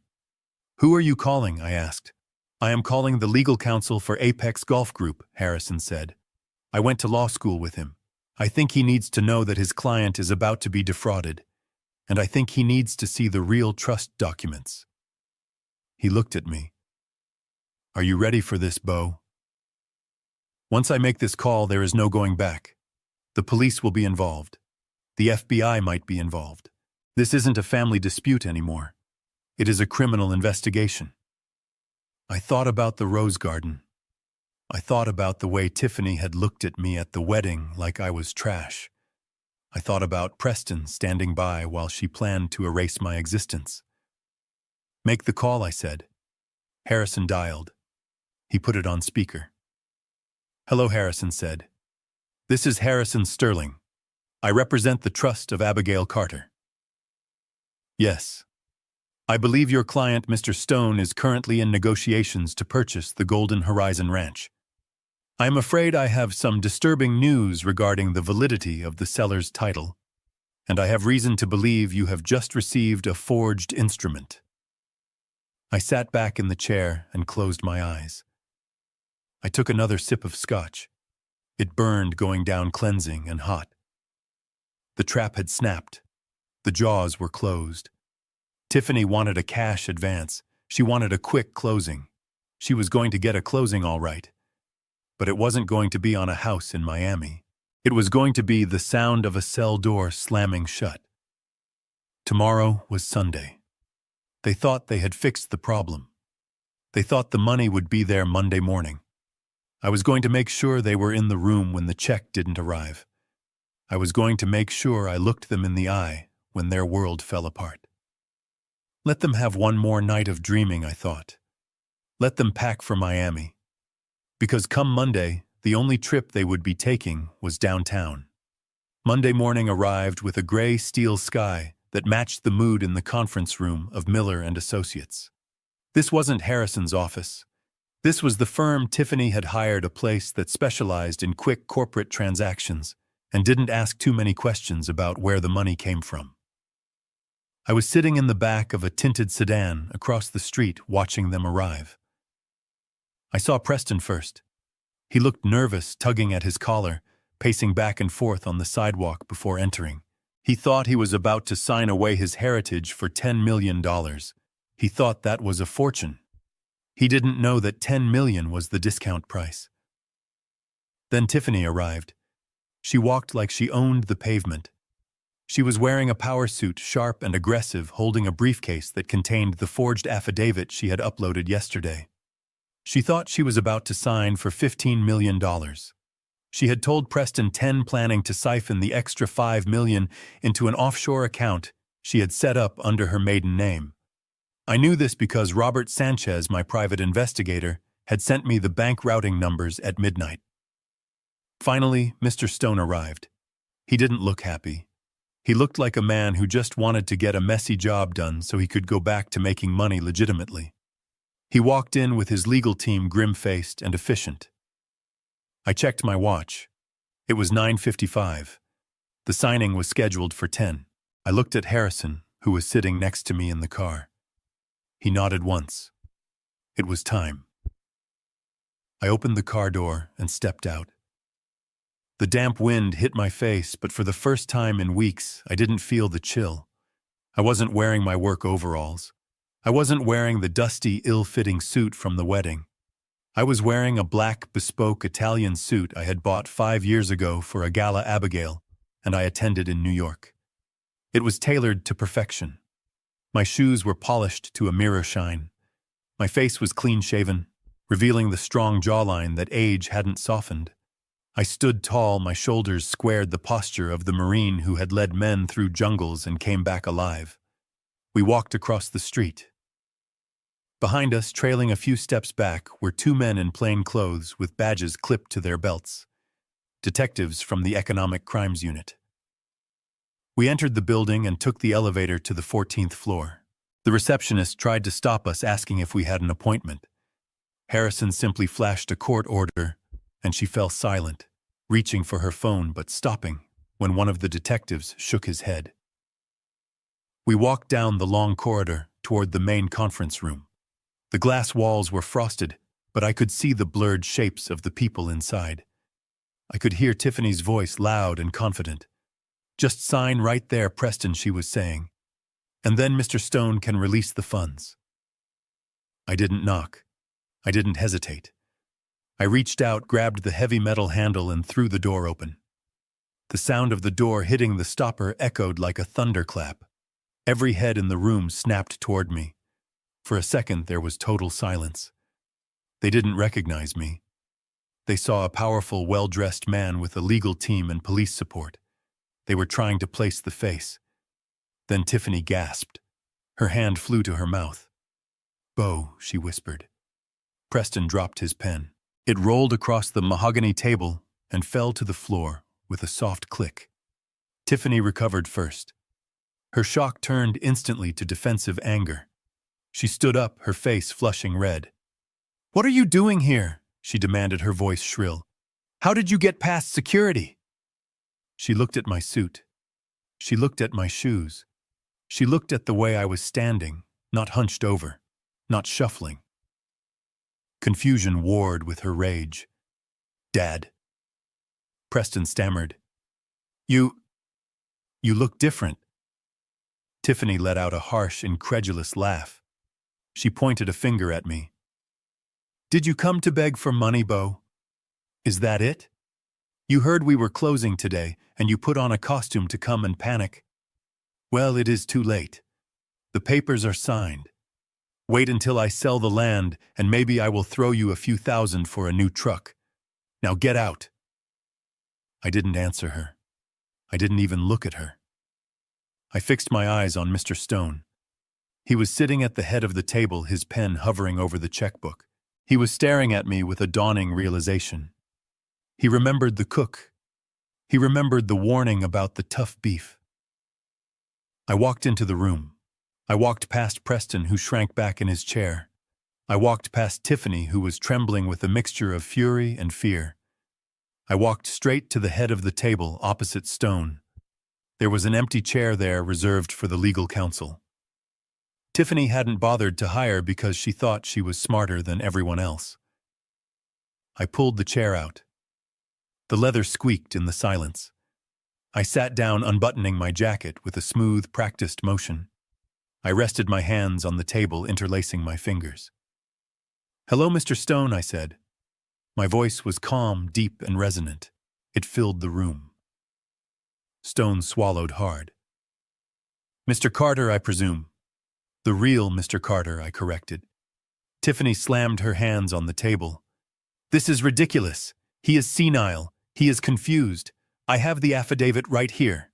Who are you calling? I asked. I am calling the legal counsel for Apex Golf Group, Harrison said. I went to law school with him. I think he needs to know that his client is about to be defrauded, and I think he needs to see the real trust documents. He looked at me. Are you ready for this, Bo? Once I make this call, there is no going back. The police will be involved. The FBI might be involved. This isn't a family dispute anymore. It is a criminal investigation. I thought about the rose garden. I thought about the way Tiffany had looked at me at the wedding like I was trash. I thought about Preston standing by while she planned to erase my existence. Make the call, I said. Harrison dialed. He put it on speaker. Hello, Harrison said. This is Harrison Sterling. I represent the trust of Abigail Carter. Yes. I believe your client, Mr. Stone, is currently in negotiations to purchase the Golden Horizon Ranch. I am afraid I have some disturbing news regarding the validity of the seller's title, and I have reason to believe you have just received a forged instrument. I sat back in the chair and closed my eyes. I took another sip of scotch. It burned, going down cleansing and hot. The trap had snapped. The jaws were closed. Tiffany wanted a cash advance. She wanted a quick closing. She was going to get a closing all right. But it wasn't going to be on a house in Miami. It was going to be the sound of a cell door slamming shut. Tomorrow was Sunday. They thought they had fixed the problem. They thought the money would be there Monday morning. I was going to make sure they were in the room when the check didn't arrive. I was going to make sure I looked them in the eye when their world fell apart. Let them have one more night of dreaming, I thought. Let them pack for Miami. Because come Monday, the only trip they would be taking was downtown. Monday morning arrived with a gray steel sky that matched the mood in the conference room of Miller and Associates. This wasn't Harrison's office. This was the firm Tiffany had hired, a place that specialized in quick corporate transactions and didn't ask too many questions about where the money came from. I was sitting in the back of a tinted sedan across the street watching them arrive. I saw Preston first. He looked nervous, tugging at his collar, pacing back and forth on the sidewalk before entering. He thought he was about to sign away his heritage for $10 million. He thought that was a fortune. He didn't know that $10 million was the discount price. Then Tiffany arrived. She walked like she owned the pavement. She was wearing a power suit, sharp and aggressive, holding a briefcase that contained the forged affidavit she had uploaded yesterday. She thought she was about to sign for $15 million. She had told Preston 10, planning to siphon the extra $5 million into an offshore account she had set up under her maiden name. I knew this because Robert Sanchez, my private investigator, had sent me the bank routing numbers at midnight. Finally, Mr. Stone arrived. He didn't look happy. He looked like a man who just wanted to get a messy job done so he could go back to making money legitimately. He walked in with his legal team grim-faced and efficient. I checked my watch. It was 9:55. The signing was scheduled for 10. I looked at Harrison, who was sitting next to me in the car. He nodded once. It was time. I opened the car door and stepped out. The damp wind hit my face, but for the first time in weeks, I didn't feel the chill. I wasn't wearing my work overalls. I wasn't wearing the dusty, ill-fitting suit from the wedding. I was wearing a black, bespoke Italian suit I had bought 5 years ago for a gala Abigail, and I attended in New York. It was tailored to perfection. My shoes were polished to a mirror shine. My face was clean-shaven, revealing the strong jawline that age hadn't softened. I stood tall, my shoulders squared, the posture of the Marine who had led men through jungles and came back alive. We walked across the street. Behind us, trailing a few steps back, were 2 men in plain clothes with badges clipped to their belts. Detectives from the Economic Crimes Unit. We entered the building and took the elevator to the 14th floor. The receptionist tried to stop us, asking if we had an appointment. Harrison simply flashed a court order, and she fell silent, reaching for her phone but stopping when one of the detectives shook his head. We walked down the long corridor toward the main conference room. The glass walls were frosted, but I could see the blurred shapes of the people inside. I could hear Tiffany's voice, loud and confident. "Just sign right there, Preston," she was saying. "And then Mr. Stone can release the funds." I didn't knock. I didn't hesitate. I reached out, grabbed the heavy metal handle, and threw the door open. The sound of the door hitting the stopper echoed like a thunderclap. Every head in the room snapped toward me. For a second, there was total silence. They didn't recognize me. They saw a powerful, well-dressed man with a legal team and police support. They were trying to place the face. Then Tiffany gasped. Her hand flew to her mouth. "Bo," she whispered. Preston dropped his pen. It rolled across the mahogany table and fell to the floor with a soft click. Tiffany recovered first. Her shock turned instantly to defensive anger. She stood up, her face flushing red. "What are you doing here?" she demanded, her voice shrill. "How did you get past security?" She looked at my suit. She looked at my shoes. She looked at the way I was standing, not hunched over, not shuffling. Confusion warred with her rage. "Dad." Preston stammered. You look different." Tiffany let out a harsh, incredulous laugh. She pointed a finger at me. "Did you come to beg for money, Bo? Is that it? You heard we were closing today, and you put on a costume to come and panic. Well, it is too late. The papers are signed. Wait until I sell the land, and maybe I will throw you a few thousand for a new truck. Now get out." I didn't answer her. I didn't even look at her. I fixed my eyes on Mr. Stone. He was sitting at the head of the table, his pen hovering over the checkbook. He was staring at me with a dawning realization. He remembered the cook. He remembered the warning about the tough beef. I walked into the room. I walked past Preston, who shrank back in his chair. I walked past Tiffany, who was trembling with a mixture of fury and fear. I walked straight to the head of the table opposite Stone. There was an empty chair there reserved for the legal counsel. Tiffany hadn't bothered to hire because she thought she was smarter than everyone else. I pulled the chair out. The leather squeaked in the silence. I sat down, unbuttoning my jacket with a smooth, practiced motion. I rested my hands on the table, interlacing my fingers. "Hello, Mr. Stone," I said. My voice was calm, deep, and resonant. It filled the room. Stone swallowed hard. "Mr. Carter, I presume." "The real Mr. Carter," I corrected. Tiffany slammed her hands on the table. "This is ridiculous. He is senile. He is confused. I have the affidavit right here."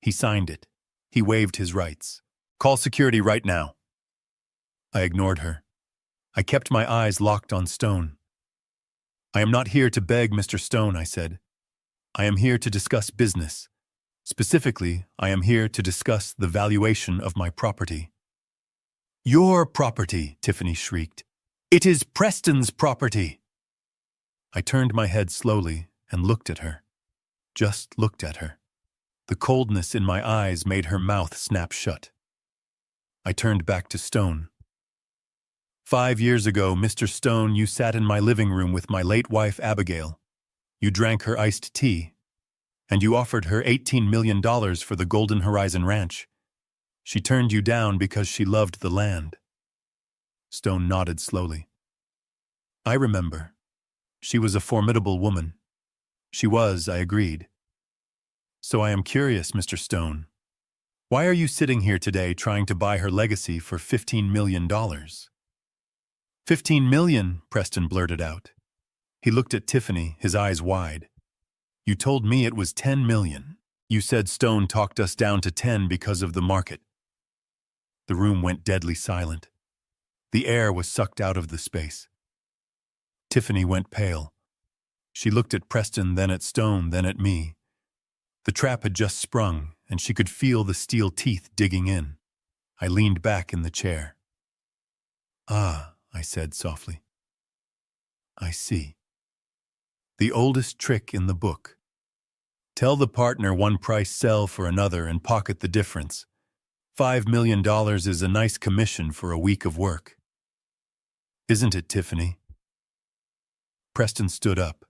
He signed it. He waived his rights. "Call security right now." I ignored her. I kept my eyes locked on Stone. "I am not here to beg, Mr. Stone," I said. "I am here to discuss business. Specifically, I am here to discuss the valuation of my property." "Your property," Tiffany shrieked. "It is Preston's property." I turned my head slowly and looked at her. Just looked at her. The coldness in my eyes made her mouth snap shut. I turned back to Stone. "5 years ago, Mr. Stone, you sat in my living room with my late wife, Abigail. You drank her iced tea, and you offered her $18 million for the Golden Horizon Ranch. She turned you down because she loved the land. Stone nodded slowly. I remember. She was a formidable woman. She was, I agreed. So I am curious, Mr. Stone. Why are you sitting here today trying to buy her legacy for $15 million? $15 million, Preston blurted out. He looked at Tiffany, his eyes wide. You told me it was $10 million. You said Stone talked us down to 10 because of the market. The room went deadly silent. The air was sucked out of the space. Tiffany went pale. She looked at Preston, then at Stone, then at me. The trap had just sprung, and she could feel the steel teeth digging in. I leaned back in the chair. Ah, I said softly. I see. The oldest trick in the book. Tell the partner one price, sell for another, and pocket the difference. $5 million is a nice commission for a week of work. Isn't it, Tiffany? Preston stood up.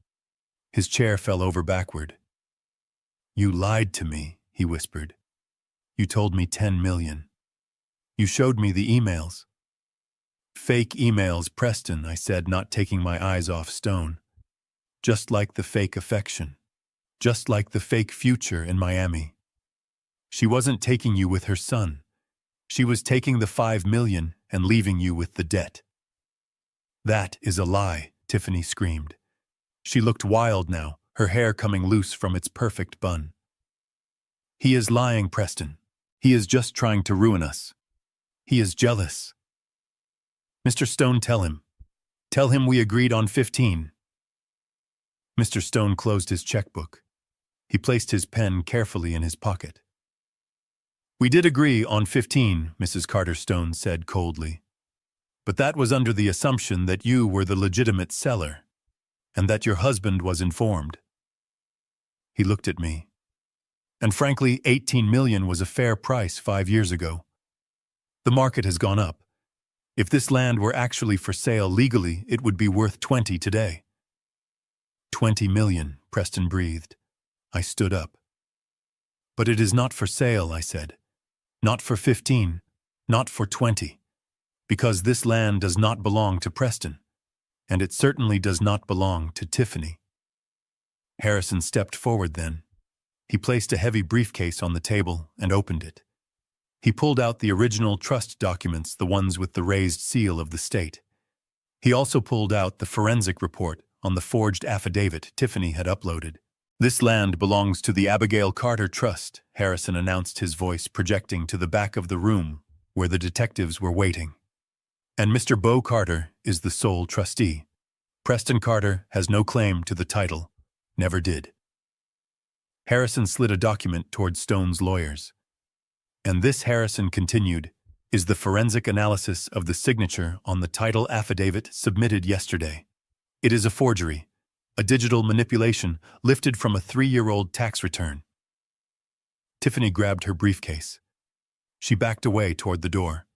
His chair fell over backward. You lied to me, he whispered. You told me 10 million. You showed me the emails. Fake emails, Preston, I said, not taking my eyes off Stone. Just like the fake affection. Just like the fake future in Miami. She wasn't taking you with her son. She was taking the 5 million and leaving you with the debt. That is a lie, Tiffany screamed. She looked wild now, her hair coming loose from its perfect bun. He is lying, Preston. He is just trying to ruin us. He is jealous. Mr. Stone, tell him. Tell him we agreed on 15. Mr. Stone closed his checkbook. He placed his pen carefully in his pocket. We did agree on 15, Mrs. Carter Stone said coldly. But that was under the assumption that you were the legitimate seller, and that your husband was informed. He looked at me. And frankly, 18 million was a fair price 5 years ago. The market has gone up. If this land were actually for sale legally, it would be worth 20 today. 20 million, Preston breathed. I stood up. But it is not for sale, I said. Not for 15, not for 20. Because this land does not belong to Preston, and it certainly does not belong to Tiffany. Harrison stepped forward then. He placed a heavy briefcase on the table and opened it. He pulled out the original trust documents, the ones with the raised seal of the state. He also pulled out the forensic report on the forged affidavit Tiffany had uploaded. This land belongs to the Abigail Carter Trust, Harrison announced, his voice projecting to the back of the room where the detectives were waiting. And Mr. Bo Carter is the sole trustee. Preston Carter has no claim to the title, never did. Harrison slid a document toward Stone's lawyers. And this, Harrison continued, is the forensic analysis of the signature on the title affidavit submitted yesterday. It is a forgery, a digital manipulation lifted from a 3-year-old tax return. Tiffany grabbed her briefcase. She backed away toward the door.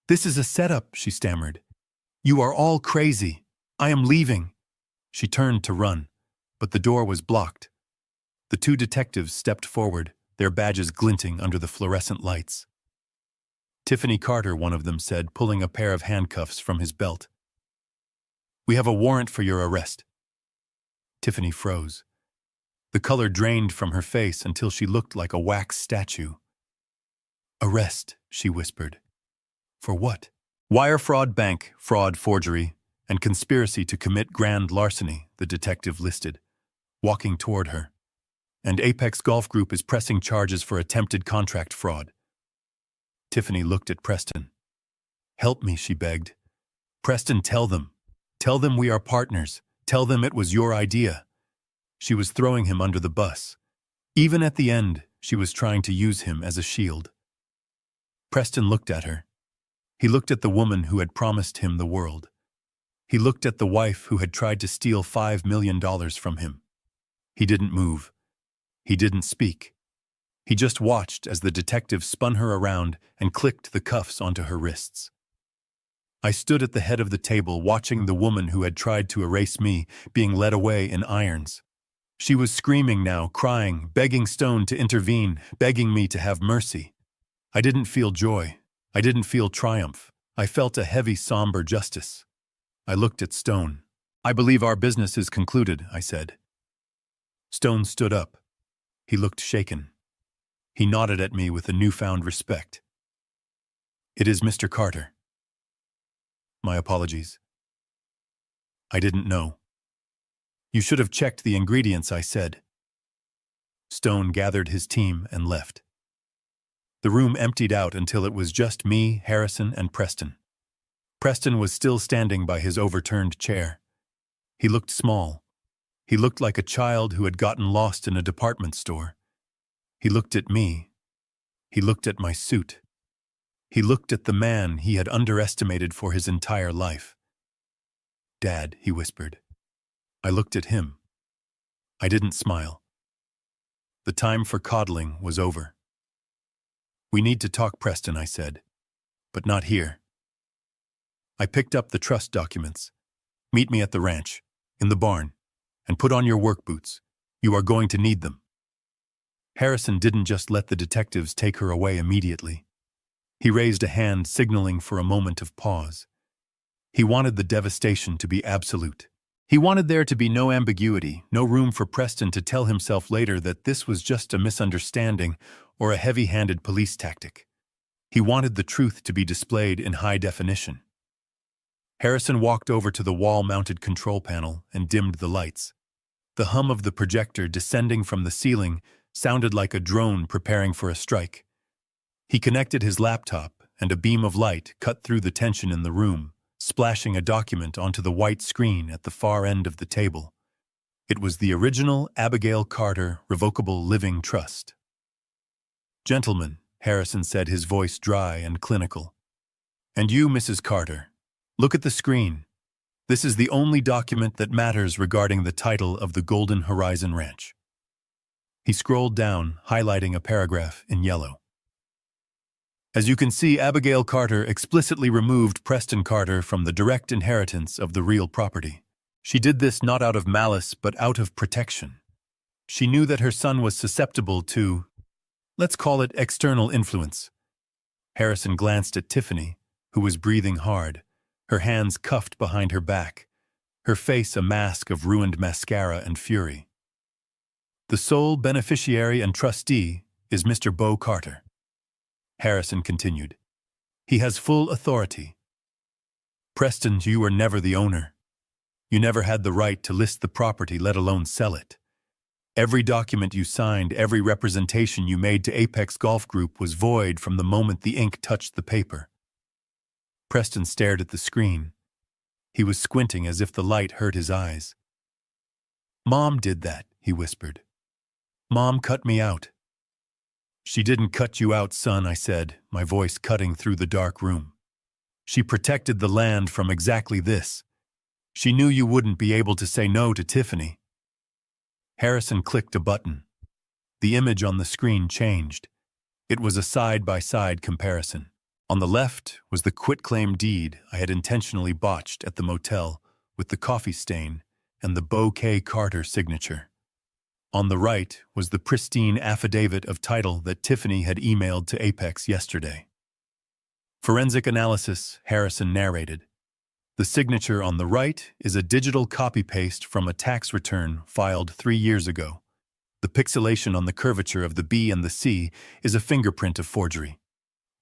This is a setup, she stammered. You are all crazy. I am leaving. She turned to run, but the door was blocked. The 2 detectives stepped forward, their badges glinting under the fluorescent lights. Tiffany Carter, one of them said, pulling a pair of handcuffs from his belt. We have a warrant for your arrest. Tiffany froze. The color drained from her face until she looked like a wax statue. Arrest, she whispered. For what? Wire fraud, bank fraud, forgery, and conspiracy to commit grand larceny, the detective listed, walking toward her. And Apex Golf Group is pressing charges for attempted contract fraud. Tiffany looked at Preston. Help me, she begged. Preston, tell them. Tell them we are partners. Tell them it was your idea. She was throwing him under the bus. Even at the end, she was trying to use him as a shield. Preston looked at her. He looked at the woman who had promised him the world. He looked at the wife who had tried to steal $5 million from him. He didn't move. He didn't speak. He just watched as the detective spun her around and clicked the cuffs onto her wrists. I stood at the head of the table watching the woman who had tried to erase me being led away in irons. She was screaming now, crying, begging Stone to intervene, begging me to have mercy. I didn't feel joy. I didn't feel triumph. I felt a heavy, somber justice. I looked at Stone. "I believe our business is concluded," I said. Stone stood up. He looked shaken. He nodded at me with a newfound respect. "It is Mr. Carter." "My apologies. I didn't know." "You should have checked the ingredients," I said. Stone gathered his team and left. The room emptied out until it was just me, Harrison, and Preston. Preston was still standing by his overturned chair. He looked small. He looked like a child who had gotten lost in a department store. He looked at me. He looked at my suit. He looked at the man he had underestimated for his entire life. "Dad," he whispered. I looked at him. I didn't smile. The time for coddling was over. "We need to talk, Preston," I said. "But not here." I picked up the trust documents. "Meet me at the ranch, in the barn, and put on your work boots. You are going to need them." Harrison didn't just let the detectives take her away immediately. He raised a hand, signaling for a moment of pause. He wanted the devastation to be absolute. He wanted there to be no ambiguity, no room for Preston to tell himself later that this was just a misunderstanding or a heavy-handed police tactic. He wanted the truth to be displayed in high definition. Harrison walked over to the wall-mounted control panel and dimmed the lights. The hum of the projector descending from the ceiling sounded like a drone preparing for a strike. He connected his laptop, and a beam of light cut through the tension in the room, splashing a document onto the white screen at the far end of the table. It was the original Abigail Carter Revocable Living Trust. "Gentlemen," Harrison said, his voice dry and clinical. "And you, Mrs. Carter, look at the screen. This is the only document that matters regarding the title of the Golden Horizon Ranch." He scrolled down, highlighting a paragraph in yellow. "As you can see, Abigail Carter explicitly removed Preston Carter from the direct inheritance of the real property. She did this not out of malice, but out of protection. She knew that her son was susceptible to, let's call it, external influence." Harrison glanced at Tiffany, who was breathing hard, her hands cuffed behind her back, her face a mask of ruined mascara and fury. "The sole beneficiary and trustee is Mr. Beau Carter," Harrison continued. "He has full authority. Preston, you were never the owner. You never had the right to list the property, let alone sell it. Every document you signed, every representation you made to Apex Golf Group was void from the moment the ink touched the paper." Preston stared at the screen. He was squinting as if the light hurt his eyes. "Mom did that," he whispered. "Mom cut me out." "She didn't cut you out, son," I said, my voice cutting through the dark room. "She protected the land from exactly this. She knew you wouldn't be able to say no to Tiffany." Harrison clicked a button. The image on the screen changed. It was a side-by-side comparison. On the left was the quitclaim deed I had intentionally botched at the motel with the coffee stain and the Beau K. Carter signature. On the right was the pristine affidavit of title that Tiffany had emailed to Apex yesterday. "Forensic analysis," Harrison narrated. "The signature on the right is a digital copy-paste from a tax return filed 3 years ago. The pixelation on the curvature of the B and the C is a fingerprint of forgery.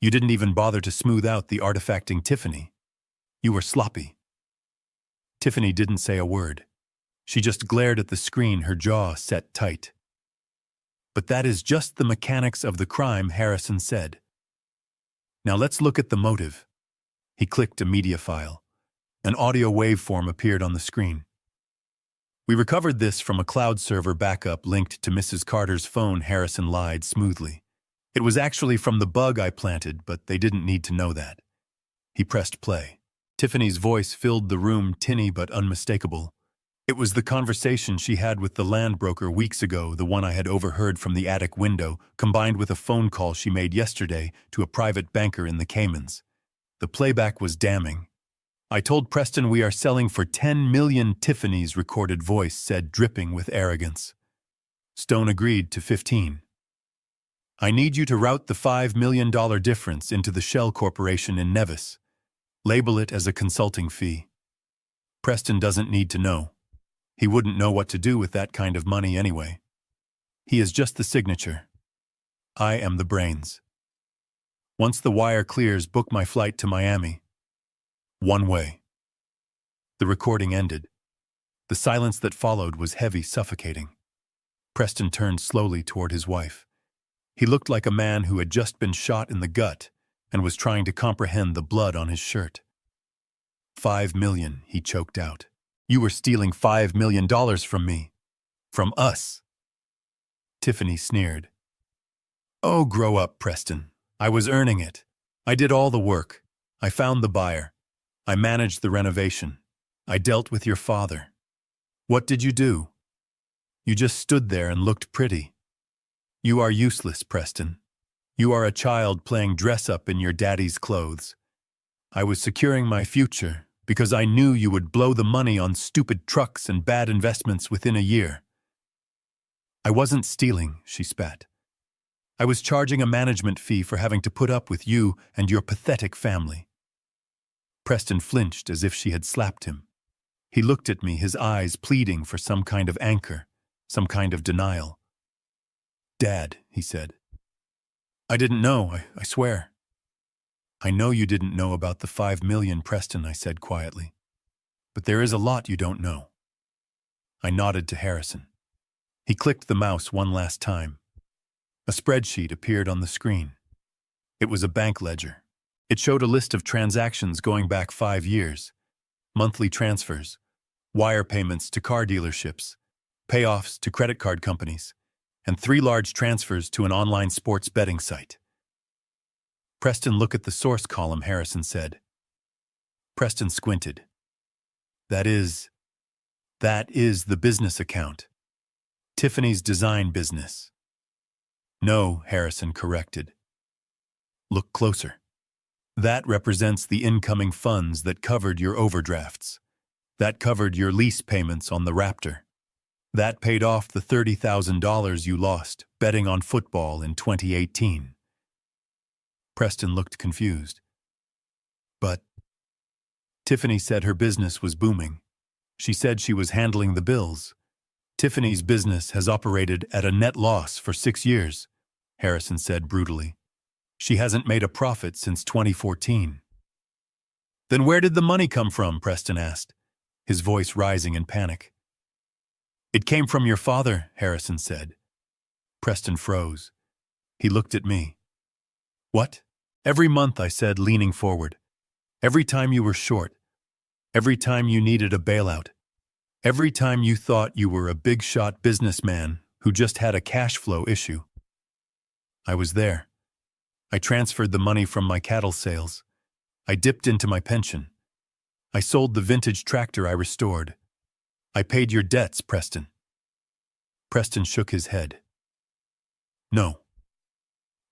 You didn't even bother to smooth out the artifacting Tiffany. You were sloppy." Tiffany didn't say a word. She just glared at the screen, her jaw set tight. "But that is just the mechanics of the crime," Harrison said. "Now let's look at the motive." He clicked a media file. An audio waveform appeared on the screen. "We recovered this from a cloud server backup linked to Mrs. Carter's phone," Harrison lied smoothly. "It was actually from the bug I planted, but they didn't need to know that." He pressed play. Tiffany's voice filled the room, tinny but unmistakable. It was the conversation she had with the land broker weeks ago, the one I had overheard from the attic window, combined with a phone call she made yesterday to a private banker in the Caymans. The playback was damning. "I told Preston we are selling for 10 million, Tiffany's recorded voice said, dripping with arrogance. Stone agreed to 15. "I need you to route the $5 million difference into the Shell Corporation in Nevis. Label it as a consulting fee. Preston doesn't need to know. He wouldn't know what to do with that kind of money anyway. He is just the signature. I am the brains. Once the wire clears, book my flight to Miami. One way. The recording ended. The silence that followed was heavy, suffocating. Preston turned slowly toward his wife. He looked like a man who had just been shot in the gut and was trying to comprehend the blood on his shirt. $5 million, he choked out. You were stealing $5 million from me. From us. Tiffany sneered. Oh, grow up, Preston. I was earning it. I did all the work. I found the buyer. I managed the renovation. I dealt with your father. What did you do? You just stood there and looked pretty. You are useless, Preston. You are a child playing dress-up in your daddy's clothes. I was securing my future because I knew you would blow the money on stupid trucks and bad investments within a year. I wasn't stealing, she spat. I was charging a management fee for having to put up with you and your pathetic family. Preston flinched as if she had slapped him. He looked at me, his eyes pleading for some kind of anchor, some kind of denial. Dad, he said. I didn't know, I swear. I know you didn't know about the $5 million, Preston, I said quietly. But there is a lot you don't know. I nodded to Harrison. He clicked the mouse one last time. A spreadsheet appeared on the screen. It was a bank ledger. It showed a list of transactions going back 5 years. Monthly transfers, wire payments to car dealerships, payoffs to credit card companies, and 3 large transfers to an online sports betting site. Preston, look at the source column, Harrison said. Preston squinted. That is the business account. Tiffany's design business. No, Harrison corrected. Look closer. That represents the incoming funds that covered your overdrafts. That covered your lease payments on the Raptor. That paid off the $30,000 you lost betting on football in 2018. Preston looked confused. But Tiffany said her business was booming. She said she was handling the bills. Tiffany's business has operated at a net loss for 6 years, Harrison said brutally. She hasn't made a profit since 2014. Then where did the money come from? Preston asked, his voice rising in panic. It came from your father, Harrison said. Preston froze. He looked at me. What? Every month, I said, leaning forward. Every time you were short. Every time you needed a bailout. Every time you thought you were a big-shot businessman who just had a cash flow issue. I was there. I transferred the money from my cattle sales. I dipped into my pension. I sold the vintage tractor I restored. I paid your debts, Preston. Preston shook his head. No.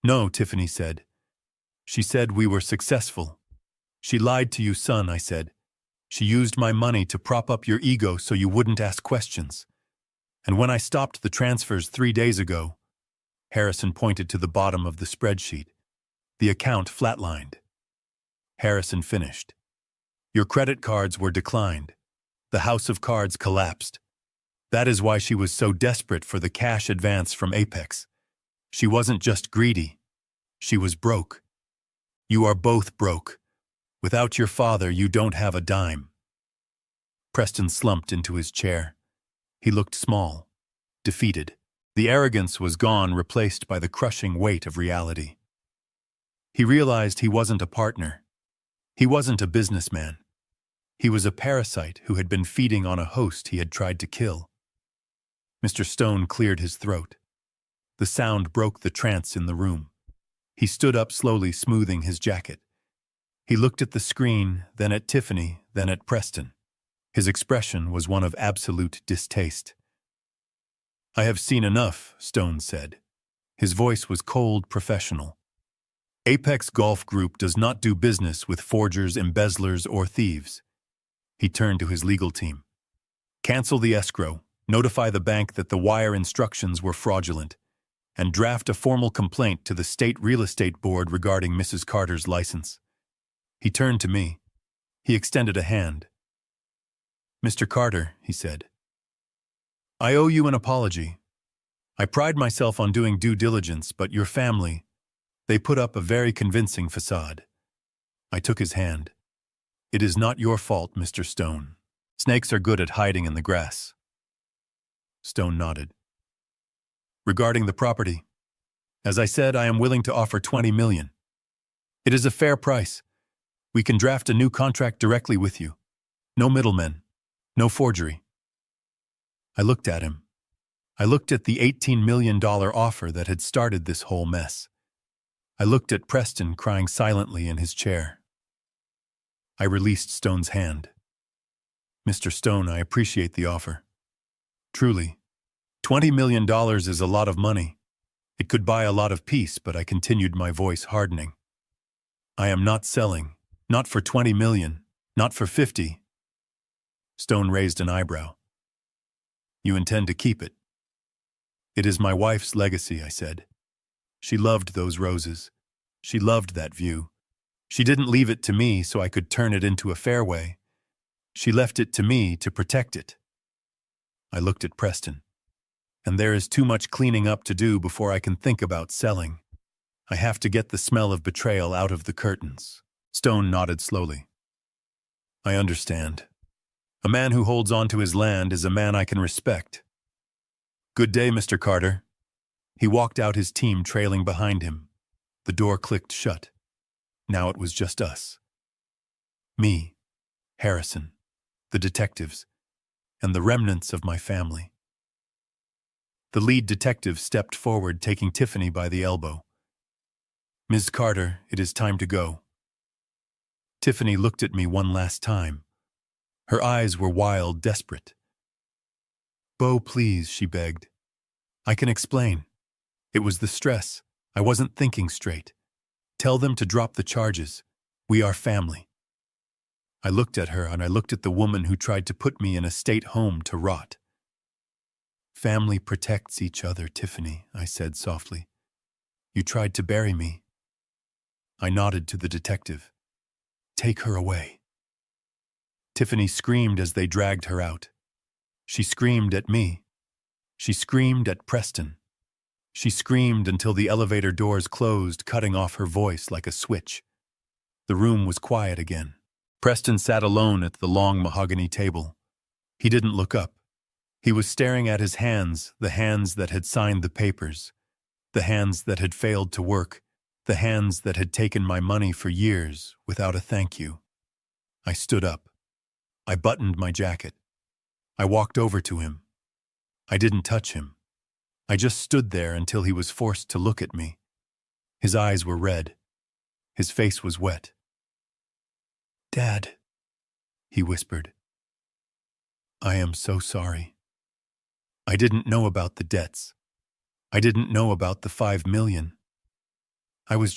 No, Tiffany said. She said we were successful. She lied to you, son, I said. She used my money to prop up your ego so you wouldn't ask questions. And when I stopped the transfers 3 days ago, Harrison pointed to the bottom of the spreadsheet. The account flatlined. Harrison finished. Your credit cards were declined. The house of cards collapsed. That is why she was so desperate for the cash advance from Apex. She wasn't just greedy. She was broke. You are both broke. Without your father, you don't have a dime. Preston slumped into his chair. He looked small, defeated. The arrogance was gone, replaced by the crushing weight of reality. He realized he wasn't a partner. He wasn't a businessman. He was a parasite who had been feeding on a host he had tried to kill. Mr. Stone cleared his throat. The sound broke the trance in the room. He stood up slowly, smoothing his jacket. He looked at the screen, then at Tiffany, then at Preston. His expression was one of absolute distaste. I have seen enough, Stone said. His voice was cold, professional. Apex Golf Group does not do business with forgers, embezzlers, or thieves. He turned to his legal team. Cancel the escrow, notify the bank that the wire instructions were fraudulent, and draft a formal complaint to the State Real Estate Board regarding Mrs. Carter's license. He turned to me. He extended a hand. "Mr. Carter," he said, "I owe you an apology. I pride myself on doing due diligence, but your family, they put up a very convincing facade." I took his hand. "It is not your fault, Mr. Stone. Snakes are good at hiding in the grass." Stone nodded. "Regarding the property, as I said, I am willing to offer $20 million. It is a fair price. We can draft a new contract directly with you. No middlemen, no forgery." I looked at him. I looked at the $18 million offer that had started this whole mess. I looked at Preston crying silently in his chair. I released Stone's hand. "Mr. Stone, I appreciate the offer. Truly, $20 million is a lot of money. It could buy a lot of peace," but I continued, my voice hardening. "I am not selling. Not for $20 million. Not for 50. Stone raised an eyebrow. "You intend to keep it?" "It is my wife's legacy," I said. "She loved those roses. She loved that view. She didn't leave it to me so I could turn it into a fairway. She left it to me to protect it." I looked at Preston. "And there is too much cleaning up to do before I can think about selling. I have to get the smell of betrayal out of the curtains." Stone nodded slowly. "I understand. A man who holds on to his land is a man I can respect. Good day, Mr. Carter." He walked out, his team trailing behind him. The door clicked shut. Now it was just us. Me, Harrison, the detectives, and the remnants of my family. The lead detective stepped forward, taking Tiffany by the elbow. "Ms. Carter, it is time to go." Tiffany looked at me one last time. Her eyes were wild, desperate. "Bo, please," she begged. "I can explain. It was the stress. I wasn't thinking straight. Tell them to drop the charges. We are family." I looked at her, and I looked at the woman who tried to put me in a state home to rot. "Family protects each other, Tiffany," I said softly. "You tried to bury me." I nodded to the detective. "Take her away." Tiffany screamed as they dragged her out. She screamed at me. She screamed at Preston. She screamed until the elevator doors closed, cutting off her voice like a switch. The room was quiet again. Preston sat alone at the long mahogany table. He didn't look up. He was staring at his hands, the hands that had signed the papers, the hands that had failed to work, the hands that had taken my money for years without a thank you. I stood up. I buttoned my jacket. I walked over to him. I didn't touch him. I just stood there until he was forced to look at me. His eyes were red. His face was wet. "Dad," he whispered. "I am so sorry. I didn't know about the debts. I didn't know about the $5 million. I was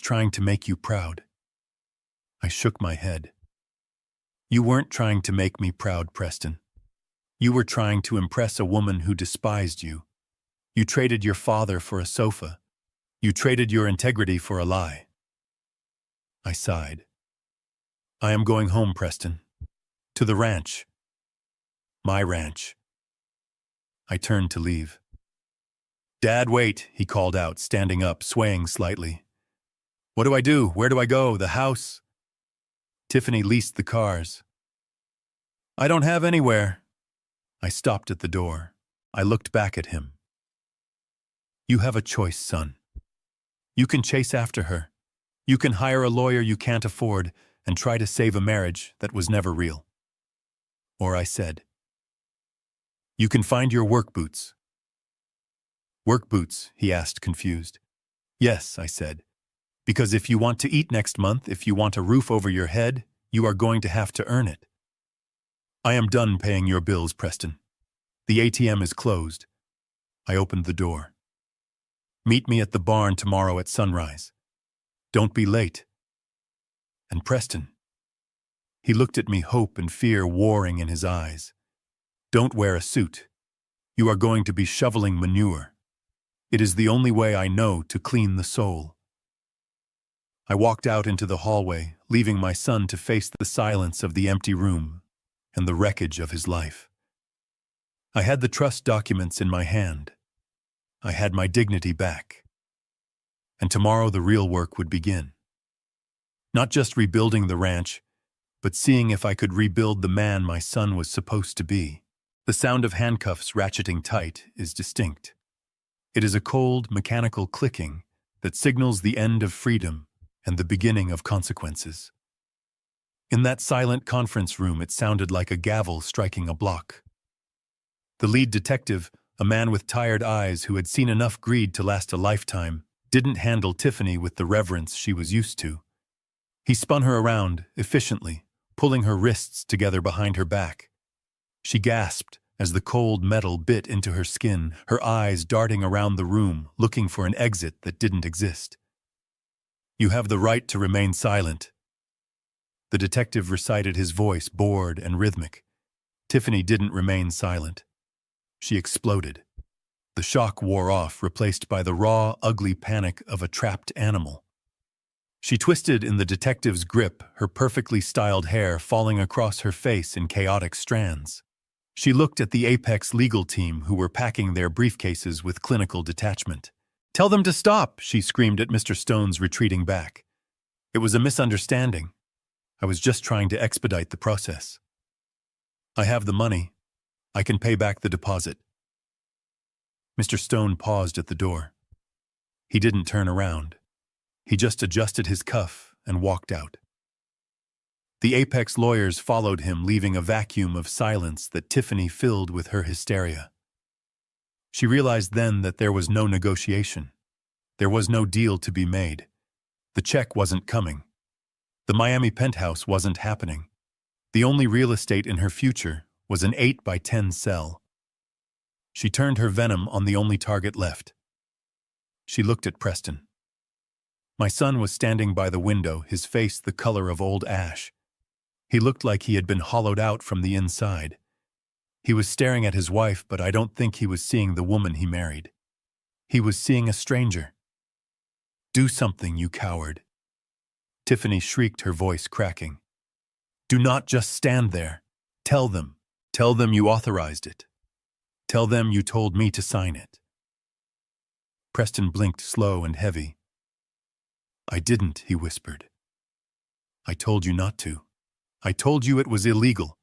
trying to make you proud." I shook my head. "You weren't trying to make me proud, Preston. You were trying to impress a woman who despised you. You traded your father for a sofa. You traded your integrity for a lie." I sighed. "I am going home, Preston. To the ranch. My ranch." I turned to leave. "Dad, wait," he called out, standing up, swaying slightly. "What do I do? Where do I go? The house?" "Tiffany leased the cars." "I don't have anywhere." I stopped at the door. I looked back at him. "You have a choice, son. You can chase after her. You can hire a lawyer you can't afford and try to save a marriage that was never real. Or," I said, "you can find your work boots." "Work boots?" he asked, confused. "Yes," I said, "because if you want to eat next month, if you want a roof over your head, you are going to have to earn it. I am done paying your bills, Preston. The ATM is closed." I opened the door. "Meet me at the barn tomorrow at sunrise. Don't be late." "And Preston," he looked at me, hope and fear warring in his eyes, "don't wear a suit. You are going to be shoveling manure. It is the only way I know to clean the soul." I walked out into the hallway, leaving my son to face the silence of the empty room and the wreckage of his life. I had the trust documents in my hand. I had my dignity back. And tomorrow the real work would begin. Not just rebuilding the ranch, but seeing if I could rebuild the man my son was supposed to be. The sound of handcuffs ratcheting tight is distinct. It is a cold, mechanical clicking that signals the end of freedom and the beginning of consequences. In that silent conference room, it sounded like a gavel striking a block. The lead detective, a man with tired eyes who had seen enough greed to last a lifetime, didn't handle Tiffany with the reverence she was used to. He spun her around, efficiently, pulling her wrists together behind her back. She gasped as the cold metal bit into her skin, her eyes darting around the room, looking for an exit that didn't exist. "You have the right to remain silent." The detective recited, his voice bored and rhythmic. Tiffany didn't remain silent. She exploded. The shock wore off, replaced by the raw, ugly panic of a trapped animal. She twisted in the detective's grip, her perfectly styled hair falling across her face in chaotic strands. She looked at the Apex legal team who were packing their briefcases with clinical detachment. "Tell them to stop," she screamed at Mr. Stone's retreating back. "It was a misunderstanding. I was just trying to expedite the process. I have the money. I can pay back the deposit." Mr. Stone paused at the door. He didn't turn around. He just adjusted his cuff and walked out. The Apex lawyers followed him, leaving a vacuum of silence that Tiffany filled with her hysteria. She realized then that there was no negotiation. There was no deal to be made. The check wasn't coming. The Miami penthouse wasn't happening. The only real estate in her future was an 8x10 cell. She turned her venom on the only target left. She looked at Preston. My son was standing by the window, his face the color of old ash. He looked like he had been hollowed out from the inside. He was staring at his wife, but I don't think he was seeing the woman he married. He was seeing a stranger. "Do something, you coward." Tiffany shrieked, her voice cracking. "Do not just stand there. Tell them. Tell them you authorized it. Tell them you told me to sign it." Preston blinked slow and heavy. "I didn't," he whispered. "I told you not to. I told you it was illegal."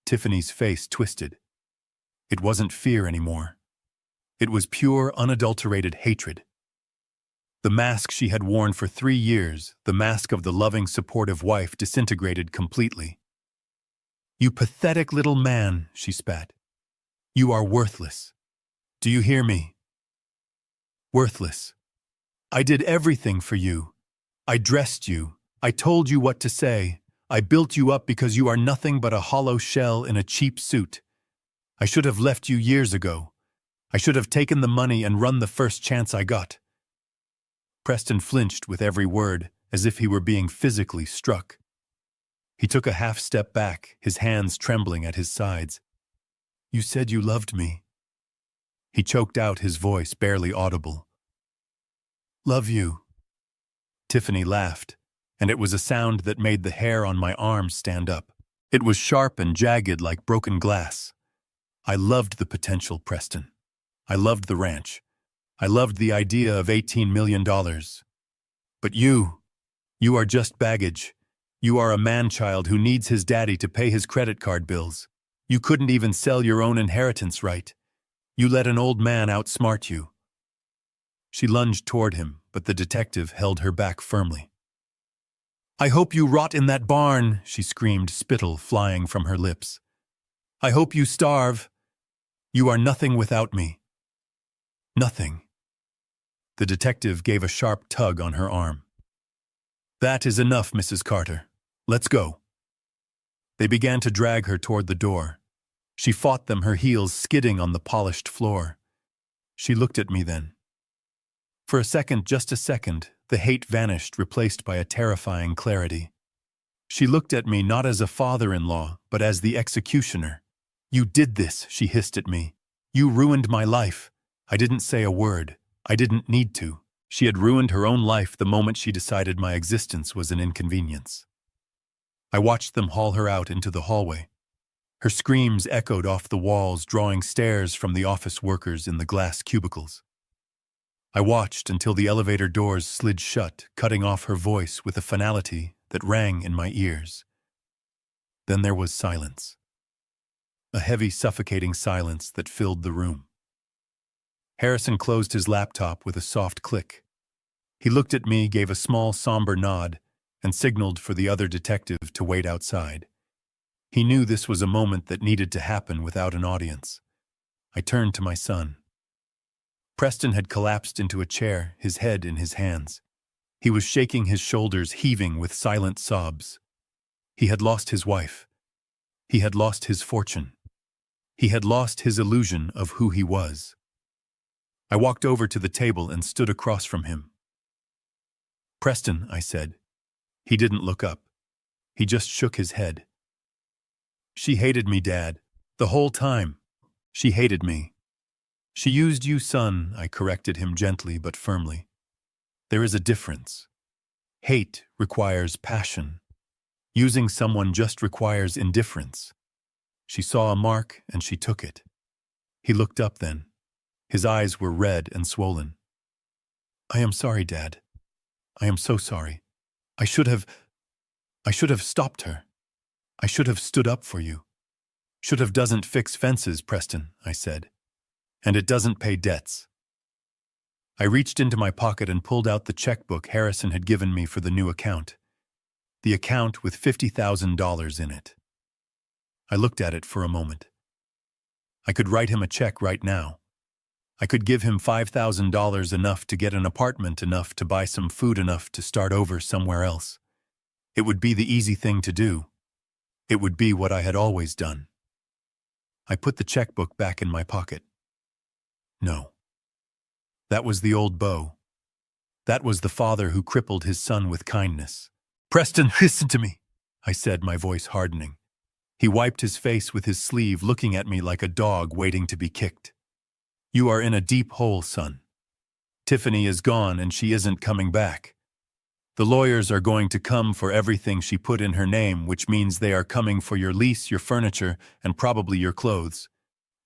Tiffany's face twisted. It wasn't fear anymore. It was pure, unadulterated hatred. The mask she had worn for 3 years, the mask of the loving, supportive wife, disintegrated completely. "You pathetic little man," she spat. "You are worthless. Do you hear me? Worthless. I did everything for you. I dressed you. I told you what to say. I built you up because you are nothing but a hollow shell in a cheap suit. I should have left you years ago. I should have taken the money and run the first chance I got." Preston flinched with every word, as if he were being physically struck. He took a half step back, his hands trembling at his sides. "You said you loved me." He choked out, his voice barely audible. "Love you." Tiffany laughed, and it was a sound that made the hair on my arms stand up. It was sharp and jagged like broken glass. "I loved the potential, Preston. I loved the ranch. I loved the idea of $18 million. But you are just baggage. You are a man-child who needs his daddy to pay his credit card bills. You couldn't even sell your own inheritance right. You let an old man outsmart you." She lunged toward him, but the detective held her back firmly. "I hope you rot in that barn," she screamed, spittle flying from her lips. "I hope you starve. You are nothing without me. Nothing." The detective gave a sharp tug on her arm. "That is enough, Mrs. Carter. Let's go." They began to drag her toward the door. She fought them, her heels skidding on the polished floor. She looked at me then. For a second, just a second, the hate vanished, replaced by a terrifying clarity. She looked at me not as a father-in-law, but as the executioner. "You did this," she hissed at me. "You ruined my life. I didn't say a word. I didn't need to. She had ruined her own life the moment she decided my existence was an inconvenience. I watched them haul her out into the hallway. Her screams echoed off the walls, drawing stares from the office workers in the glass cubicles. I watched until the elevator doors slid shut, cutting off her voice with a finality that rang in my ears. Then there was silence. A heavy, suffocating silence that filled the room. Harrison closed his laptop with a soft click. He looked at me, gave a small, somber nod, and signaled for the other detective to wait outside. He knew this was a moment that needed to happen without an audience. I turned to my son. Preston had collapsed into a chair, his head in his hands. He was shaking his shoulders, heaving with silent sobs. He had lost his wife. He had lost his fortune. He had lost his illusion of who he was. I walked over to the table and stood across from him. "Preston," I said. He didn't look up. He just shook his head. "She hated me, Dad. The whole time. She hated me." "She used you, son," I corrected him gently but firmly. "There is a difference. Hate requires passion. Using someone just requires indifference. She saw a mark and she took it." He looked up then. His eyes were red and swollen. "I am sorry, Dad. I am so sorry. I should have stopped her. I should have stood up for you. Should have doesn't fix fences, Preston," I said. "And it doesn't pay debts." I reached into my pocket and pulled out the checkbook Harrison had given me for the new account. The account with $50,000 in it. I looked at it for a moment. I could write him a check right now. I could give him $5,000, enough to get an apartment, enough to buy some food, enough to start over somewhere else. It would be the easy thing to do. It would be what I had always done. I put the checkbook back in my pocket. No. That was the old beau. That was the father who crippled his son with kindness. "Preston, listen to me," I said, my voice hardening. He wiped his face with his sleeve, looking at me like a dog waiting to be kicked. "You are in a deep hole, son. Tiffany is gone and she isn't coming back. The lawyers are going to come for everything she put in her name, which means they are coming for your lease, your furniture, and probably your clothes.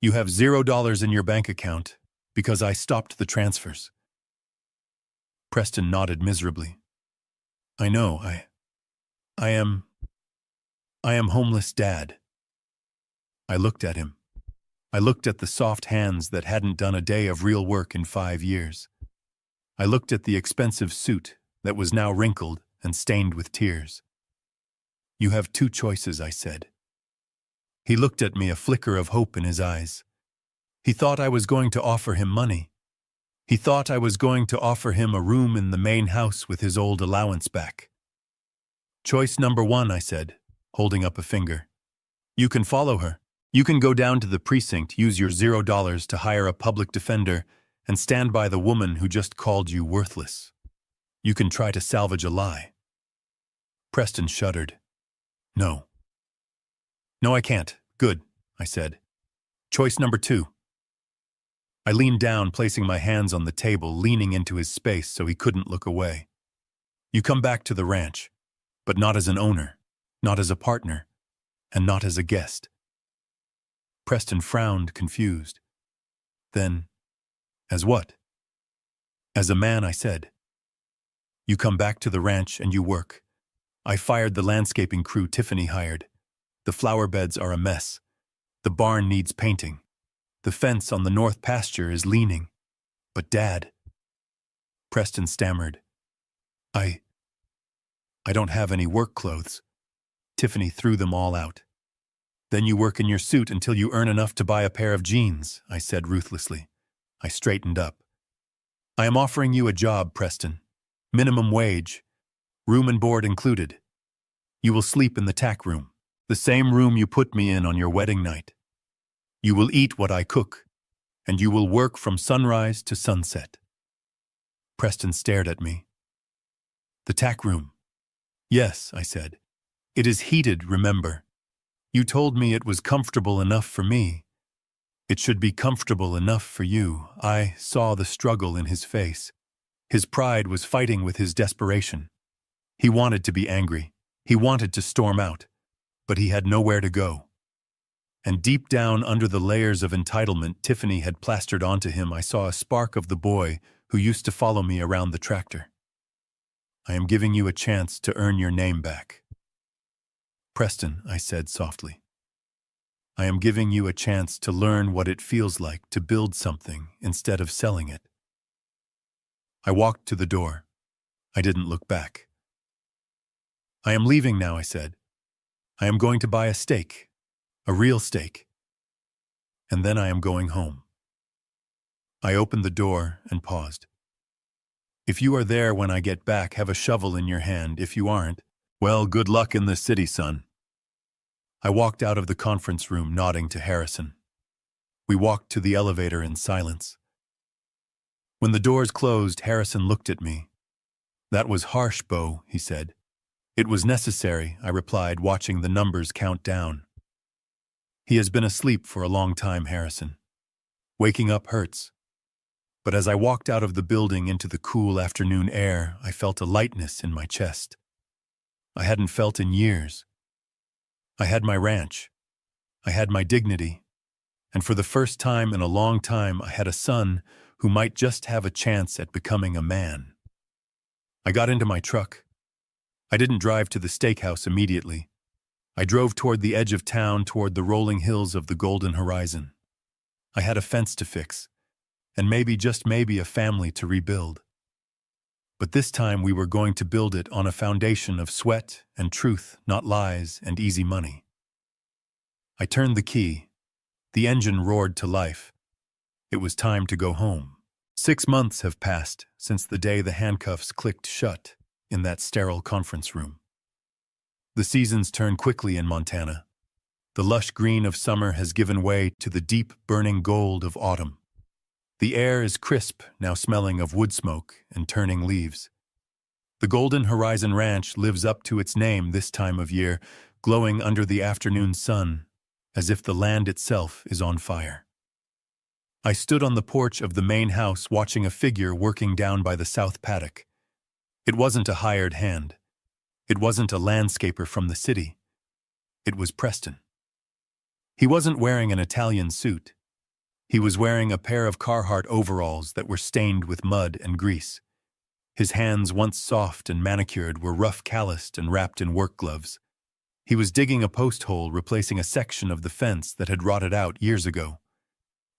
You have $0 in your bank account because I stopped the transfers." Preston nodded miserably. "I know, I am homeless, Dad." I looked at him. I looked at the soft hands that hadn't done a day of real work in 5 years. I looked at the expensive suit that was now wrinkled and stained with tears. "You have 2 choices," I said. He looked at me, a flicker of hope in his eyes. He thought I was going to offer him money. He thought I was going to offer him a room in the main house with his old allowance back. "Choice number 1, I said, holding up a finger. "You can follow her. You can go down to the precinct, use your $0 to hire a public defender, and stand by the woman who just called you worthless. You can try to salvage a lie." Preston shuddered. "No. No, I can't. Good," I said. "Choice number 2. I leaned down, placing my hands on the table, leaning into his space so he couldn't look away. "You come back to the ranch, but not as an owner, not as a partner, and not as a guest." Preston frowned, confused. "Then, as what?" "As a man," I said. "You come back to the ranch and you work. I fired the landscaping crew Tiffany hired. The flower beds are a mess. The barn needs painting. The fence on the north pasture is leaning. But Dad..." Preston stammered. I don't have any work clothes." Tiffany threw them all out. "Then you work in your suit until you earn enough to buy a pair of jeans," I said ruthlessly. I straightened up. "I am offering you a job, Preston. Minimum wage. Room and board included. You will sleep in the tack room, the same room you put me in on your wedding night. You will eat what I cook, and you will work from sunrise to sunset." Preston stared at me. "The tack room." "Yes," I said. "It is heated, remember. You told me it was comfortable enough for me. It should be comfortable enough for you." I saw the struggle in his face. His pride was fighting with his desperation. He wanted to be angry. He wanted to storm out. But he had nowhere to go. And deep down under the layers of entitlement Tiffany had plastered onto him, I saw a spark of the boy who used to follow me around the tractor. I am giving you a chance to earn your name back. Preston, I said softly. I am giving you a chance to learn what it feels like to build something instead of selling it. I walked to the door. I didn't look back. I am leaving now, I said. I am going to buy a steak, a real steak. And then I am going home. I opened the door and paused. If you are there when I get back, have a shovel in your hand. If you aren't, well, good luck in the city, son. I walked out of the conference room, nodding to Harrison. We walked to the elevator in silence. When the doors closed, Harrison looked at me. That was harsh, Bo, he said. It was necessary, I replied, watching the numbers count down. He has been asleep for a long time, Harrison. Waking up hurts. But as I walked out of the building into the cool afternoon air, I felt a lightness in my chest. I hadn't felt in years. I had my ranch. I had my dignity. And for the first time in a long time, I had a son who might just have a chance at becoming a man. I got into my truck. I didn't drive to the steakhouse immediately. I drove toward the edge of town, toward the rolling hills of the golden horizon. I had a fence to fix, and maybe, just maybe, a family to rebuild. But this time we were going to build it on a foundation of sweat and truth, not lies and easy money. I turned the key. The engine roared to life. It was time to go home. 6 months have passed since the day the handcuffs clicked shut in that sterile conference room. The seasons turn quickly in Montana. The lush green of summer has given way to the deep, burning gold of autumn. The air is crisp, now smelling of wood smoke and turning leaves. The Golden Horizon Ranch lives up to its name this time of year, glowing under the afternoon sun, as if the land itself is on fire. I stood on the porch of the main house watching a figure working down by the south paddock. It wasn't a hired hand. It wasn't a landscaper from the city. It was Preston. He wasn't wearing an Italian suit. He was wearing a pair of Carhartt overalls that were stained with mud and grease. His hands, once soft and manicured, were rough, calloused, and wrapped in work gloves. He was digging a post hole, replacing a section of the fence that had rotted out years ago.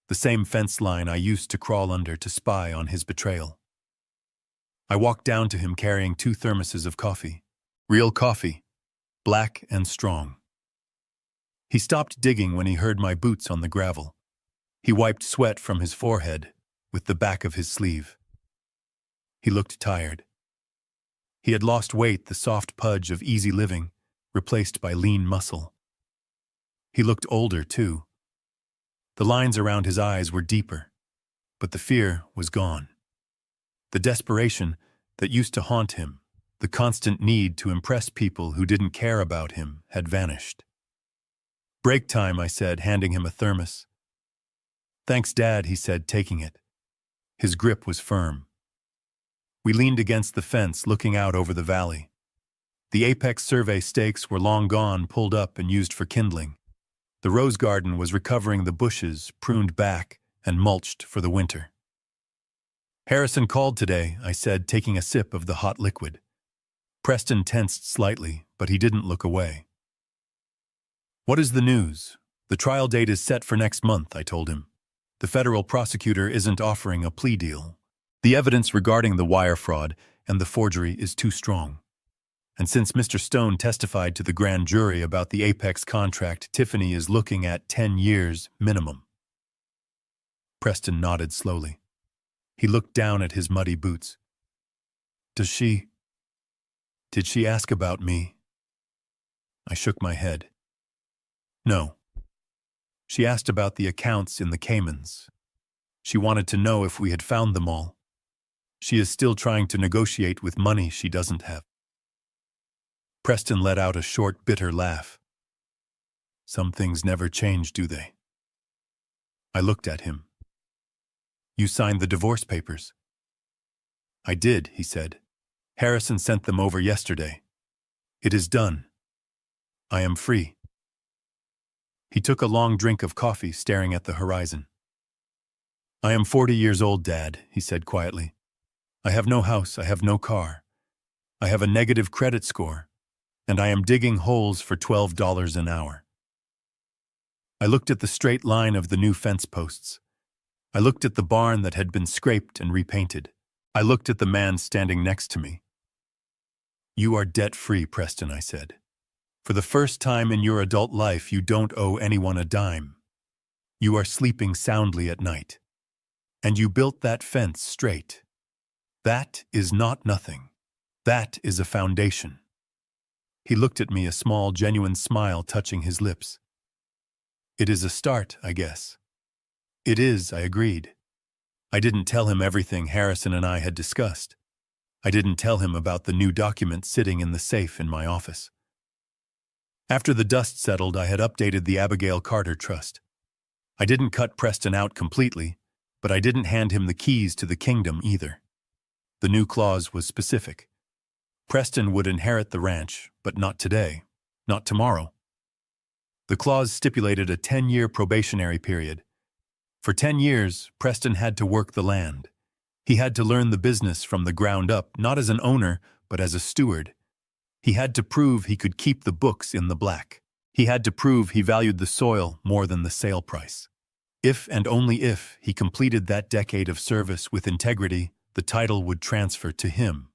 The same fence line I used to crawl under to spy on his betrayal. I walked down to him carrying 2 thermoses of coffee. Real coffee, black and strong. He stopped digging when he heard my boots on the gravel. He wiped sweat from his forehead with the back of his sleeve. He looked tired. He had lost weight, the soft pudge of easy living, replaced by lean muscle. He looked older, too. The lines around his eyes were deeper, but the fear was gone. The desperation that used to haunt him, the constant need to impress people who didn't care about him, had vanished. Break time, I said, handing him a thermos. Thanks, Dad, he said, taking it. His grip was firm. We leaned against the fence, looking out over the valley. The Apex survey stakes were long gone, pulled up and used for kindling. The rose garden was recovering the bushes, pruned back and mulched for the winter. Harrison called today, I said, taking a sip of the hot liquid. Preston tensed slightly, but he didn't look away. What is the news? The trial date is set for next month, I told him. The federal prosecutor isn't offering a plea deal. The evidence regarding the wire fraud and the forgery is too strong. And since Mr. Stone testified to the grand jury about the Apex contract, Tiffany is looking at 10 years minimum. Preston nodded slowly. He looked down at his muddy boots. Did she ask about me? I shook my head. No. She asked about the accounts in the Caymans. She wanted to know if we had found them all. She is still trying to negotiate with money she doesn't have. Preston let out a short, bitter laugh. Some things never change, do they? I looked at him. You signed the divorce papers. I did, he said. Harrison sent them over yesterday. It is done. I am free. He took a long drink of coffee, staring at the horizon. I am 40 years old, Dad, he said quietly. I have no house, I have no car. I have a negative credit score, and I am digging holes for $12 an hour. I looked at the straight line of the new fence posts. I looked at the barn that had been scraped and repainted. I looked at the man standing next to me. You are debt-free, Preston, I said. For the first time in your adult life, you don't owe anyone a dime. You are sleeping soundly at night. And you built that fence straight. That is not nothing. That is a foundation. He looked at me, a small, genuine smile touching his lips. It is a start, I guess. It is, I agreed. I didn't tell him everything Harrison and I had discussed. I didn't tell him about the new document sitting in the safe in my office. After the dust settled, I had updated the Abigail Carter Trust. I didn't cut Preston out completely, but I didn't hand him the keys to the kingdom either. The new clause was specific. Preston would inherit the ranch, but not today, not tomorrow. The clause stipulated a 10-year probationary period. For 10 years, Preston had to work the land. He had to learn the business from the ground up, not as an owner, but as a steward. He had to prove he could keep the books in the black. He had to prove he valued the soil more than the sale price. If and only if he completed that decade of service with integrity, the title would transfer to him.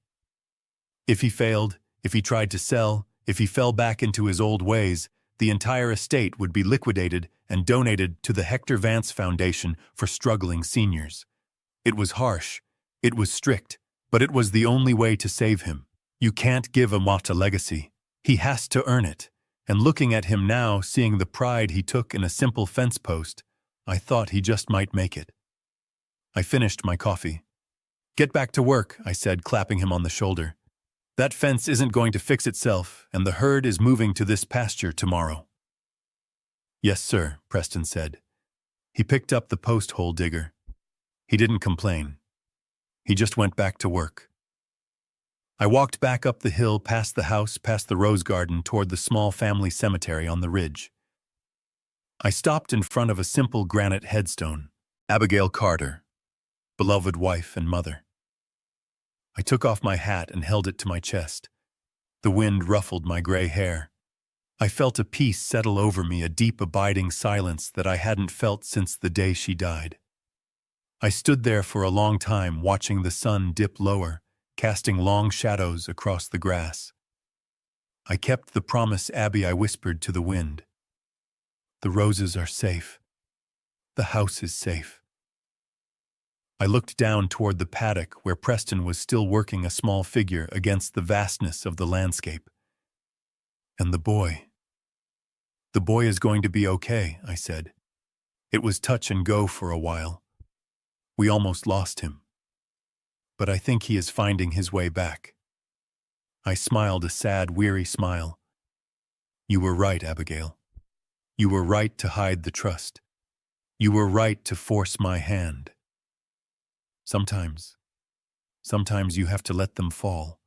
If he failed, if he tried to sell, if he fell back into his old ways, the entire estate would be liquidated and donated to the Hector Vance Foundation for struggling seniors. It was harsh, it was strict, but it was the only way to save him. You can't give a moth a legacy. He has to earn it. And looking at him now, seeing the pride he took in a simple fence post, I thought he just might make it. I finished my coffee. Get back to work, I said, clapping him on the shoulder. That fence isn't going to fix itself, and the herd is moving to this pasture tomorrow. Yes, sir, Preston said. He picked up the post hole digger. He didn't complain. He just went back to work. I walked back up the hill, past the house, past the rose garden, toward the small family cemetery on the ridge. I stopped in front of a simple granite headstone, Abigail Carter, beloved wife and mother. I took off my hat and held it to my chest. The wind ruffled my gray hair. I felt a peace settle over me, a deep, abiding silence that I hadn't felt since the day she died. I stood there for a long time, watching the sun dip lower, casting long shadows across the grass. I kept the promise, Abby, I whispered to the wind. The roses are safe. The house is safe. I looked down toward the paddock where Preston was still working, a small figure against the vastness of the landscape. And the boy. The boy is going to be okay, I said. It was touch and go for a while. We almost lost him. But I think he is finding his way back. I smiled, a sad, weary smile. You were right, Abigail. You were right to hide the trust. You were right to force my hand. Sometimes you have to let them fall.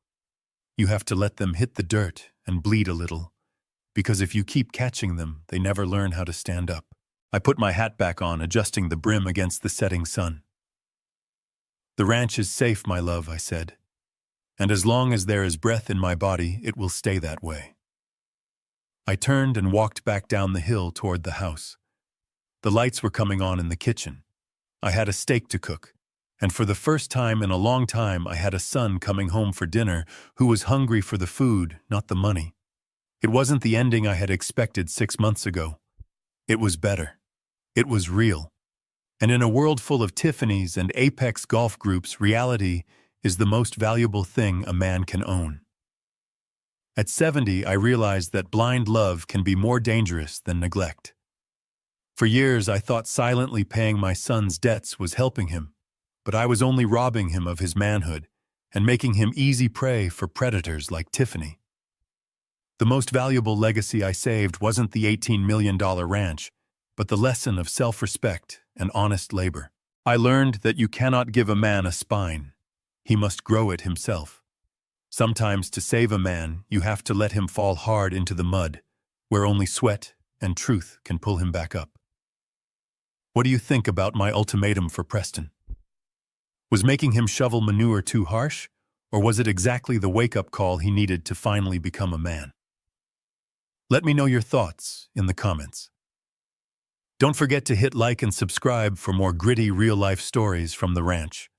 You have to let them hit the dirt and bleed a little, because if you keep catching them, they never learn how to stand up. I put my hat back on, adjusting the brim against the setting sun. The ranch is safe, my love, I said. And as long as there is breath in my body, it will stay that way. I turned and walked back down the hill toward the house. The lights were coming on in the kitchen. I had a steak to cook. And for the first time in a long time, I had a son coming home for dinner who was hungry for the food, not the money. It wasn't the ending I had expected 6 months ago. It was better. It was real. And in a world full of Tiffany's and Apex golf groups, reality is the most valuable thing a man can own. At 70, I realized that blind love can be more dangerous than neglect. For years, I thought silently paying my son's debts was helping him. But I was only robbing him of his manhood and making him easy prey for predators like Tiffany. The most valuable legacy I saved wasn't the $18 million ranch, but the lesson of self-respect and honest labor. I learned that you cannot give a man a spine. He must grow it himself. Sometimes to save a man, you have to let him fall hard into the mud, where only sweat and truth can pull him back up. What do you think about my ultimatum for Preston? Was making him shovel manure too harsh, or was it exactly the wake-up call he needed to finally become a man? Let me know your thoughts in the comments. Don't forget to hit like and subscribe for more gritty real-life stories from the ranch.